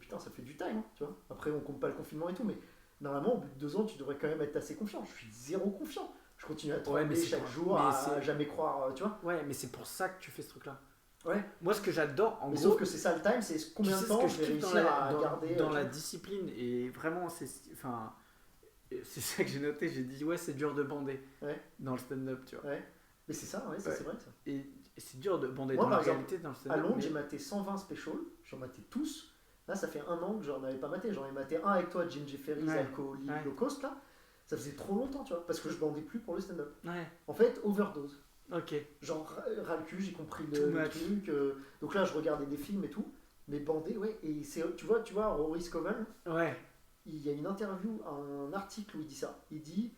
du time, hein, tu vois. Après, on compte pas le confinement et tout, mais normalement, au bout de 2 ans, tu devrais quand même être assez confiant. Je suis zéro confiant. Je continue à Ouais, trembler mais c'est chaque pour- jour, mais à c'est- jamais croire, tu vois. Ouais, mais c'est pour ça que tu fais ce truc-là. Ouais. Moi, ce que j'adore, en Mais gros, sauf que c'est ça le time, c'est tu combien sais de ce temps que je je vais kiffe réussir à garder. dans tu la vois. discipline, et vraiment, c'est. Enfin, Et c'est ça que j'ai noté, j'ai dit ouais c'est dur de bander Ouais. dans le stand-up, tu vois. Ouais. Mais c'est ça, ouais, ça Ouais. c'est vrai ça. Et c'est dur de bander Moi, dans par la exemple, réalité dans le À stand-up. Londres, mais- j'ai maté 120 specials, j'en maté tous. Là, ça fait un an que j'en avais pas maté. J'en ai maté un avec toi, Ginger Ferries, Ouais. Alcoolique, Ouais. Low Cost, là. Ça faisait trop longtemps, tu vois, parce que je bandais plus pour le stand-up. Ouais, En fait, overdose. ok. Genre, ras le cul, j'ai compris Too le much. truc. Donc là, je regardais des films et tout. Mais bandé, ouais. Et tu vois, Rory Scovel, Ouais, il y a une interview, un article où il dit ça. Il dit,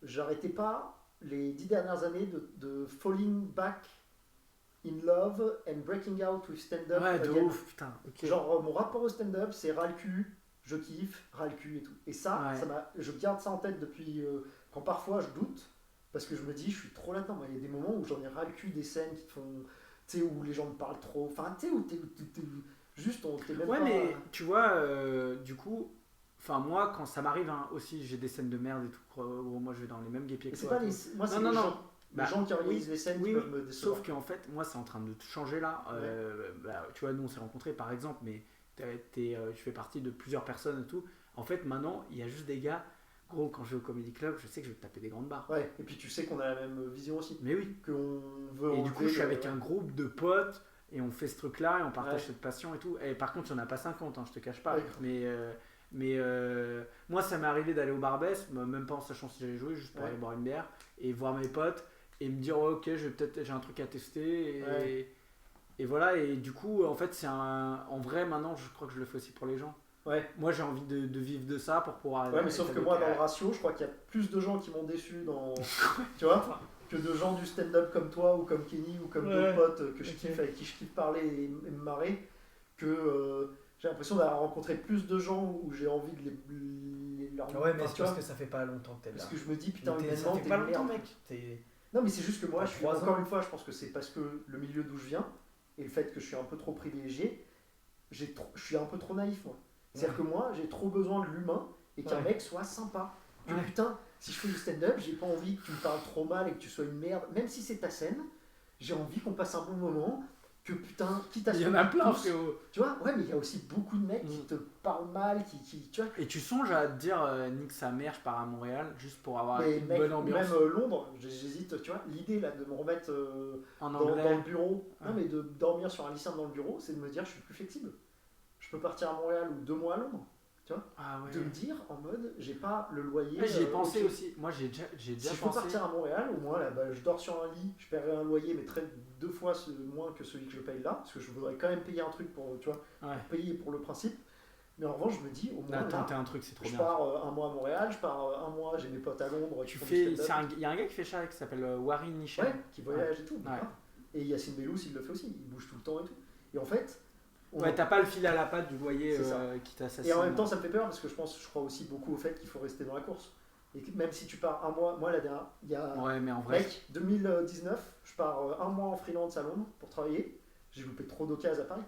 j'arrêtais pas les 10 dernières années de falling back in love and breaking out with stand-up ouais, de again. ouf, putain. Ok. Genre, mon rapport au stand-up, c'est ras le cul, je kiffe, ras le cul et tout. Et ça, Ouais. je garde ça en tête depuis quand parfois je doute, parce que je me dis, je suis trop là-dedans. Moi, il y a des moments où j'en ai ras le cul des scènes qui te font. Tu sais, où les gens me parlent trop. Enfin, tu sais, où t'es juste, t'es même Ouais, pas. mais tu vois, du coup, enfin, moi, quand ça m'arrive hein, aussi, j'ai des scènes de merde et tout. Gros, moi, je vais dans les mêmes guépiers Et que c'est toi. pas les. Moi, c'est Non, les non, gens. non. Les Bah, gens qui organisent oui, les scènes oui, qui oui. peuvent me décevoir. Sauf qu'en fait, moi, c'est en train de changer là. Bah, tu vois, nous, on s'est rencontrés par exemple, mais tu fais partie de plusieurs personnes et tout. En fait, maintenant, il y a juste des gars. Gros, quand je vais au Comedy Club, je sais que je vais taper des grandes barres. Ouais, et puis tu sais qu'on a la même vision aussi. Mais oui. Qu'on veut Et du coup, enlever je suis avec ouais. un groupe de potes et on fait ce truc-là et on partage Ouais. cette passion et tout. Et par contre, il n'y en a pas 50, hein, je te cache pas. Ouais. Mais moi, ça m'est arrivé d'aller au Barbès, même pas en sachant si j'allais jouer, juste pour Ouais. aller boire une bière et voir mes potes et me dire, oh, ok, j'ai un truc à tester. Et voilà, et du coup, en fait, en vrai, maintenant, je crois que je le fais aussi pour les gens. Ouais. Moi, j'ai envie de vivre de ça pour pouvoir. Ouais, mais sauf que moi, dans le ratio, je crois qu'il y a plus de gens qui m'ont déçu dans. Tu vois, que de gens du stand-up comme toi ou comme Kenny ou comme d'autres potes que je kiffe, avec qui je kiffe parler et me marrer, que j'ai l'impression d'avoir rencontré plus de gens où j'ai envie de leur Ouais, mais enfin, c'est tu parce vois, que ça fait pas longtemps que t'es là. parce que je me dis, putain, Ça humainement, fait t'es pas une longtemps, merde. mec. Non, mais c'est juste que moi, T'as je suis 3 encore ans. une fois, je pense que c'est parce que le milieu d'où je viens et le fait que je suis un peu trop privilégié, je suis un peu trop naïf, moi. C'est-à-dire que moi, j'ai trop besoin de l'humain et qu'un Ouais. mec soit sympa. Que Ouais. putain, si je fais du stand-up, j'ai pas envie que tu me parles trop mal et que tu sois une merde, même si c'est ta scène, j'ai envie qu'on passe un bon moment. Que putain, quitte à ce Il y en qu'on a nous plein, pousse, frérot. tu vois, ouais, mais il y a aussi beaucoup de mecs qui te parlent mal, tu vois. Et tu songes à te dire, nique sa mère, je pars à Montréal juste pour avoir Mais une mec, bonne ambiance même Londres, j'hésite, tu vois, l'idée là de me remettre en dans anglais. le bureau, Ouais. non mais de dormir sur un lycéen dans le bureau, c'est de me dire je suis plus flexible. Je peux partir à Montréal ou 2 mois à Londres. Ah ouais. De me dire en mode j'ai pas le loyer. Ouais, j'y ai pensé ok. aussi. Moi, j'ai déjà Si je peux pensé. partir à Montréal, au moins là, bah, je dors sur un lit, je paierai un loyer, mais 2 fois moins que celui que je paye là, parce que je voudrais quand même payer un truc pour, tu vois, Ouais. pour payer pour le principe. Mais en revanche, je me dis au moins Là, là, tenter un truc, c'est trop je bien. pars un mois à Montréal, je pars un mois, j'ai mes potes à Londres. Tu qui font fais. du stand-up. Il y a un gars qui fait ça qui s'appelle Warren Nichel. Ouais, qui voyage et tout. Ouais. grave. Et Yacine Bellous, il le fait aussi, il bouge tout le temps et tout. Et en fait, Ouais, t'as pas le fil à la patte du loyer C'est ça. qui t'assassine. et en même temps, ça me fait peur parce que je crois aussi beaucoup au fait qu'il faut rester dans la course. Et que même si tu pars un mois, moi la dernière, il y a Ouais, mais en vrai. mec, 2019, je pars un mois en freelance à Londres pour travailler. J'ai loupé trop d'occasions à Paris.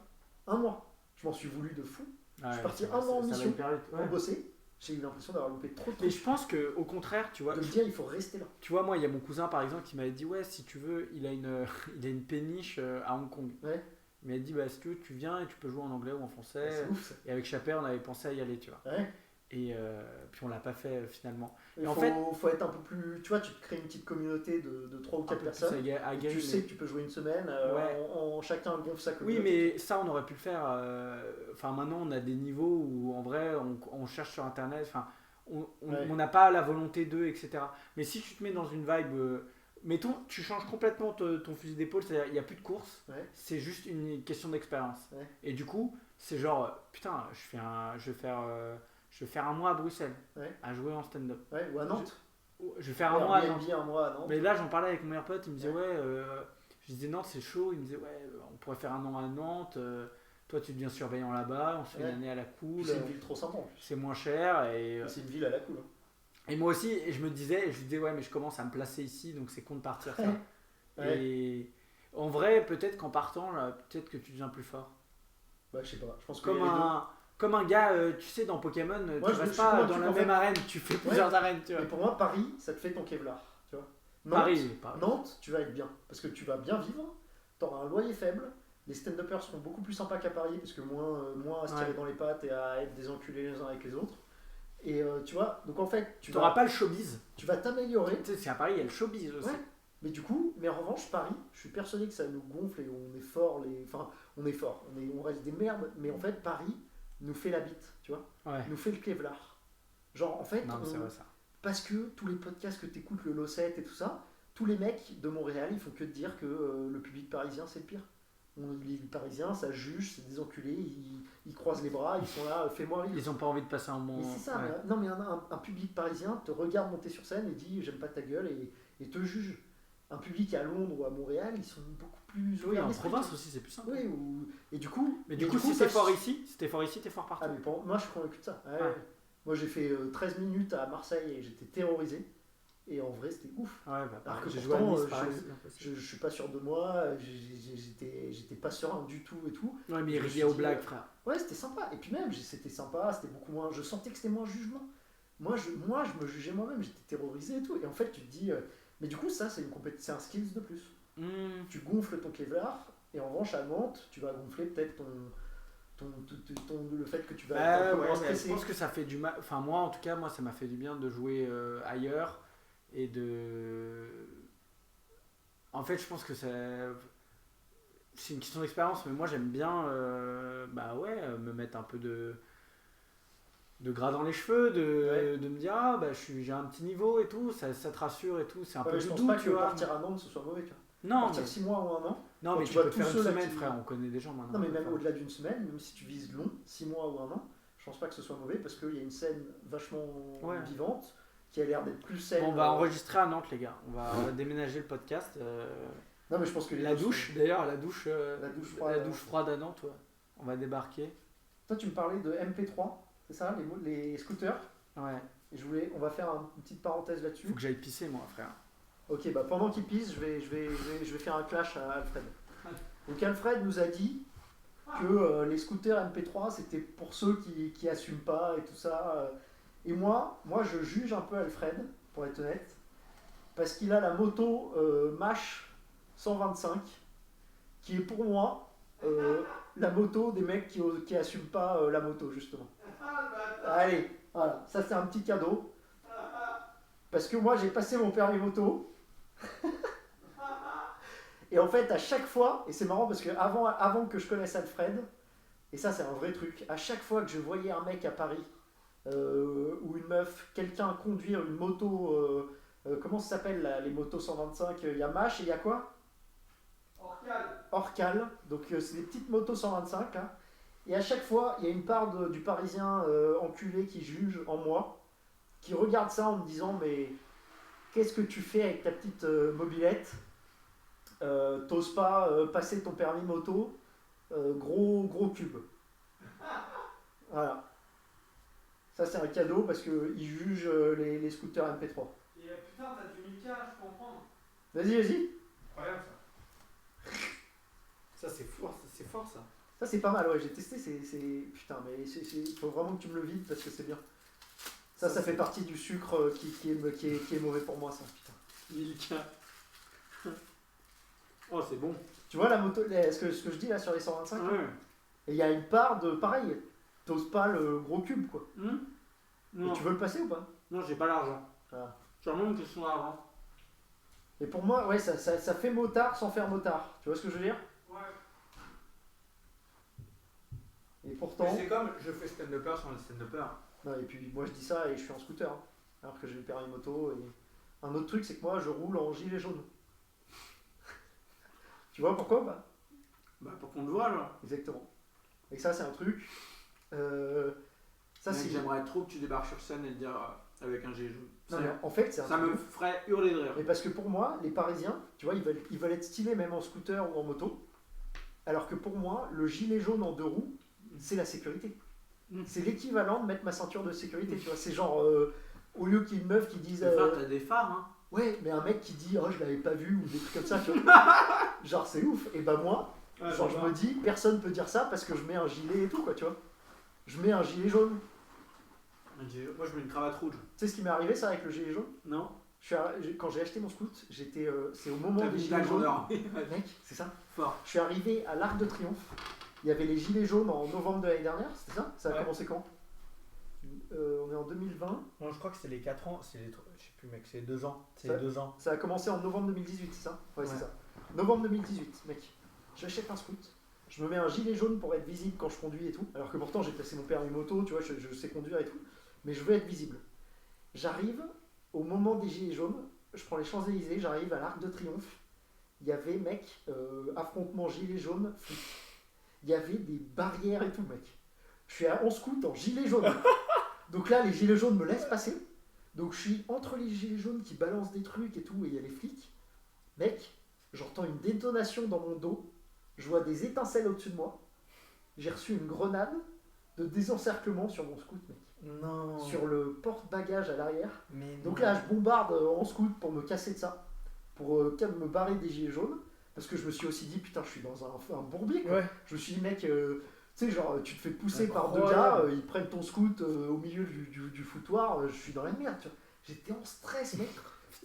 Un mois. Je m'en suis voulu de fou. Ouais, suis parti ça- un mois en ça va mission hyper vite, ouais. Pour bosser. J'ai eu l'impression d'avoir loupé trop de Mais trucs. je pense que au contraire, tu vois, De me dire, il faut rester là. tu vois, moi, il y a mon cousin par exemple qui m'avait dit ouais, si tu veux, il a une, il a une péniche à Hong Kong. Ouais. Il m'a dit bah si tu veux, tu viens et tu peux jouer en anglais ou en français. C'est ouf ça. Et avec Chaper, on avait pensé à y aller, tu vois. Ouais. Et puis on l'a pas fait finalement. Il en faut, fait- faut être un peu plus. Tu vois, tu te crées une petite communauté de 3 ou Un 4 peu personnes. plus aguerri, Tu mais- sais que tu peux jouer une semaine, Ouais. chacun gonfle sa Oui, communauté. mais ça, on aurait pu le faire. Enfin, maintenant, on a des niveaux où, en vrai, on cherche sur Internet. Enfin, on Ouais. n'a pas la volonté d'eux, etc. Mais si tu te mets dans une vibe. Mettons, tu changes complètement ton fusil d'épaule, c'est-à-dire il n'y a plus de course, Ouais. c'est juste une question d'expérience. Ouais. Et du coup, c'est genre, putain, je vais faire un mois à Bruxelles, Ouais. à jouer en stand-up. Ouais, ou à Nantes. Je vais faire un mois à Airbnb, Nantes. un mois à Nantes. Mais là, j'en parlais avec mon meilleur pote, il me disait, Ouais. je disais Nantes, c'est chaud. Il me disait, ouais, on pourrait faire un an à Nantes. Toi, tu deviens surveillant là-bas, on se fait Ouais. une année à la cool. Puis c'est une ville trop sympa en plus. C'est moins cher. Et C'est une ville à la cool. et moi aussi, et je me disais, ouais, mais je commence à me placer ici, donc c'est con de partir. Ça. Ouais. Et en vrai, peut-être qu'en partant, là, peut-être que tu deviens plus fort. Bah, je sais pas. Je pense que Comme comme un gars, tu sais, dans Pokémon, Moi, tu je restes suis pas convaincu dans la qu'en même fait- arène, tu fais plusieurs arènes, tu vois. Mais pour moi, Paris, ça te fait ton Kevlar. Tu vois. Nantes, Paris. Nantes, tu vas être bien. Parce que tu vas bien vivre, tu auras un loyer faible. Les stand-uppers seront beaucoup plus sympas qu'à Paris parce que moins à se tirer Ouais. dans les pattes et à être des enculés les uns avec les autres. Et tu vois, donc en fait, Tu n'auras pas le showbiz. tu vas t'améliorer. Tu sais, c'est à Paris, il y a le showbiz aussi. Ouais. Mais du coup, mais en revanche, Paris, je suis persuadé que ça nous gonfle et on est fort. Enfin, on est fort, on reste des merdes. Mais en fait, Paris nous fait la bite, tu vois. Ouais. Nous fait le Kevlar. Genre, en fait, Non, mais c'est vrai ça. parce que tous les podcasts que t'écoutes, le Losset et tout ça, tous les mecs de Montréal, ils font que te dire que le public parisien, c'est le pire. Les Parisiens, ça juge, c'est des enculés, ils croisent les bras, ils sont là, fais-moi rire. Ils ont pas envie de passer un bon. Mais c'est ça, Ouais. non mais un public parisien te regarde monter sur scène et dit j'aime pas ta gueule et te juge. Un public à Londres ou à Montréal, ils sont beaucoup plus Oui, ouverts en d'esprit. province aussi, c'est plus simple. Oui, et du coup. Mais du coup, si t'es ça, fort ici, t'es fort partout. Ah, mais moi je suis convaincu de ça. Ouais. Ouais. Moi j'ai fait 13 minutes à Marseille et j'étais terrorisé. Et en vrai, c'était ouf. Ouais, bah, Alors que j'ai joué à pourtant, Nice, pareil, c'est impossible. Je suis pas sûr de moi, j'étais pas serein du tout et tout. Ouais, mais il je me suis riait aux dit, blagues, frère. Ouais, c'était sympa. Et puis même, c'était sympa, c'était beaucoup moins. Je sentais que c'était moins jugement. Moi, je me jugeais moi-même, j'étais terrorisé et tout. Et en fait, tu te dis. Mais du coup, ça, c'est c'est un skills de plus. Tu gonfles ton Kevlar, et en revanche, à Nantes, tu vas gonfler peut-être le fait que tu vas être un peu Ouais, moins mais je stressé. pense que ça fait du mal. Enfin, moi, en tout cas, ça m'a fait du bien de jouer ailleurs et de. En fait, je pense que c'est une question d'expérience, mais moi, j'aime bien me mettre un peu de gras dans les cheveux, de me dire, ah, bah, j'ai un petit niveau et tout, ça te rassure et tout, c'est un Ouais, peu mais je plus pense doux, pas tu que vois. partir à Nantes ce soit mauvais, tu vois. Non, Partir 6 mois ou un an. non, quand mais tu tu vois peux tous faire une ceux là semaine, qui- frère, on connaît des gens maintenant. Non, mais même Enfin, au-delà d'une semaine, même si tu vises long, 6 mois ou un an, je pense pas que ce soit mauvais parce qu'il y a une scène vachement Ouais. vivante qui a l'air d'être plus saine. on va enregistrer à Nantes, les gars. On va déménager le podcast. Non, mais je pense que les La deux douche, sont- d'ailleurs, la douche froide. froide à Nantes, ouais. On va débarquer. Toi, tu me parlais de MP3, c'est ça, les scooters. Ouais. Et on va faire une petite parenthèse là-dessus. Faut que j'aille pisser, moi, frère. Ok, bah pendant qu'il pisse, je vais faire un clash à Alfred. Donc Alfred nous a dit que les scooters MP3 c'était pour ceux qui assument pas et tout ça. Et moi je juge un peu Alfred, pour être honnête, parce qu'il a la moto Mash 125, qui est pour moi la moto des mecs qui assument pas la moto, justement. Allez, voilà, ça c'est un petit cadeau. Parce que moi j'ai passé mon permis moto. Et en fait, à chaque fois, et c'est marrant parce que avant que je connaisse Alfred, et ça c'est un vrai truc, à chaque fois que je voyais un mec à Paris, ou une meuf, quelqu'un conduire une moto, comment ça s'appelle là, les motos 125, il y a Mash et il y a quoi? Orcal, donc c'est des petites motos 125 là. Et à chaque fois, il y a une part du parisien enculé qui juge en moi, qui regarde ça en me disant mais qu'est-ce que tu fais avec ta petite mobilette? T'oses pas passer ton permis moto, gros cube. Voilà. Ça c'est un cadeau parce qu'ils jugent les scooters MP3. Et putain, t'as du Mika, je peux en prendre. Vas-y. Incroyable ça. Ça c'est fort ça. Ça c'est pas mal, ouais, j'ai testé, putain, mais faut vraiment que tu me le vides parce que c'est bien. Ça fait partie du sucre qui est mauvais pour moi, ça, putain. Milka. Oh, c'est bon. Tu vois la moto, ce que je dis là sur les 125 là, Ouais. et il y a une part de pareil, t'oses pas le gros cube quoi. Non. Et tu veux le passer ou pas? Non, j'ai pas l'argent. Ah. C'est vraiment une question d'argent. Et pour moi, ouais, ça fait motard sans faire motard. Tu vois ce que je veux dire? Ouais. Et pourtant. Mais c'est comme je fais stand-upper sans le stand-upper. Non, et puis moi je dis ça et je suis en scooter, hein, alors que j'ai le permis moto. Et un autre truc, c'est que moi je roule en gilet jaune. Tu vois pourquoi pas? Bah, pour qu'on le voit, là. Exactement. Et ça, c'est un truc. Ça, Mec, c'est. j'aimerais trop que tu débarques sur scène et le dire avec un gilet jaune. Non, mais en fait, c'est un Ça truc. me ferait hurler de rire. Mais parce que pour moi, les Parisiens, tu vois, ils veulent être stylés même en scooter ou en moto. Alors que pour moi, le gilet jaune en 2 roues, c'est la sécurité. C'est l'équivalent de mettre ma ceinture de sécurité. Tu vois, c'est genre, au lieu qu'il y ait une meuf qui dise. Frère, t'as des phares, hein. Ouais, mais un mec qui dit, oh, je l'avais pas vu, ou des trucs comme ça, tu vois. Genre, c'est ouf. Et bah, moi, genre, je me dis, personne peut dire ça parce que je mets un gilet et tout, quoi, tu vois. Je mets un gilet jaune. Moi, je mets une cravate rouge. Tu sais ce qui m'est arrivé, ça, avec le gilet jaune? Non. Quand j'ai acheté mon scout, j'étais, c'est au moment T'as des mis gilets jaunes. une Mec, c'est ça. Fort. Je suis arrivé à l'Arc de Triomphe. Il y avait les gilets jaunes en novembre de l'année dernière, c'était ça? Ça a Ouais. commencé quand? On est en 2020. Non, je crois que c'est les 4 ans, je sais plus mec, c'est 2 ans. C'est Ça- les 2 ans. Ça a commencé en novembre 2018, c'est ça? Ouais, c'est Ouais. ça. Novembre 2018, mec. J'achète un scoot. Je me mets un gilet jaune pour être visible quand je conduis et tout. Alors que pourtant j'ai passé mon permis moto, tu vois, je sais conduire et tout. Mais je veux être visible. J'arrive au moment des gilets jaunes. Je prends les Champs-Élysées, j'arrive à l'Arc de Triomphe. Il y avait, mec, affrontement gilet jaune, flic. Il y avait des barrières et tout, mec. Je suis en scoot en gilet jaune. Donc là, les gilets jaunes me laissent passer. Donc je suis entre les gilets jaunes qui balancent des trucs et tout, et il y a les flics. Mec, j'entends une détonation dans mon dos. Je vois des étincelles au-dessus de moi. J'ai reçu une grenade de désencerclement sur mon scoot, mec. Non. Sur le porte-bagages à l'arrière. Mais Donc non. là, je bombarde en scoot pour me casser de ça. Pour me barrer des gilets jaunes. Parce que je me suis aussi dit, putain, je suis dans un bourbier, quoi. Ouais. Je me suis dit, mec, tu sais, genre, tu te fais pousser par deux Incroyable. gars, ils prennent ton scoot au milieu du foutoir, je suis dans la merde, tu vois. J'étais en stress, mec.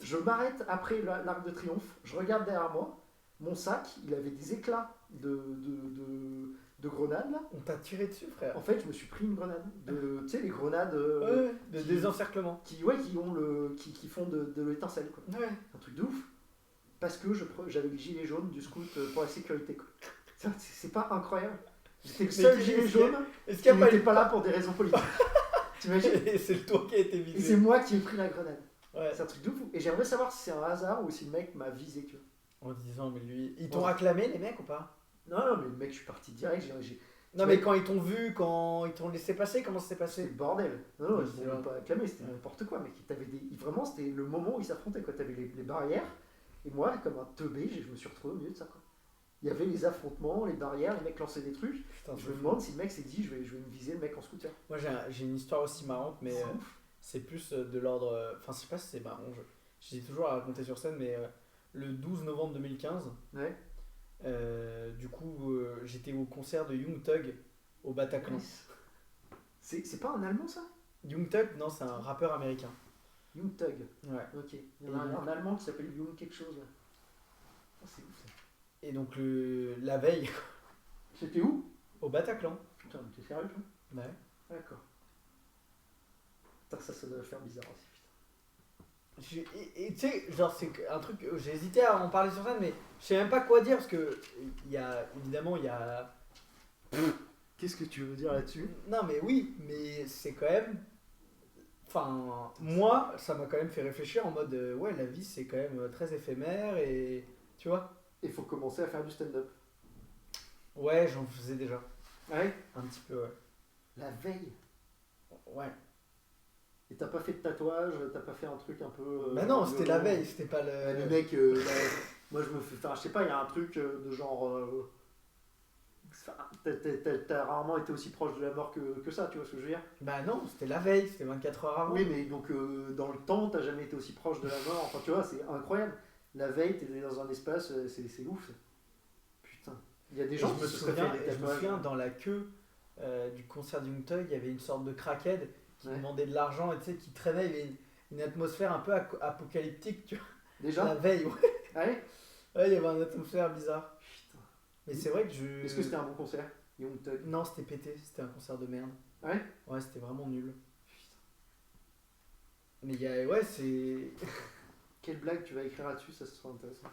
Je m'arrête après l'Arc de Triomphe, je regarde derrière moi, mon sac, il avait des éclats de grenades, là. On t'a tiré dessus, frère. En fait, je me suis pris une grenade. Tu sais, les grenades Ouais, de qui- désencerclement. qui font de l'étincelle, quoi. Ouais. Un truc de ouf. Parce que j'avais le gilet jaune du scout pour la sécurité, quoi. C'est pas incroyable. J'étais le seul gilet jaune Est-ce qui qu'il n'y a pas n'était pas là pour des raisons politiques. T'imagines? Et c'est toi qui a été Et c'est visé. moi qui ai pris la grenade. Ouais. C'est un truc de fou. Et j'aimerais savoir si c'est un hasard ou si le mec m'a visé, tu vois. En disant, mais lui. Ils t'ont Ouais. acclamé, les mecs, ou pas? Non, mais le mec, je suis parti direct. Non, mais quand ils t'ont vu, quand ils t'ont laissé passer, comment ça s'est C'était passé? le bordel. Non, Ouais, ils c'est m'ont vrai. pas acclamé, c'était Ouais. n'importe quoi, mec. Vraiment, c'était le moment où ils s'affrontaient, quoi. T'avais les barrières. Et moi, comme un teubé, je me suis retrouvé au milieu de ça, quoi. Il y avait les affrontements, les barrières, les mecs lançaient des trucs. Putain, Je c'est me fou. demande si le mec s'est dit, je vais me viser le mec en scooter. Moi, j'ai une histoire aussi marrante, mais C'est ouf. c'est plus de l'ordre. Enfin, je sais pas si c'est marrant, je dis toujours à raconter sur scène, mais le 12 novembre 2015, Ouais. du coup, j'étais au concert de Young Thug au Bataclan. Nice. C'est pas un allemand, ça? Young Thug, non, c'est un rappeur américain. Young Thug. Ouais. Ok. Il y en a un allemand qui s'appelle Young quelque chose. Là. Oh, c'est ouf, ça. Et donc, la veille, C'était où? au Bataclan. Putain, mais t'es sérieux, toi? Ouais. D'accord. Putain, ça doit faire bizarre aussi, putain. Et tu sais, genre, c'est un truc, j'ai hésité à en parler sur scène, mais je sais même pas quoi dire parce que, évidemment, il y a. Qu'est-ce que tu veux dire là-dessus? Non, mais oui, mais c'est quand même. Enfin, moi, ça m'a quand même fait réfléchir en mode, ouais, la vie c'est quand même très éphémère et. Tu vois? Il faut commencer à faire du stand-up. Ouais, j'en faisais déjà. Ouais. Un petit peu, ouais. La veille. Ouais. Et t'as pas fait de tatouage, t'as pas fait un truc un peu. Bah non, c'était la violent. veille, c'était pas Ouais, le. le mec, moi je me fais. Enfin, je sais pas, il y a un truc de genre. Enfin, t'as rarement été aussi proche de la mort que ça, tu vois ce que je veux dire? Bah non, c'était la veille, c'était 24 heures avant. Oui, mais donc dans le temps, t'as jamais été aussi proche de la mort. Enfin, tu vois, c'est incroyable. La veille, t'es dans un espace, c'est ouf. Ça. Putain. Il y a des Et gens je qui me se seraient souviens, fait des et je me tatouages. souviens dans la queue du concert du Young Thug, il y avait une sorte de crackhead qui Ouais. demandait de l'argent et tu sais, qui traînait, il y avait une atmosphère un peu apocalyptique, tu vois. Déjà? La veille, ouais. Ouais. Ouais, il y avait une atmosphère bizarre. Putain. Mais c'est vrai que je. Est-ce que c'était un bon concert? Young Thug. Non, c'était pété, c'était un concert de merde. Ouais. Ouais, c'était vraiment nul. Mais il y a. Ouais, c'est. Quelle blague tu vas écrire là-dessus? Ça sera intéressant.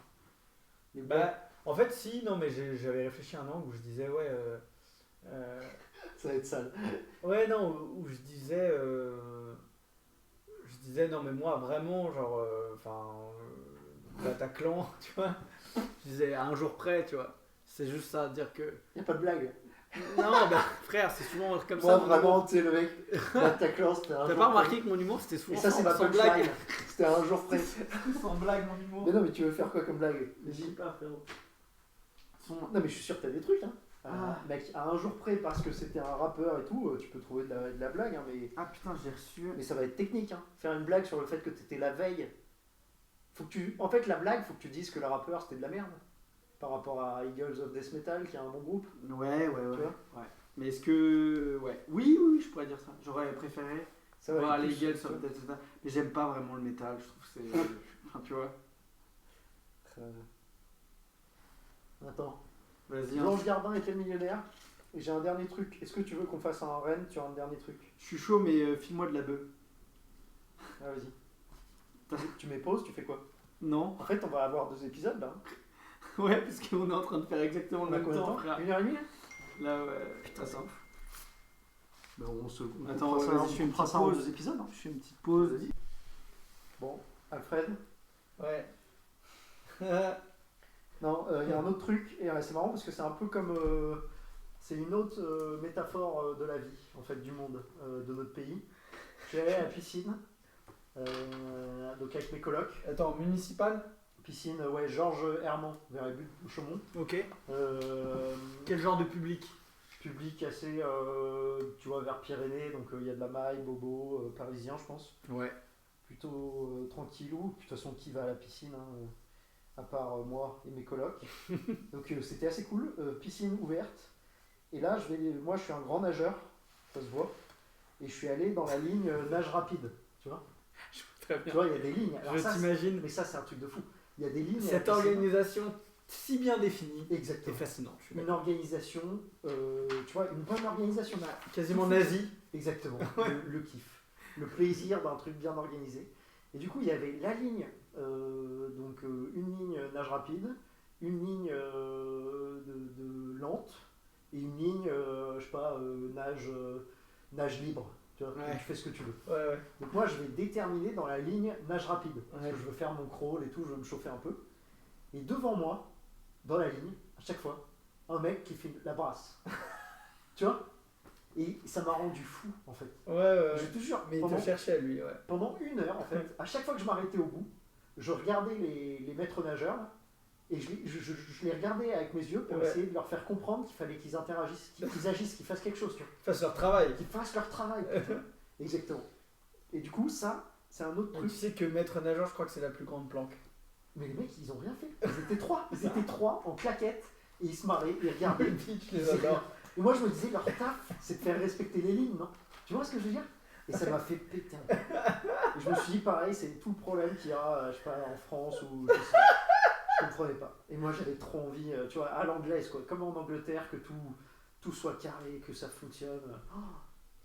Les blagues, Bah, en fait, si, non, mais j'avais réfléchi à un angle où je disais, ouais. ça va être sale. Ouais, non, où je disais. Je disais, non, mais moi, vraiment, genre. Enfin. Bataclan, tu vois. Je disais, à un jour près, tu vois. C'est juste ça, dire que. Y a pas de blague. Non, bah, frère, c'est souvent comme Moi, ça. mon vraiment, humour. tu sais, le mec, Bataclan, c'était un T'as jour pas remarqué près. que mon humour, c'était Et souvent ça, c'est ma sans blague. punchline. C'était un jour près. Sans blague, mon humour. Mais non, mais tu veux faire quoi comme blague? Je sais pas, frérot. Non, mais je suis sûr que t'as des trucs, hein. Ah. Mec, à un jour près, parce que c'était un rappeur et tout, tu peux trouver de la blague, hein, Ah putain, j'ai reçu. mais ça va être technique, hein. Faire une blague sur le fait que t'étais la veille. En fait, la blague, faut que tu dises que le rappeur c'était de la merde. Par rapport à Eagles of Death Metal, qui est un bon groupe. Ouais. Tu vois Ouais. Mais est-ce que. Ouais. Oui, je pourrais dire ça. J'aurais préféré Ça va voir être les plus, Eagles, tu vois. etc. Mais j'aime pas vraiment le métal. Je trouve que c'est. Enfin, tu vois. Attends. Vas-y. hein. Blanche Gardin était millionnaire. Et j'ai un dernier truc. Est-ce que tu veux qu'on fasse un Rennes sur un dernier truc? Je suis chaud, mais file-moi de la bœuf. Ah, vas-y. Tu mets pause, tu fais quoi? Non. En fait, on va avoir 2 épisodes là. Ouais, parce qu'on est en train de faire exactement On le a même combien de temps, temps? frère. 1h30 là? Là, ouais. Putain, Attends. Bah, on Attends, fera ça, vas-y, on je fais une fera petite ça en pause. 2 épisodes. Hein. Je fais une petite pause. Vas-y. Bon, Alfred. Ouais. Non, il y a un autre truc, et c'est marrant parce que c'est un peu comme. C'est une autre métaphore de la vie, en fait, du monde, de notre pays. Je suis allé à la piscine, donc avec mes colocs. Attends, municipal? Piscine, ouais, Georges Herman, vers les buts de Chaumont. Ok. Euh, Quel genre de public? Public assez, tu vois, vers Pyrénées, donc il y a de la maille, bobo, parisien, je pense. Ouais. Plutôt tranquillou. De toute façon, qui va à la piscine, hein, à part moi et mes colocs. Donc c'était assez cool. Piscine ouverte. Et là, moi, je suis un grand nageur, ça se voit. Et je suis allé dans la ligne nage rapide, tu vois. Très Tu vois, il y a des lignes. Alors Je ça, t'imagine. mais ça, c'est un truc de fou. Il y a des lignes. Cette à la piscine. organisation si bien définie. C'est Exactement. fascinant. Je suis Une d'accord. organisation, tu vois, une bonne organisation. Quasiment nazi. Exactement, le kiff, le plaisir d'un truc bien organisé. Et du coup, il y avait la ligne, une ligne nage rapide, une ligne de lente, et une ligne, je sais pas, nage libre. Tu vois, Ouais. tu fais ce que tu veux. Ouais. Donc moi, je vais déterminer dans la ligne nage rapide, parce Ouais. que je veux faire mon crawl et tout, je veux me chauffer un peu. Et devant moi, dans la ligne, à chaque fois, un mec qui fait la brasse. Tu vois? Et ça m'a rendu fou, en fait. Ouais. Je te jure, Mais il pendant, te cherchait, lui, ouais. pendant 1 heure, en fait, à chaque fois que je m'arrêtais au bout, je regardais les maîtres nageurs, là, et je les regardais avec mes yeux pour Ouais. essayer de leur faire comprendre qu'il fallait qu'ils interagissent, qu'ils agissent, qu'ils fassent quelque chose, tu vois. Fasse leur travail. Qu'ils fassent leur travail. putain. Exactement. Et du coup, ça, c'est un autre Tu truc. sais que maître nageur, je crois que c'est la plus grande planque. Mais les mecs, ils ont rien fait. Ils étaient trois. Ils étaient trois en claquettes, et ils se marraient, ils regardaient. Les bitches, je les adore. Et moi, je me disais, leur taf, c'est de faire respecter les lignes, non? Tu vois ce que je veux dire? Et ça m'a fait péter un câble. Et je me suis dit, pareil, c'est tout le problème qu'il y a, je sais pas, en France ou je sais pas. Je comprenais pas. Et moi, j'avais trop envie, tu vois, à l'anglaise, quoi. Comme en Angleterre, que tout soit carré, que ça fonctionne.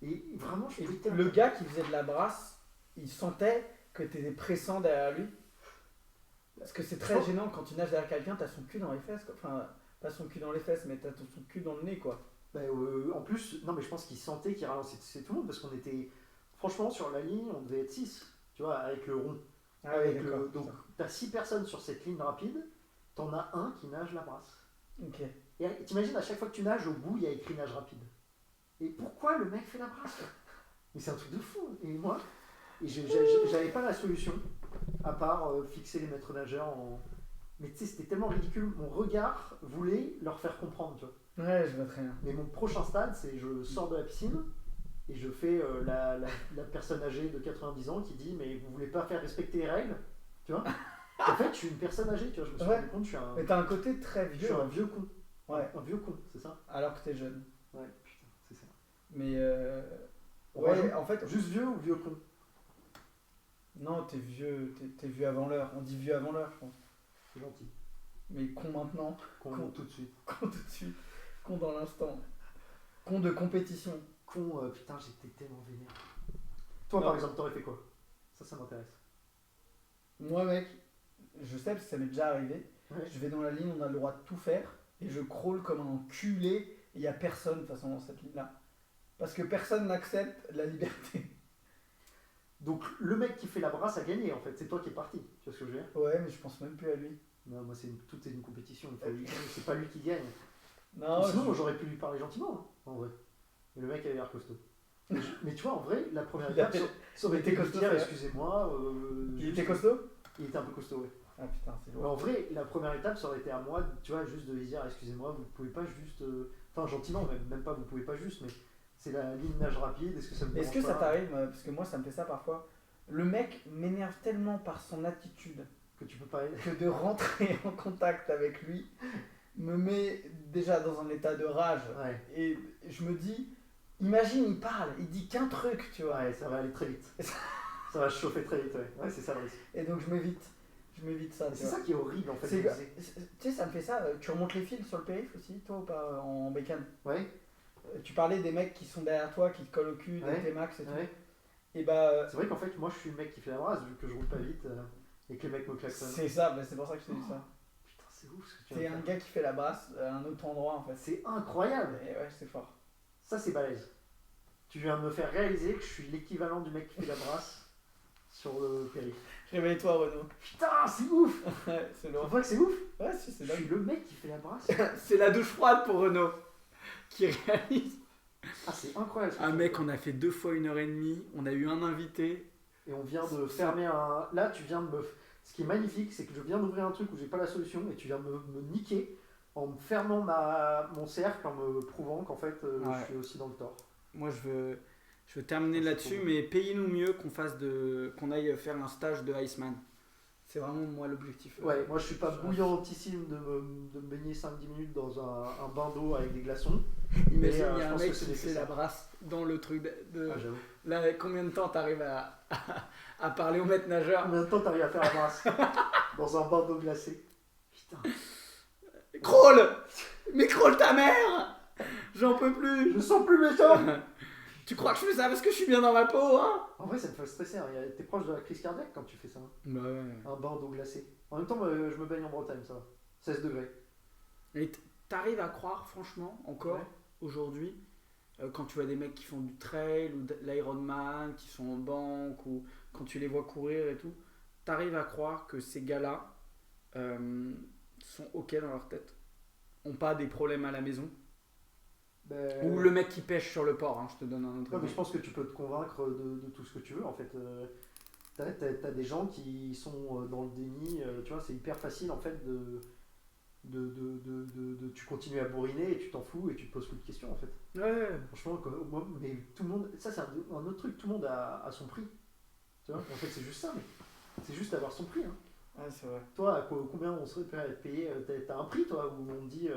Et vraiment, je Et pétais un le câble. gars qui faisait de la brasse, il sentait que t'étais pressant derrière lui. Parce que c'est très gênant quand tu nages derrière quelqu'un, t'as son cul dans les fesses, quoi. Enfin, pas son cul dans les fesses, mais t'as son cul dans le nez, quoi. Bah, en plus, non, mais je pense qu'il sentait qu'il ralentissait tout le monde parce qu'on était, franchement, sur la ligne, on devait être 6, tu vois, avec le rond. Ah Avec oui, d'accord. donc, t'as 6 personnes sur cette ligne rapide, t'en as un qui nage la brasse. Ok. Et t'imagines, à chaque fois que tu nages, au bout, il y a écrit nage rapide. Et pourquoi le mec fait la brasse, quoi? Mais c'est un truc de fou. Et moi, j'avais pas la solution, à part fixer les maîtres nageurs en. Mais tu sais, c'était tellement ridicule. Mon regard voulait leur faire comprendre, tu vois. Ouais, je vois très bien. Mais mon prochain stade, c'est je sors de la piscine et je fais la personne âgée de 90 ans qui dit mais vous voulez pas faire respecter les règles, tu vois? En fait, je suis une personne âgée, tu vois. Je me suis Ouais. rendu compte, je suis Mais t'as un côté très je vieux, suis un vieux con. Ouais. Un vieux con, c'est ça? alors que t'es jeune. Ouais, putain, c'est ça. Mais On ouais, rajoute en fait, Juste vieux ou vieux con? non, t'es vieux, t'es vieux avant l'heure. On dit vieux avant l'heure, je pense. C'est gentil. Mais con maintenant, Con, Con. tout de suite. con tout de suite, con dans l'instant, con de compétition. Con, putain, j'étais tellement vénère. Toi, Non. par exemple, t'aurais fait quoi? Ça m'intéresse. Moi, mec, je sais parce que ça m'est déjà arrivé. Ouais. Je vais dans la ligne, on a le droit de tout faire, et je crawl comme un enculé, et il n'y a personne de toute façon dans cette ligne-là. Parce que personne n'accepte la liberté. Donc, le mec qui fait la brasse a gagné, en fait. C'est toi qui es parti. Tu vois ce que je veux dire? Ouais, mais je pense même plus à lui. Non, moi, tout est une compétition. C'est pas lui qui gagne. Non, Sinon, je- moi, j'aurais pu lui parler gentiment, hein, en vrai. Mais le mec avait l'air costaud. Mais tu vois, en vrai, la première Il étape, avait- ça aurait il été était de lui costaud, dire ouais. excusez-moi. il juste- était costaud. Il était un peu costaud, ouais. Ah putain, c'est Mais lourd. en vrai, la première étape, ça aurait été à moi, tu vois, juste de lui dire excusez-moi, vous pouvez pas juste. Enfin, gentiment, même pas, vous pouvez pas juste, mais c'est la ligne nage rapide, est-ce que ça me Est-ce que dérange ça pas t'arrive, parce que moi ça me fait ça parfois, le mec m'énerve tellement par son attitude que tu peux pas. que de rentrer en contact avec lui me met déjà dans un état de rage. Ouais, Et je me dis, imagine, il parle, il dit qu'un truc, tu vois. ouais, ça va aller très vite. Ça va chauffer très vite, ouais. Ouais, c'est ça le risque. Et donc je m'évite ça. Et tu c'est vois. ça qui est horrible en fait. C'est- de diser. Tu sais, ça me fait ça. Tu remontes les fils sur le périph' aussi, toi ou pas, en bécane? Ouais. Tu parlais des mecs qui sont derrière toi, qui te collent au cul, Ouais. des T-Max et tout. Ouais. Et bah, C'est vrai qu'en fait, moi je suis le mec qui fait la brasse, vu que je roule pas vite et que les mecs me klaxonnent. c'est ça, bah, c'est pour ça que je te dis ça. Putain, c'est ouf ce que tu T'es viens de un faire. gars qui fait la basse à un autre endroit en fait. C'est incroyable. Et ouais, c'est fort. Ça, c'est balèze. Tu viens de me faire réaliser que je suis l'équivalent du mec qui fait la brasse sur le périph'. Réveille-toi, Renaud. Putain, c'est ouf. Ouais, c'est Tu lourd. vois que c'est ouf. Ouais, si, c'est Je suis dingue. le mec qui fait la brasse. C'est la douche froide pour Renaud qui réalise. Ah, c'est incroyable. ce que Ah tu mec, fais. on a fait 2 fois 1h30, on a eu un invité. Et on vient de fermer un. Là, tu viens de me. Ce qui est magnifique, c'est que je viens d'ouvrir un truc où j'ai pas la solution et tu viens de me niquer en me fermant mon cercle, en me prouvant qu'en fait, Ouais. je suis aussi dans le tort. Moi je veux terminer Ah, c'est là-dessus, cool. mais payez-nous mieux qu'on aille faire un stage de Iceman. C'est vraiment moi l'objectif. Ouais, moi je suis pas bouillantissime de me baigner 5-10 minutes dans un bain d'eau avec des glaçons. Imagine, Mais, il y je a un pense mec que c'est qui fait nécessaire. la brasse dans le truc de... Ah, j'avoue. Là, combien de temps t'arrives à parler au maître nageur? Combien de temps t'arrives à faire la brasse dans un bain d'eau glacée? Putain. Crawl! Mais crawl ta mère! J'en peux plus! Je sens plus mes jambes. Tu crois que je fais ça parce que je suis bien dans ma peau, hein? En vrai, ça me fait stresser. Hein. T'es proche de la crise cardiaque quand tu fais ça. Hein. Bah ouais. Un bain d'eau glacée. En même temps, je me baigne en Bretagne, ça va. 16 degrés. Et t'arrives à croire, franchement, encore, Ouais. aujourd'hui, quand tu vois des mecs qui font du trail ou de l'Ironman, qui sont en banque, ou quand tu les vois courir et tout, t'arrives à croire que ces gars-là sont ok dans leur tête, ont pas des problèmes à la maison. Ben, Ou le mec qui pêche sur le port, hein, je te donne un autre Ouais, mais je exemple. pense que tu peux te convaincre de tout ce que tu veux en fait. T'as des gens qui sont dans le déni, tu vois, c'est hyper facile en fait tu continues à bourriner et tu t'en fous et tu te poses plus de questions en fait. Ouais, Franchement, moi, mais tout le monde, ça c'est un autre truc, tout le monde a son prix. Tu vois, en fait c'est juste ça, mais c'est juste avoir son prix. Hein. Ouais, c'est vrai. Toi, combien on serait prêt à te payer? T'as un prix toi où on te dit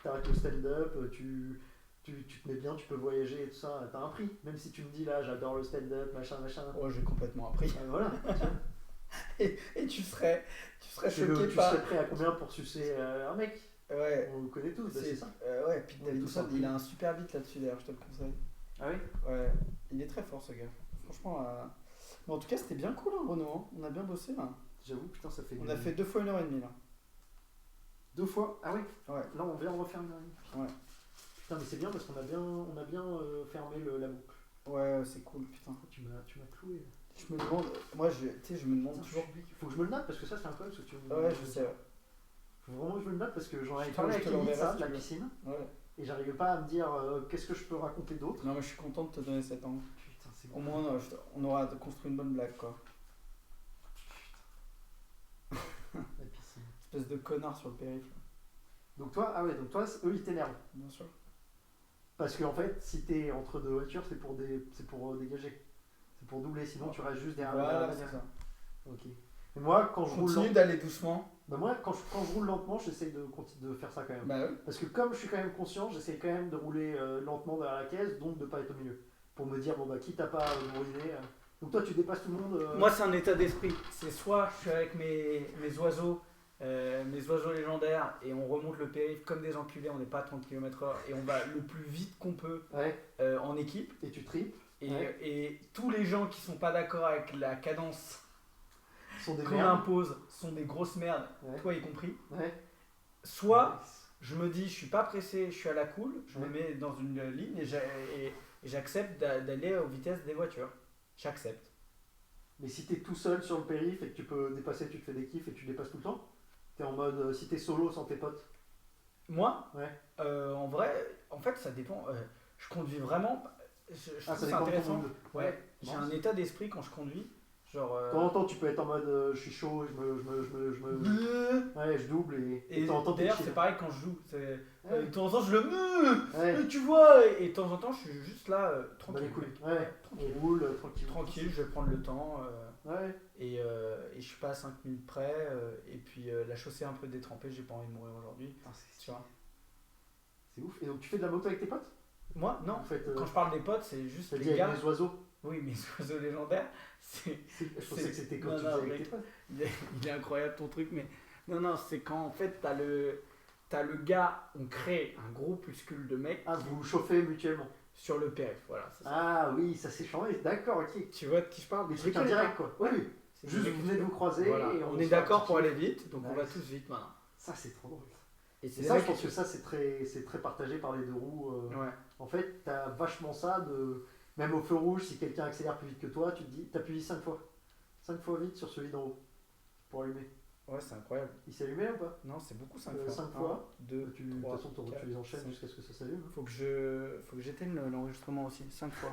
t'arrêtes le stand-up, tu te mets bien, tu peux voyager et tout ça, t'as un prix. Même si tu me dis là j'adore le stand-up, machin. Oh, j'ai complètement appris. Voilà. tu vois. Et tu serais Tu choqué tu par. serais prêt à combien pour sucer un mec? Ouais. On le connaît tous, bah, c'est ça. Ouais, Pete On est tous Davidson, en il a un super beat là-dessus d'ailleurs, je te le conseille. Ah oui. Ouais, il est très fort ce gars. Franchement, bon, en tout cas, c'était bien cool, hein, Renaud. Hein. On a bien bossé là. J'avoue, putain, ça fait. On a fait 2 fois 1h30 là. 2 fois. Ah oui. Ouais. Là, on vient de refaire une. Ouais. Putain, mais c'est bien parce qu'on a bien fermé la boucle. Ouais, c'est cool, putain. Tu m'as cloué. Je me demande, moi, tu sais, je me demande Putain, toujours. faut que je me le note parce que ça, c'est incroyable ce que tu me Ouais, je sais. Ouais. Faut vraiment que je me le note parce que j'en avais Je parlé te avec Ellie, l'enverrai ça, si de la tu veux. piscine, Ouais. et j'arrivais pas à me dire qu'est-ce que je peux raconter d'autre. Non, mais je suis content de te donner cet angle. Putain, c'est Au moins, on aura construit une bonne blague, quoi. la piscine. Espèce de connard sur le périph'. là. Donc toi, eux, ils t'énervent. Bien sûr. Parce qu'en fait, si t'es entre deux voitures, c'est pour dégager. C'est pour doubler, sinon tu restes juste derrière la Voilà, c'est bagnole. ça. Ok. Et moi, quand je roule Continue d'aller doucement. quand je roule lentement, j'essaye de faire ça quand même. Bah oui. Parce que comme je suis quand même conscient, j'essaye quand même de rouler lentement derrière la caisse, donc de pas être au milieu. Pour me dire, bon bah, quitte à pas bourriner. Donc toi, tu dépasses tout le monde. Moi, c'est un état d'esprit. C'est soit je suis avec mes oiseaux légendaires et on remonte le périph' comme des enculés, on n'est pas à 30 km/h et on va le plus vite qu'on peut Ouais, en équipe. et tu tripes. Et, Ouais. et tous les gens qui sont pas d'accord avec la cadence Sont des qu'on merdes. impose sont des grosses merdes, Ouais. toi y compris. Ouais. Soit je me dis, je suis pas pressé, je suis à la cool, je me Ouais. mets dans une ligne et j'accepte d'aller aux vitesses des voitures. J'accepte. Mais si t'es tout seul sur le périph' et que tu peux dépasser, tu te fais des kiffs et tu dépasses tout le temps, t'es en mode si t'es solo sans tes potes. Moi, Ouais. en vrai, en fait, ça dépend. Je conduis vraiment. Je Ah, trouve ça ça dépend de ton intéressant. mood. Ouais, j'ai Bon, un état d'esprit quand je conduis. Genre. De temps en temps, tu peux être en mode je suis chaud, ouais, je double et de Et temps en temps, t'es d'ailleurs, chill. c'est pareil quand je joue. Ouais. De temps en temps, je le Ouais. tu vois. Et de temps en temps, je suis juste là, Bah, tranquille. les couilles. mec. Ouais. tranquille. On roule tranquille. Tranquille, je vais prendre le temps. Ouais. Et je suis pas à 5 minutes près. Et puis la chaussée est un peu détrempée, j'ai pas envie de mourir aujourd'hui. Putain, Tu vois. c'est ouf. Et donc, tu fais de la moto avec tes potes? Moi, non. En fait, Quand je parle des potes, c'est juste t'as dit les avec gars. les oiseaux. Oui, mes oiseaux légendaires. C'est. Je pensais que c'était quand Non, tu non, faisais avec mec. tes potes. Il est incroyable ton truc, mais non, c'est quand en fait t'as t'as le gars, on crée un groupuscule de mecs Ah, vous vous chauffez mutuellement. sur le périph', voilà. c'est ça. Ah oui, ça s'est changé, d'accord, ok. Tu vois de qui je parle? Des Je trucs les connais indirects pas. quoi. Oui, C'est juste des vous mecs venez de vous croiser Voilà. et On se est fait d'accord un pour petit aller vite, donc on va Nice. tous vite maintenant. Ça c'est trop drôle. Et Et c'est ça, des je pense mecs que ça c'est très partagé par les deux roues. Ouais. En fait, t'as vachement ça de. Même au feu rouge, si quelqu'un accélère plus vite que toi, tu te dis, t'appuies 5 fois. 5 fois vite sur celui d'en haut pour allumer. Ouais, c'est incroyable. Il s'est allumé ou pas? Non, c'est beaucoup 5 Euh, fois. cinq fois. 2, De toute 3, façon, tu 4, les enchaînes 5. jusqu'à ce que ça s'allume. Faut que j'éteigne l'enregistrement aussi, 5 fois.